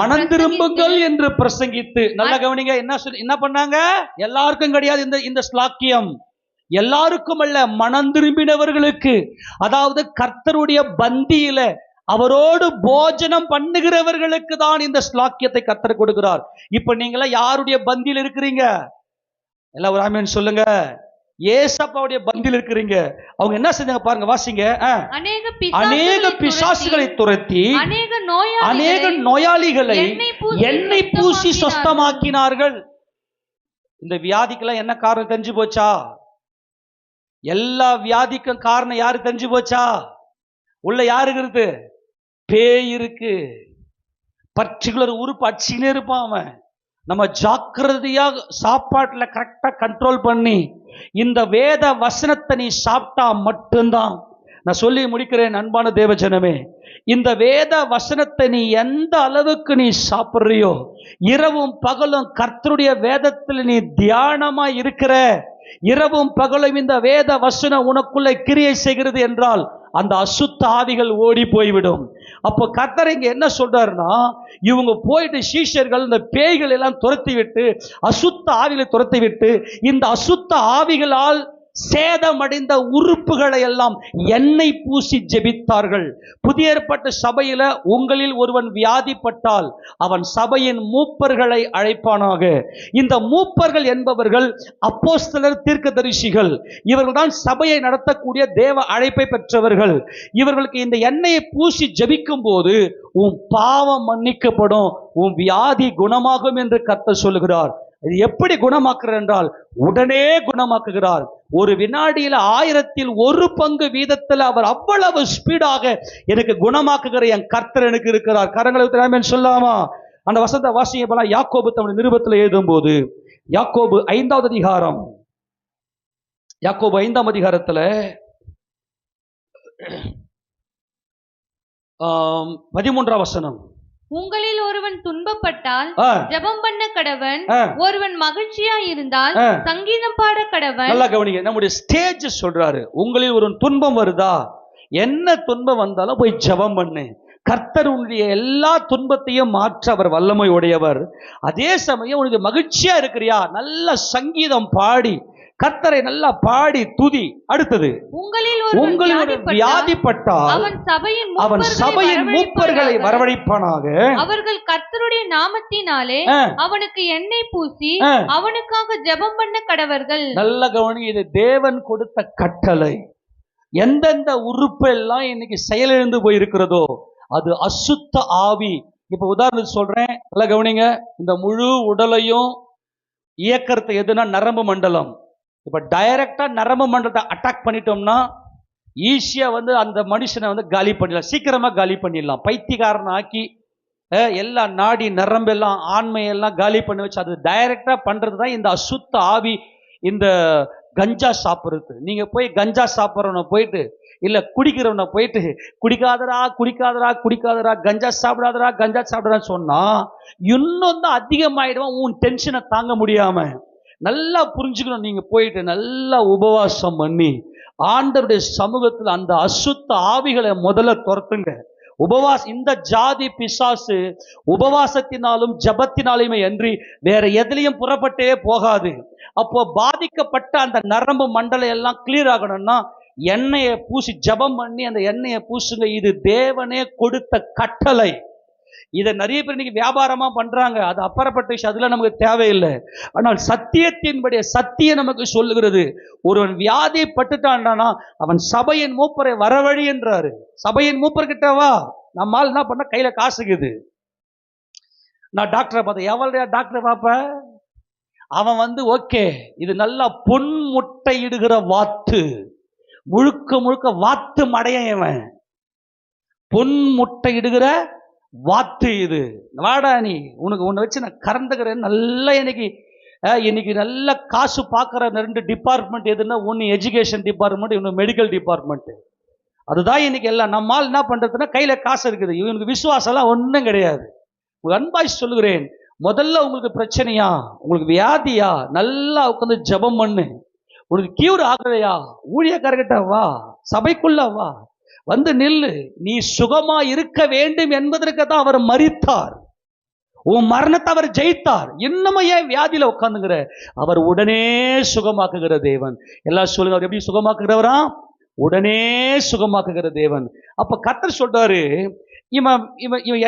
மனம் திரும்புங்கள் என்று பிரசங்கித்து. நல்ல கவனிங்க, என்ன பண்ணாங்க? எல்லாருக்கும் கிடையாது இந்த ஸ்லாக்கியம், எல்லாருக்கும் அல்ல, மனம் திரும்பினவர்களுக்கு. அதாவது கர்த்தருடைய பந்தியில அவரோடு போஜனம் பண்ணுகிறவர்களுக்கு தான் இந்த ஸ்லாக்கியத்தை கர்த்தர் கொடுக்கிறார். இப்ப நீங்களா யாருடைய பந்தியில் இருக்கிறீங்க? எல்லாம் ஒரு ஆமென் சொல்லுங்க. ஏசப்பாவுடைய பந்தியில் இருக்கிறீங்க. அவங்க என்ன செஞ்சாங்க பாருங்க, வாசிங்க. அநேக பிசாசுகளை துரத்தி அநேக நோயாளிகளை எண்ணெய் பூசி சொஸ்தமாக்கினார்கள். இந்த வியாதிக்கெல்லாம் என்ன காரணம் தெரிஞ்சு போச்சா? எல்லா வியாதிக்கும் காரணம் யாரு தெரிஞ்சு போச்சா? உள்ள யாரு இருக்கு? பேய் இருக்கு. பர்டிகுலர் உறுப்பு அடிச்சுக்கினே இருப்பான் அவன். நம்ம ஜாக்கிரதையாக சாப்பாட்டுல கரெக்டா கண்ட்ரோல் பண்ணி இந்த வேத வசனத்தை நீ சாப்பிட்டா மட்டும்தான். நான் சொல்லி முடிக்கிறேன் அன்பான தேவஜனமே, இந்த வேத வசனத்தை நீ எந்த அளவுக்கு நீ சாப்பிடுறியோ, இரவும் பகலும் கர்த்தருடைய வேதத்தில் நீ தியானமா இருக்கிற, இரவும் பகலும் இந்த வேத வசனம் உனக்குள்ள கிரியை செய்கிறது என்றால் அந்த அசுத்த ஆவிகள் ஓடி போய்விடும். அப்போ கர்த்தர் இங்க என்ன சொல்றாருன்னா, இவங்க போயிட்டு சீஷர்கள் இந்த பேய்கள் எல்லாம் துரத்தி விட்டு, அசுத்த ஆவிகளை துரத்தி விட்டு, இந்த அசுத்த ஆவிகளால் சேதமடைந்த உறுப்புகளை எல்லாம் எண்ணெய் பூசி ஜெபித்தார்கள். புதிய ஏற்பட்ட சபையில உங்களில் ஒருவன் வியாதிப்பட்டால் அவன் சபையின் மூப்பர்களை அழைப்பானாக. இந்த மூப்பர்கள் என்பவர்கள் அப்போஸ்தலர், தீர்க்கதரிசிகள். இவர்கள் தான் சபையை நடத்தக்கூடிய தேவ அழைப்பை பெற்றவர்கள். இவர்களுக்கு இந்த எண்ணெயை பூசி ஜெபிக்கும் போது உன் பாவம் மன்னிக்கப்படும், உன் வியாதி குணமாகும் என்று கர்த்தர் சொல்லுகிறார். இது எப்படி குணமாக்குறார் என்றால் உடனே குணமாக்குகிறார். ஒரு வினாடியில் 1000ல் 1 பங்கு வீதத்தில் அவர் அவ்வளவு ஸ்பீடாக எனக்கு குணமாக்குகிற என் கர்த்தர் எனக்கு இருக்கிறார். கரங்களை ஆமென் சொல்லாமா? அந்த வசனத்தை வாசிங்க போல. யாக்கோபு தம்முடைய நிருபத்தில் எழுதும் போது, யாக்கோபு 5வது அதிகாரம், யாக்கோபு 5ஆம் அதிகாரத்துல 13ஆம் வசனம், உங்களில் ஒருவன் துன்பப்பட்டால் ஜெபம் பண்ண கடவன், ஒருவன் மகிழ்ச்சியா இருந்தால் சங்கீதம் பாட கடவன். நல்லா கவனிங்க, நம்முடைய ஸ்டேஜ் சொல்றாரு. உங்களில் ஒரு துன்பம் வருதா, என்ன துன்பம் வந்தாலும் போய் ஜெபம் பண்ணு. கர்த்தர் உன்னுடைய எல்லா துன்பத்தையும் மாற்ற அவர் வல்லமை உடையவர். அதே சமயம் உனக்கு மகிழ்ச்சியா இருக்கிறியா, நல்ல சங்கீதம் பாடி கர்த்தரை நல்லா பாடி துதி. அடுத்தது, உங்களில் வியாதிப்பட்டால் அவன் சபையின் மூப்பர்களை வரவழைப்பானாக. அவர்கள் கர்த்தருடைய நாமத்தினாலே அவனுக்கு எண்ணெய் பூசி அவனுக்காக ஜெபம் பண்ண கடவர்கள். நல்ல கவனி, இது தேவன் கொடுத்த கட்டளை. எந்தெந்த உறுப்பு எல்லாம் இன்னைக்கு செயலிழந்து போயிருக்கிறதோ அது அசுத்த ஆவி இப்ப உதாரணத்துக்கு சொல்றேன், நல்லா கவனிங்க. இந்த முழு உடலையும் இயக்கறது எதுனா நரம்பு மண்டலம். இப்ப டைரக்டா நரம்பு மண்டலத்தை அட்டாக் பண்ணிட்டோம்னா ஈஸியா அந்த மனுஷனை காலி பண்ணிடலாம், சீக்கிரமா காலி பண்ணிடலாம். பைத்தியக்காரன் ஆக்கி எல்லா நாடி நரம்பெல்லாம் ஆண்மையெல்லாம் காலி பண்ணி வச்சு அது டைரக்டா பண்றது தான் இந்த அசுத்த ஆவி. இந்த கஞ்சா சாப்பிட்றது, நீங்க போய் கஞ்சா சாப்பிட்றவனை போயிட்டு இல்ல குடிக்கிறவனை போயிட்டு குடிக்காதரா குடிக்காதரா குடிக்காதரா, கஞ்சா சாப்பிடாதரா கஞ்சா சாப்பிடான்னு சொன்னா இன்னும் தான் அதிகமாயிடுவான் உன் டென்ஷனை தாங்க முடியாம. நல்லா புரிஞ்சுக்கணும், நீங்க போயிட்டு நல்லா உபவாசம் பண்ணி ஆண்டவருடைய சமூகத்தில் அந்த அசுத்த ஆவிகளை முதல்ல துரத்துங்க. இந்த ஜாதி பிசாசு உபவாசத்தினாலும் ஜபத்தினாலுமே அன்றி வேற எதுலையும் புறப்பட்டே போகாது. அப்போ பாதிக்கப்பட்ட அந்த நரம்பு மண்டலம் எல்லாம் கிளியர் ஆகணும்னா எண்ணெயை பூசி ஜபம் பண்ணி அந்த எண்ணெயை பூசுங்க. இது தேவனே கொடுத்த கட்டளை. இதை நிறைய பேர் இன்னைக்கு வியாபாரமா பண்றாங்க, அது அப்புறப்பட்ட விஷயம், அதுல நமக்கு தேவையில்லை. ஆனால் சத்தியத்தின்படிய சத்தியம் நமக்கு சொல்லுகிறது, ஒருவன் வியாதி பட்டுட்டான்னா அவன் சபையின் மூப்பரை வரவழி என்றாரு. சபையின் மூப்பர் கிட்ட வா. நம்மால் என்ன பண்ண, கையில காசுக்குது. நான் டாக்டரை பார்த்தேன், எவ்வளோ டாக்டரை பார்ப்ப, அவன் ஓகே இது நல்லா பொன் முட்டை இடுகிற வாத்து, முழுக்க முழுக்க வாத்து மடையன், இவன் பொன் முட்டை இடுகிற வாத்து. இது வாடா நீ, உனக்கு உன்னை வச்சு நான் கறந்துக்கிறேன். நல்லா இன்னைக்கு நல்ல காசு பார்க்குற 2 டிபார்ட்மெண்ட் எதுன்னா, ஒன்று எஜுகேஷன் டிபார்ட்மெண்ட், இன்னும் மெடிக்கல் டிபார்ட்மெண்ட். அதுதான் இன்னைக்கு எல்லாம். நம்மால் என்ன பண்றதுன்னா கையில காசு இருக்குது, இவனுக்கு விசுவாசம் எல்லாம் ஒன்றும் கிடையாது. அன்பாய் சொல்லுகிறேன், முதல்ல உங்களுக்கு பிரச்சனையா, உங்களுக்கு வியாதியா, நல்லா உட்காந்து ஜபம் பண்ணு. உனக்கு கியூர் ஆகலையா, ஊழியக்காரர்கிட்ட வா, சபைக்குள்ள வா, நில்லு. நீ சுகமா இருக்க வேண்டும் என்பதற்கு தான் அவர் மரித்தார். உன் மரணத்தை அவர் ஜெயித்தார். இன்னமும் ஏன் வியாதியில உட்கார்ந்துங்கிற? அவர் உடனே சுகமாக்குகிற தேவன். எல்லாம் சொல்லுங்க, அவர் எப்படி சுகமாக்குகிறவரா? உடனே சுகமாக்குகிற தேவன். அப்ப கர்த்தர் சொல்றாரு, இவன்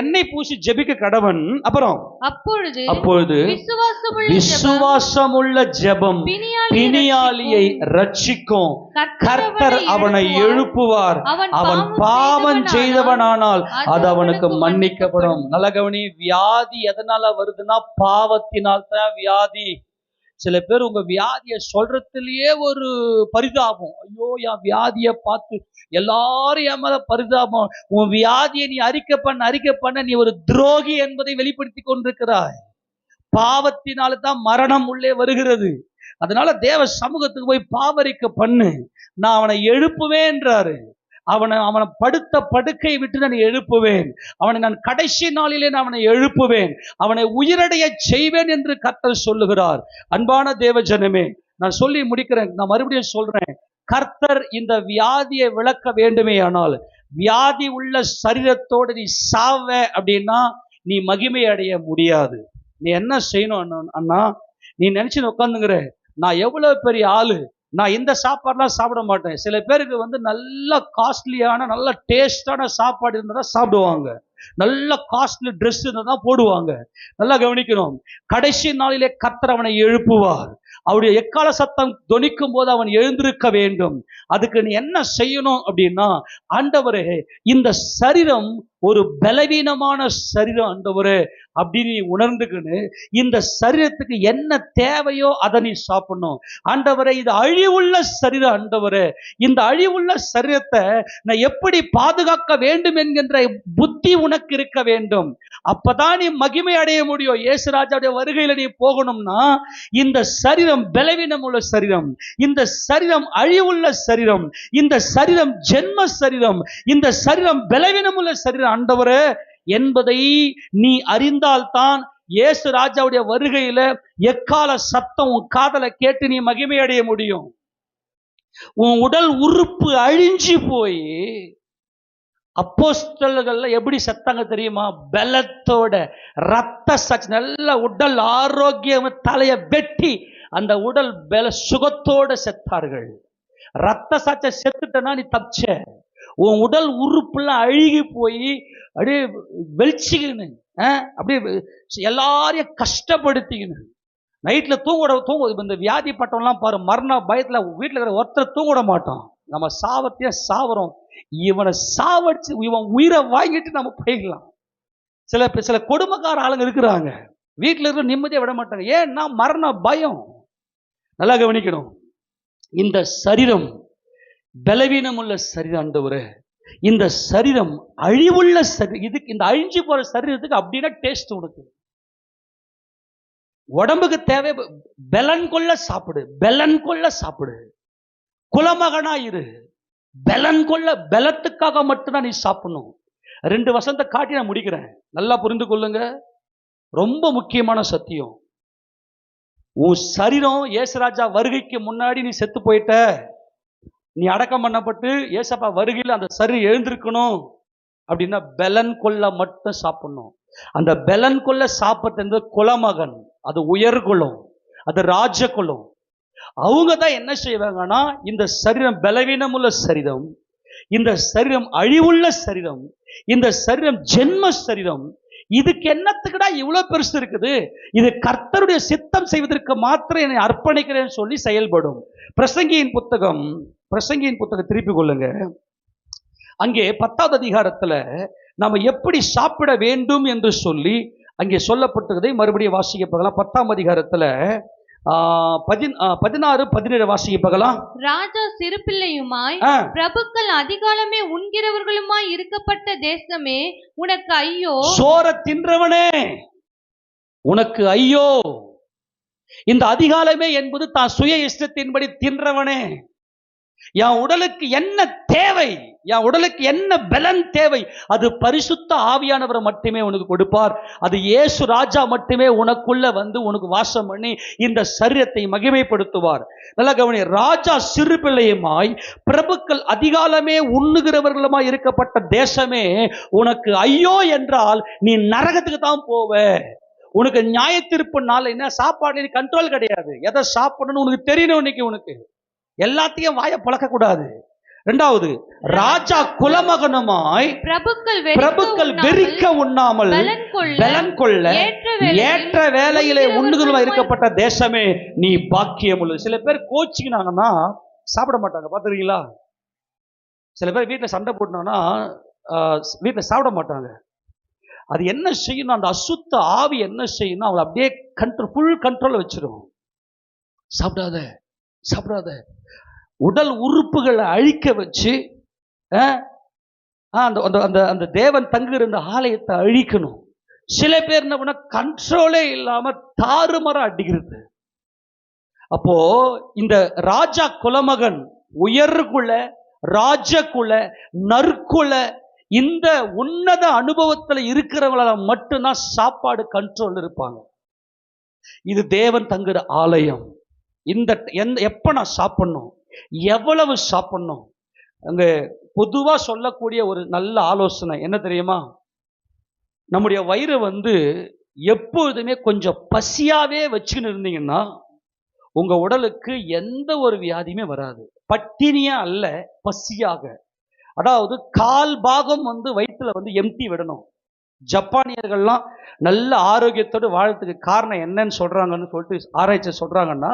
எண்ணெய் பூசி ஜெபிக்க கடவன். அப்புறம் அப்பொழுது விசுவாசமுள்ள ஜெபம் பிணியாளியை ரட்சிக்கும். கர்த்தர் அவனை எழுப்புவார். அவன் பாவம் செய்தவனானால் அது அவனுக்கு மன்னிக்கப்படும். நல்ல கவனி, வியாதி எதனால வருதுன்னா பாவத்தினால் தான் வியாதி. சில பேர் உங்க வியாதியை சொல்றதுலயே ஒரு பரிதாபம். ஐயோ, என் வியாதியை பார்த்து எல்லாரும் என் மேல பரிதாபம். உன் வியாதியை நீ அறிக்கை பண்ண நீ ஒரு துரோகி என்பதை வெளிப்படுத்தி கொண்டிருக்கிறாய். பாவத்தினால தான் மரணம் உள்ளே வருகிறது. அதனால தேவ சமூகத்துக்கு போய் பாவரிக்க பண்ணு, நான் அவனை எழுப்புவேன்றாரு. அவனை படுத்த படுக்கை விட்டு நான் எழுப்புவேன். அவனை நான் கடைசி நாளிலே நான் அவனை எழுப்புவேன். அவனை உயிரடைய செய்வேன் என்று கர்த்தர் சொல்லுகிறார். அன்பான தேவ ஜனமே, நான் சொல்லி முடிக்கிறேன், நான் மறுபடியும் சொல்றேன். கர்த்தர் இந்த வியாதியை விளக்க வேண்டுமே ஆனால், வியாதி உள்ள சரீரத்தோடு நீ சாவ அப்படின்னா நீ மகிமை அடைய முடியாது. நீ என்ன செய்யணும் அண்ணா, நீ நினைச்சு உட்காந்துங்கிற, நான் எவ்வளவு பெரிய ஆளு, நான் இந்த சாப்பாடுலாம் சாப்பிட மாட்டேன். சில பேருக்கு நல்ல காஸ்ட்லியான நல்ல டேஸ்டான சாப்பாடு இருந்தால் தான் சாப்பிடுவாங்க, நல்ல காஸ்ட்லி ட்ரெஸ் இருந்தால் தான் போடுவாங்க. நல்லா கவனிக்கணும், கடைசி நாளிலே கர்த்தர் அவனை எழுப்புவார். அவருடைய எக்கால சத்தம் தொனிக்கும் போது அவன் எழுந்திருக்க வேண்டும். அதுக்கு நீ என்ன செய்யணும் அப்படின்னா, ஆண்டவரே இந்த சரீரம் ஒரு பலவீனமான சரீரம் ஆண்டவரே அப்படின்னு நீ உணர்ந்துக்கின்னு இந்த சரீரத்துக்கு என்ன தேவையோ அதை நீ சாப்பிடணும். ஆண்டவரே இது அழிவுள்ள சரீரம், ஆண்டவரே இந்த அழிவுள்ள சரீரத்தை நான் எப்படி பாதுகாக்க வேண்டும் என்கின்ற புத்தி உனக்கு இருக்க வேண்டும். அப்பதான் நீ மகிமை அடைய முடியும். இயேசு ராஜாவுடைய வருகையில நீ போகணும்னா இந்த சரீரம் பலவீனம் உள்ள சரீரம், இந்த சரீரம் அழிவுள்ள சரீரம், இந்த சரீரம் ஜென்ம சரீரம், இந்த சரீரம் பலவீனம் உள்ள சரீரம் ஆண்டவரே என்பதை நீ அறிந்தால்தான் இயேசு ராஜாவுடைய வருகையில எக்கால சத்தம் உன் காதல கேட்டு நீ மகிமை அடைய முடியும். உன் உடல் உறுப்பு அழிஞ்சு போய் அப்போஸ்தலர்கள்ல எப்படி செத்தாங்க தெரியுமா? பலத்தோட, ரத்த சச், நல்ல உடல் ஆரோக்கியம், தலைய வெட்டி அந்த உடல் பல சுகத்தோட செத்தார்கள். ரத்த சாட்ச செத்துட்டனா நீ தப்பிச்ச. உன் உடல் உறுப்புலாம் அழுகி போய் அப்படியே வெளிச்சிக்கணும், அப்படியே எல்லாரையும் கஷ்டப்படுத்திக்கணும். நைட்ல தூங்க இந்த வியாதிப்பட்டவன்லாம் பாரு, மரண பயத்துல வீட்டுல இருக்கிற ஒருத்தர் தூங்க மாட்டோம். நம்ம சாவத்தையே சாவறோம். இவனை சாவடிச்சு இவன் உயிரை வாங்கிட்டு நம்ம போயிடலாம். சில சில கொடுமைக்கார ஆளுங்க இருக்கிறாங்க, வீட்டில் இருக்கிற நிம்மதியை விட மாட்டாங்க. ஏன்னா மரண பயம். நல்லா கவனிக்கணும். இந்த சரீரம் பலவீனம் உள்ள சரீரம் ஆண்டவரே, இந்த சரீரம் அழிவுள்ள சரீரம். இதுக்கு இந்த அழிஞ்சு போற சரீரத்துக்கு அப்படின்னா டேஸ்ட் உனக்கு. உடம்புக்கு தேவை பலன் கொள்ள சாப்பிடு, பலன் கொள்ள சாப்பிடு, குலமகனா இரு, பலன் கொள்ள. பலத்துக்காக மட்டும்தான் நீ சாப்பிடணும். 2 வசனத்தை காட்டி நான் முடிக்கிறேன், நல்லா புரிந்து கொள்ளுங்க. ரொம்ப முக்கியமான சத்தியம். உன் சரீரம் இயேசுராஜா வருகைக்கு முன்னாடி நீ செத்து போயிட்ட, நீ அடக்கம் பண்ணப்பட்டு ஏசப்பா வருகையில் அந்த சரீரம் எழுந்திருக்கணும் அப்படின்னா பலன் கொள்ள மட்டும் சாப்பிடணும். அந்த பலன் கொள்ள சாப்பிட்றது குலமகன், அது உயர்குலம், அது ராஜகுலம். அவங்க தான் என்ன செய்வாங்கன்னா, இந்த சரீரம் பலவீனம் உள்ள சரீரம், இந்த சரீரம் அழிவுள்ள சரீரம், இந்த சரீரம் ஜென்ம சரீரம், இதுக்கு என்னத்துக்குடா இவ்வளவு பெருசு இருக்குது, இது கர்த்தருடைய சித்தம் செய்வதற்கு மாத்திரம் என்னை அர்ப்பணிக்கிறேன்னு சொல்லி செயல்படும். பிரசங்கியின் புத்தகம் திருப்பி கொள்ளுங்க. அங்கே 10வது அதிகாரத்துல நாம எப்படி சாப்பிட வேண்டும் என்று சொல்லி அங்கே சொல்லப்பட்டதை மறுபடியும் வாசிக்க பார்க்கலாம். 10ஆம் அதிகாரத்துல 16, 17 வாசிக்க பார்க்கலாம். ராஜா சிறு பிள்ளையுமாய் பிரபுக்கள் அதிகாலமே உண்கிறவர்களுமாய் இருக்கப்பட்ட தேசமே உனக்கு ஐயோ. சோர தின்றவனே உனக்கு ஐயோ. இந்த அதிகாலமே என்பது தான் சுய இஷ்டத்தின்படி தின்றவனே. என் உடலுக்கு என்ன தேவை, என் உடலுக்கு என்ன பலன் தேவை, அது பரிசுத்த ஆவியானவர் மட்டுமே உனக்கு கொடுப்பார். அது இயேசு ராஜா மட்டுமே உனக்குள்ள வந்து உனக்கு வாசம் பண்ணி இந்த சரீரத்தை மகிமைப்படுத்துவார். நல்லா கவனி. ராஜா சிறு பிள்ளையுமாய் பிரபுக்கள் அதிகாலமே உண்ணுகிறவர்களுமாய் இருக்கப்பட்ட தேசமே உனக்கு ஐயோ என்றால் நீ நரகத்துக்கு தான் போவ. உனக்கு நியாய தீர்ப்பு நாள் என்ன, சாப்பாடு கண்ட்ரோல் கிடையாது. எதை சாப்பிடணும்னு உனக்கு தெரியணும். இன்னைக்கு உனக்கு எல்லாத்தையும் வாய பழக்க கூடாது. 2வது, ராஜா குலமகனுமாய் பிரபுக்கள் வெறிக்க உண்ணாமல் பலன் கொள்ள ஏற்ற வேளையிலே உண்ணுதலுமா இருக்கப்பட்ட தேசமே நீ பாக்கியம் உள்ளது. சில பேர் கோச்சிக்கினாங்கன்னா சாப்பிட மாட்டாங்க, பார்த்துருக்கீங்களா? சில பேர் வீட்டில் சண்டை போட்டாங்கன்னா வீட்டில் சாப்பிட மாட்டாங்க. அது என்ன செய்யணும், அந்த அசுத்த ஆவி என்ன செய்யணும், அவங்களை அப்படியே ஃபுல் கண்ட்ரோல் வச்சிடும். சாப்பிடாத உடல் உறுப்புகளை அழிக்க வச்சு அந்த தேவன் தங்குகிற இந்த ஆலயத்தை அழிக்கணும். சில பேர் என்ன பண்ண, கண்ட்ரோலே இல்லாம தாறுமாறா அடிக்கிறது. அப்போ இந்த ராஜா குலமகன் உயர்குல ராஜகுல நற்குல இந்த உன்னத அனுபவத்தில் இருக்கிறவங்களால மட்டும்தான் சாப்பாடு கண்ட்ரோல் இருப்பாங்க. இது தேவன் தங்குற ஆலயம். எப்ப நான் சாப்பிடணும், எவ்வளவு சாப்பிடணும், அங்க பொதுவா சொல்லக்கூடிய ஒரு நல்ல ஆலோசனை என்ன தெரியுமா? நம்முடைய வயிறு எப்பொழுதுமே கொஞ்சம் பசியாவே வச்சுன்னு இருந்தீங்கன்னா உங்க உடலுக்கு எந்த ஒரு வியாதியுமே வராது. பட்டினியா அல்ல, பசியாக. அதாவது 1/4 பாகம் வயிற்றுல எம்டி விடணும். ஜப்பானியர்கள்லாம் நல்ல ஆரோக்கியத்தோடு வாழறதுக்கு காரணம் என்னன்னு சொல்றாங்கன்னு சொல்லிட்டு ஆராய்ச்சி சொல்றாங்கன்னா,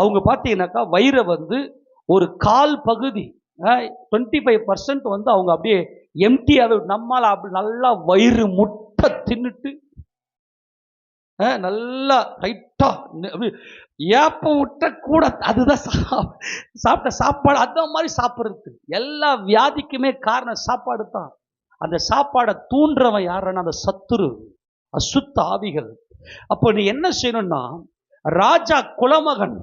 அவங்க பார்த்தீங்கன்னாக்கா வயிறை ஒரு 1/4 பகுதி 25% அவங்க அப்படியே எம்டியாவே, நம்மால் அப்படி நல்லா வயிறு முட்டை தின்னுட்டு நல்லா ரைட்டா ஏப்பம் விட்ட கூட அதுதான் சாப்பிட்ட சாப்பாடு. அந்த மாதிரி சாப்பிட்றது எல்லா வியாதிக்குமே காரணம் சாப்பாடு தான். அந்த சாப்பாடை தூண்டுறவன் யாருன்னா அந்த சத்துரு, அசுத்த ஆவிகள். அப்போ நீ என்ன செய்யணும்னா, ராஜா குலமகன்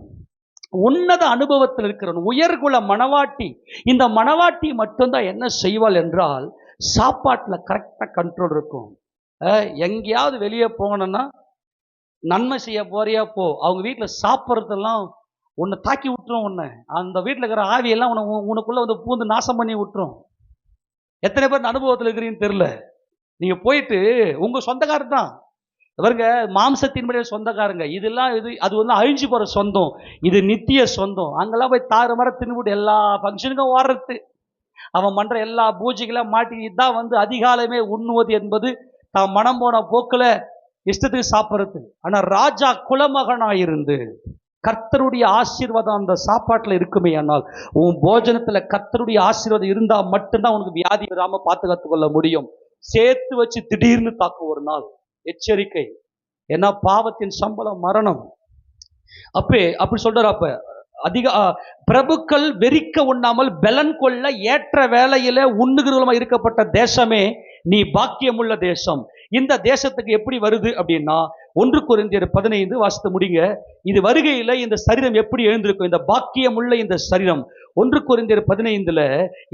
உன்னத அனுபவத்தில் இருக்கிறவன், உயர்குல மணவாட்டி, இந்த மணவாட்டி மட்டும்தான் என்ன செய்வாள் என்றால் சாப்பாட்டில் கரெக்டாக கண்ட்ரோல் இருக்கும். எங்கேயாவது வெளியே போகணும்னா நன்மை செய்ய போறியா போ, அவங்க வீட்டில் சாப்பிட்றதெல்லாம் உன்னை தாக்கி விட்டுரும். உன்னை அந்த வீட்டில் இருக்கிற ஆவியெல்லாம் உனக்குள்ள பூந்து நாசம் பண்ணி விட்டுரும். எத்தனை பேர் அனுபவத்தில் இருக்கிறீங்கன்னு தெரியல. நீங்க போயிட்டு உங்க சொந்தக்காரர் தான் பாருங்க, மாம்சத்தின்படியே சொந்தக்காரங்க. இதெல்லாம் அது அழிஞ்சு போற சொந்தம், இது நித்திய சொந்தம். அங்கெல்லாம் போய் தாறுமாற தின்னுபிட்டு எல்லா ஃபங்க்ஷனுக்கும் ஓடுறது, அவன் பண்ற எல்லா பூஜைகளாம் மாட்டி. இதான் அதிகாலமே உண்ணுவது என்பது தான் மனம் போன போக்குல இஷ்டத்துக்கு சாப்பிட்றது. ஆனா ராஜா குலமகனாயிருந்து கர்த்தருடைய ஆசீர்வாதம் அந்த சாப்பாட்டுல இருக்குமே. ஆனால் உன் போஜனத்துல கர்த்தருடைய ஆசீர்வாதம் இருந்தா மட்டும்தான் உனக்கு வியாதி வராம பாதுகாத்துக் கொள்ள முடியும். சேர்த்து வச்சு திடீர்னு தாக்கும் ஒரு நாள். எச்சரிக்கை. ஏன்னா பாவத்தின் சம்பளம் மரணம். அப்படி சொல்றாரு. அப்ப அதிக பிரபுக்கள் வெறிக்க உண்ணாமல் பெலன் கொள்ள ஏற்ற வேளையில உண்ணுகிறவமா இருக்கப்பட்ட தேசமே நீ பாக்கியமுள்ள தேசம். இந்த தேசத்துக்கு எப்படி வருது அப்படின்னா 1 கொரிந்தியர் 15 வாசித்து முடிங்க. இது வருகையில இந்த சரீரம் எப்படி எழுந்திருக்கும், இந்த பாக்கியமுள்ள இந்த சரீரம். 1 கொரிந்தியர் 15ல,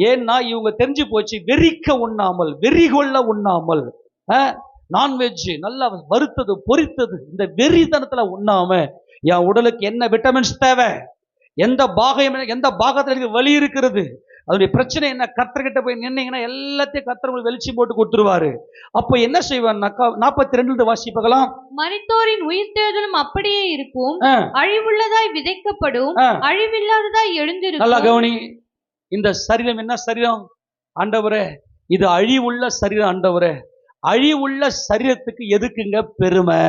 ஏன்னா இவங்க தெரிஞ்சு போச்சு, வெறிக்க உண்ணாமல், வெறி கொள்ள உண்ணாமல், நான்வெஜ் நல்லா வறுத்தது பொரித்தது இந்த வெறித்தனத்துல உண்ணாம என் உடலுக்கு என்ன விட்டமின்ஸ் தேவை, எந்த பாகத்துல எனக்கு வலி இருக்கிறது, அதனுடைய பிரச்சனை என்ன, கர்த்தர்கிட்ட போய் நின்னீங்கன்னா எல்லாத்தையும் கர்த்தர் உங்களுக்கு வெளிச்சி போட்டு கொடுத்துருவாரு. அப்ப என்ன செய்வான்னாக்கா 42 வாசிப்பகலாம், மரித்தோரின் உயிர்த்தெழுதலும் அப்படியே இருக்கும், அழிவுள்ளதாய் விதைக்கப்படும், அழிவில்லாததாய் எழுந்திருக்கும். நல்லா கவனி. இந்த சரீரம் என்ன சரீரம் ஆண்டவரே? இது அழிவுள்ள சரீரம் ஆண்டவரே. அழிவுள்ள சரீரத்துக்கு எதுக்குங்க பெருமை?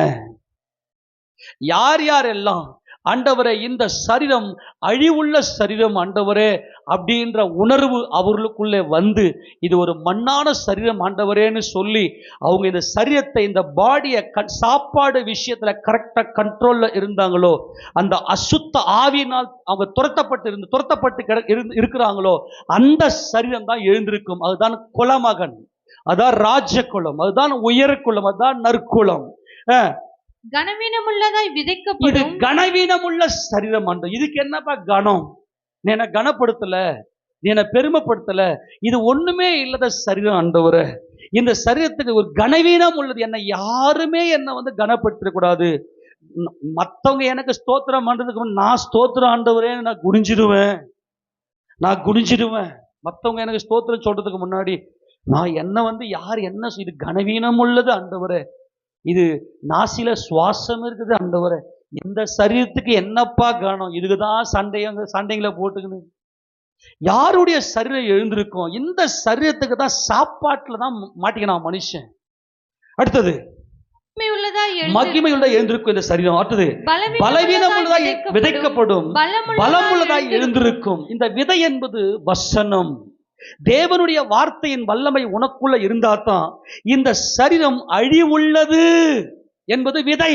யார் யாரெல்லாம் ஆண்டவரே இந்த சரீரம் அழிவுள்ள சரீரம் ஆண்டவரே அப்படின்ற உணர்வு அவர்களுக்குள்ளே வந்து இது ஒரு மண்ணான சரீரம் ஆண்டவரேன்னு சொல்லி அவங்க இந்த சரீரத்தை, இந்த பாடியை சாப்பாடு விஷயத்துல கரெக்டா கண்ட்ரோல்ல இருந்தாங்களோ, அந்த அசுத்த ஆவியினால் அவங்க துரத்தப்பட்டு இருக்கிறாங்களோ, அந்த சரீரம் தான் எழுந்திருக்கும். அதுதான் குலமகன், அதான் ராஜகுலம், அதுதான் உயர்குலம், அதுதான் நற்குலம். கனவீனமுள்ளதாய் விதைக்கப்படும். இது கனவீனமுள்ள சரீரம் ஆண்டு. இதுக்கு என்னப்பா கனம்? நீ என்ன கனப்படுத்தல, நீ என்ன பெருமைப்படுத்தல, இது ஒண்ணுமே இல்லாத சரீரம் ஆண்டவரே. இந்த சரீரத்துக்கு ஒரு கனவீனம் உள்ளது. என்ன யாருமே என்ன கனப்படுத்த கூடாது. மற்றவங்க எனக்கு ஸ்தோத்திரம் பண்றதுக்கு நான் ஸ்தோத்திரம் ஆண்டவரே நான் குனிஞ்சிடுவேன். மற்றவங்க எனக்கு ஸ்தோத்திரம் சொல்றதுக்கு முன்னாடி நான் என்ன யார் என்ன, இது கனவீனம் உள்ளது ஆண்டவரே, இது நாசில சுவாசம் இருக்குது ஆண்டவரே. இந்த சரீரத்துக்கு என்னப்பா காணும்? இதுக்குதான் சண்டைகளை போட்டுக்கணும். யாருடைய சரீரம் எழுந்திருக்கும்? இந்த சரீரத்துக்கு தான் சாப்பாட்டுல தான் மாட்டிக்கணும் மனுஷன். அடுத்தது மகிமையுள்ளதா எழுந்திருக்கும் இந்த சரீரம். அடுத்தது பலவீனம் உள்ளதாய் விதைக்கப்படும், பலம் உள்ளதாய் எழுந்திருக்கும். இந்த விதை என்பது வசனம். தேவனுடைய வார்த்தையின் வல்லமை உனக்குள்ள இருந்தாதான் இந்த சரீரம் அழிவுள்ளது என்பது விதை.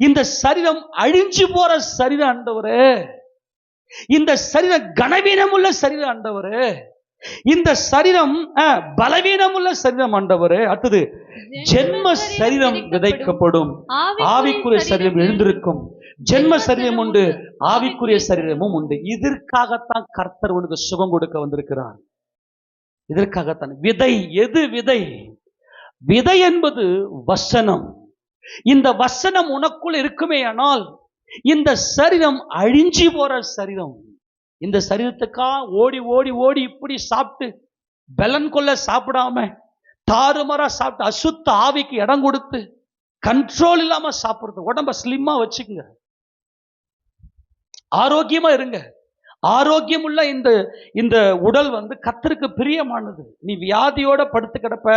இந்த சரீரம் அழிஞ்சு போற சரீரம் ஆண்டவரே. இந்த சரீரம் கனவீனம் உள்ள சரீரம் ஆண்டவரே. இந்த சரீரம் பலவீனம் உள்ள சரீரம் ஆண்டவரே. அடுத்தது ஜென்ம சரீரம் விதைக்கப்படும், ஆவிக்குரிய சரீரம் எழுந்திருக்கும். ஜென்ம சரீரம் உண்டு, ஆவிக்குரிய சரீரமும் உண்டு. இதற்காகத்தான் கர்த்தர் உனக்கு சுகம் கொடுக்க வந்திருக்கிறார். இதற்காகத்தான் விதை. எது விதை? விதை என்பது வசனம். இந்த வசனம் உனக்குள் இருக்குமே ஆனால் இந்த சரீரம் அழிஞ்சி போற சரீரம். இந்த சரீரத்துக்கா ஓடி ஓடி ஓடி இப்படி சாப்பிட்டு பலன் கொள்ள சாப்பிடாம தாறுமாறா சாப்பிட்டு அசுத்த ஆவிக்கு இடம் கொடுத்து கண்ட்ரோல் இல்லாம சாப்பிடுறது. உடம்ப ஸ்லிம்மா வச்சுக்குங்க, ஆரோக்கியமா இருங்க. ஆரோக்கியம் உள்ள இந்த உடல் கர்த்தருக்கு பிரியமானது. நீ வியாதியோட படுத்து கிடப்ப,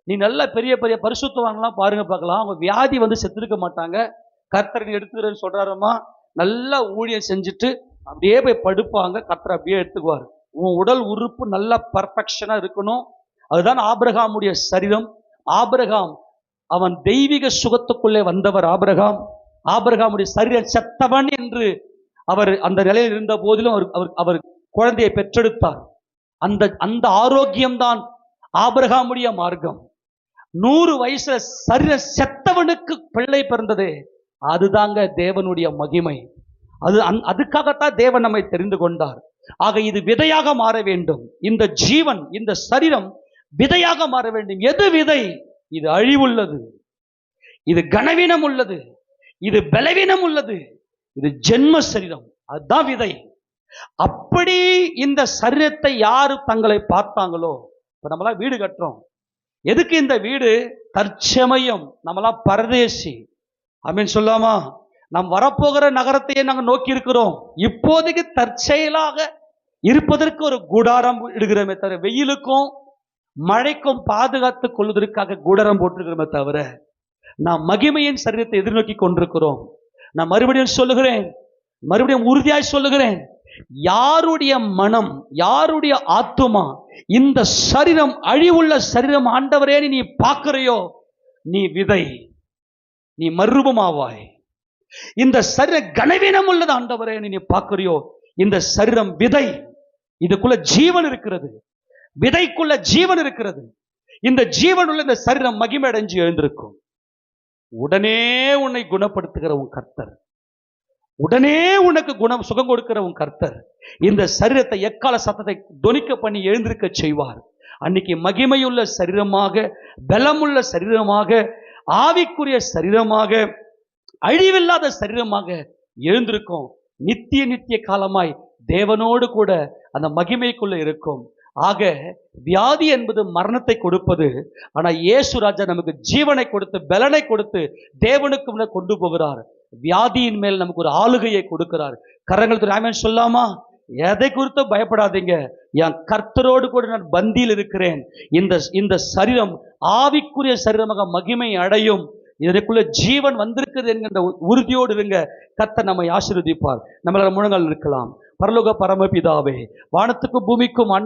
நீ நல்ல பெரிய பெரிய பரிசுத்தவான்லாம் பாருங்க பார்க்கலாம், அவங்க வியாதி செத்துருக்க மாட்டாங்க. கர்த்தர் எடுத்துக்கிறேன்னு சொல்றாரம்மா, நல்லா ஊழியம் செஞ்சுட்டு அப்படியே போய் படுப்பாங்க. கர்த்தர் அப்படியே எடுத்துக்குவார். உன் உடல் உறுப்பு நல்லா பர்ஃபெக்ஷனா இருக்கணும். அதுதான் ஆபிரகாமுடைய சரீரம். ஆபிரகாம் அவன் தெய்வீக சுகத்துக்குள்ளே வந்தவர். ஆபிரகாமுடைய சரீரம் செத்தவன் என்று அவர் அந்த நிலையில் இருந்த போதிலும் அவர் குழந்தையை பெற்றெடுத்தார். அந்த ஆரோக்கியம்தான் ஆபிரகாமுடைய மார்க்கம். 100 வயசுல சரீர செத்தவனுக்கு பிள்ளை பிறந்ததே, அதுதாங்க தேவனுடைய மகிமை. அதுக்காகத்தான் தேவன் நம்மை தெரிந்து கொண்டார். ஆக இது விதையாக மாற வேண்டும். இந்த ஜீவன், இந்த சரீரம் விதையாக மாற வேண்டும். எது விதை? இது அழிவுள்ளது, இது கனவீனம் உள்ளது, இது பலவீனம் உள்ளது, இது ஜென்ம சரீரம். அதுதான் விதை. அப்படி இந்த சரீரத்தை யாரு தங்களை பார்த்தாங்களோ, இப்ப நம்மளாம் வீடு கட்டுறோம். எதுக்கு இந்த வீடு? தற்சமயம் நம்மளாம் பரதேசி. ஆமென் சொல்லாமா? நாம் வரப்போகிற நகரத்தையே நாங்கள் நோக்கி இருக்கிறோம். இப்போதைக்கு தற்செயலாக இருப்பதற்கு ஒரு கூடாரம் இடுகிறோமே தவிர, வெயிலுக்கும் மழைக்கும் பாதுகாத்துக் கொள்வதற்காக கூடாரம் போட்டிருக்கிறோமே தவிர, நாம் மகிமையின் சரீரத்தை எதிர்நோக்கி கொண்டிருக்கிறோம். நான் மறுபடியும் சொல்லுகிறேன், மறுபடியும் உறுதியாய் சொல்லுகிறேன், யாருடைய மனம், யாருடைய ஆத்துமா இந்த சரீரம் அழிவுள்ள சரீரம் ஆண்டவரே நீ பார்க்கிறையோ, நீ விதை, நீ மறுரூபமாவாய். இந்த சரீர கனவீனம் உள்ளது ஆண்டவரே நீ பார்க்கிறியோ, இந்த சரீரம் விதை, இதுக்குள்ள ஜீவன் இருக்கிறது, விதைக்குள்ள ஜீவன் இருக்கிறது. இந்த ஜீவன் உள்ள இந்த சரீரம் மகிமை அடைஞ்சு எழுந்திருக்கும். உடனே உன்னை குணப்படுத்துகிற உன் கர்த்தர், உடனே உனக்கு சுகம் கொடுக்கிற உன் கர்த்தர் இந்த சரீரத்தை எக்கால சத்தத்தை தொனிக்க பண்ணி எழுந்திருக்க செய்வார். அன்னைக்கு மகிமையுள்ள சரீரமாக, பலமுள்ள சரீரமாக, ஆவிக்குரிய சரீரமாக, அழிவில்லாத சரீரமாக எழுந்திருக்கும். நித்திய நித்திய காலமாய் தேவனோடு கூட அந்த மகிமைக்குள்ள இருக்கும். ஆக வியாதி என்பது மரணத்தை கொடுப்பது. ஆனா இயேசு ராஜா நமக்கு ஜீவனை கொடுத்து பலனை கொடுத்து தேவனுக்கு முன்ன கொண்டு போகிறார். வியாதியின் மேல் நமக்கு ஒரு ஆளுகையை கொடுக்கிறார். கரங்களுக்கு ஆமென் சொல்லாமா? எதை குறித்து பயப்படாதீங்க, என் கர்த்தரோடு கூட நான் பந்தியில் இருக்கிறேன். இந்த சரீரம் ஆவிக்குரிய சரீரமாக மகிமை அடையும். இதற்குள்ள ஜீவன் வந்திருக்கிறது என்கின்ற உறுதியோடு இருங்க. கர்த்தர் நம்மை ஆசீர்வதிப்பார். நம்மளால முழங்கால் இருக்கலாம். பரலோக பரமபிதாவே, வானத்துக்கும் பூமிக்கும்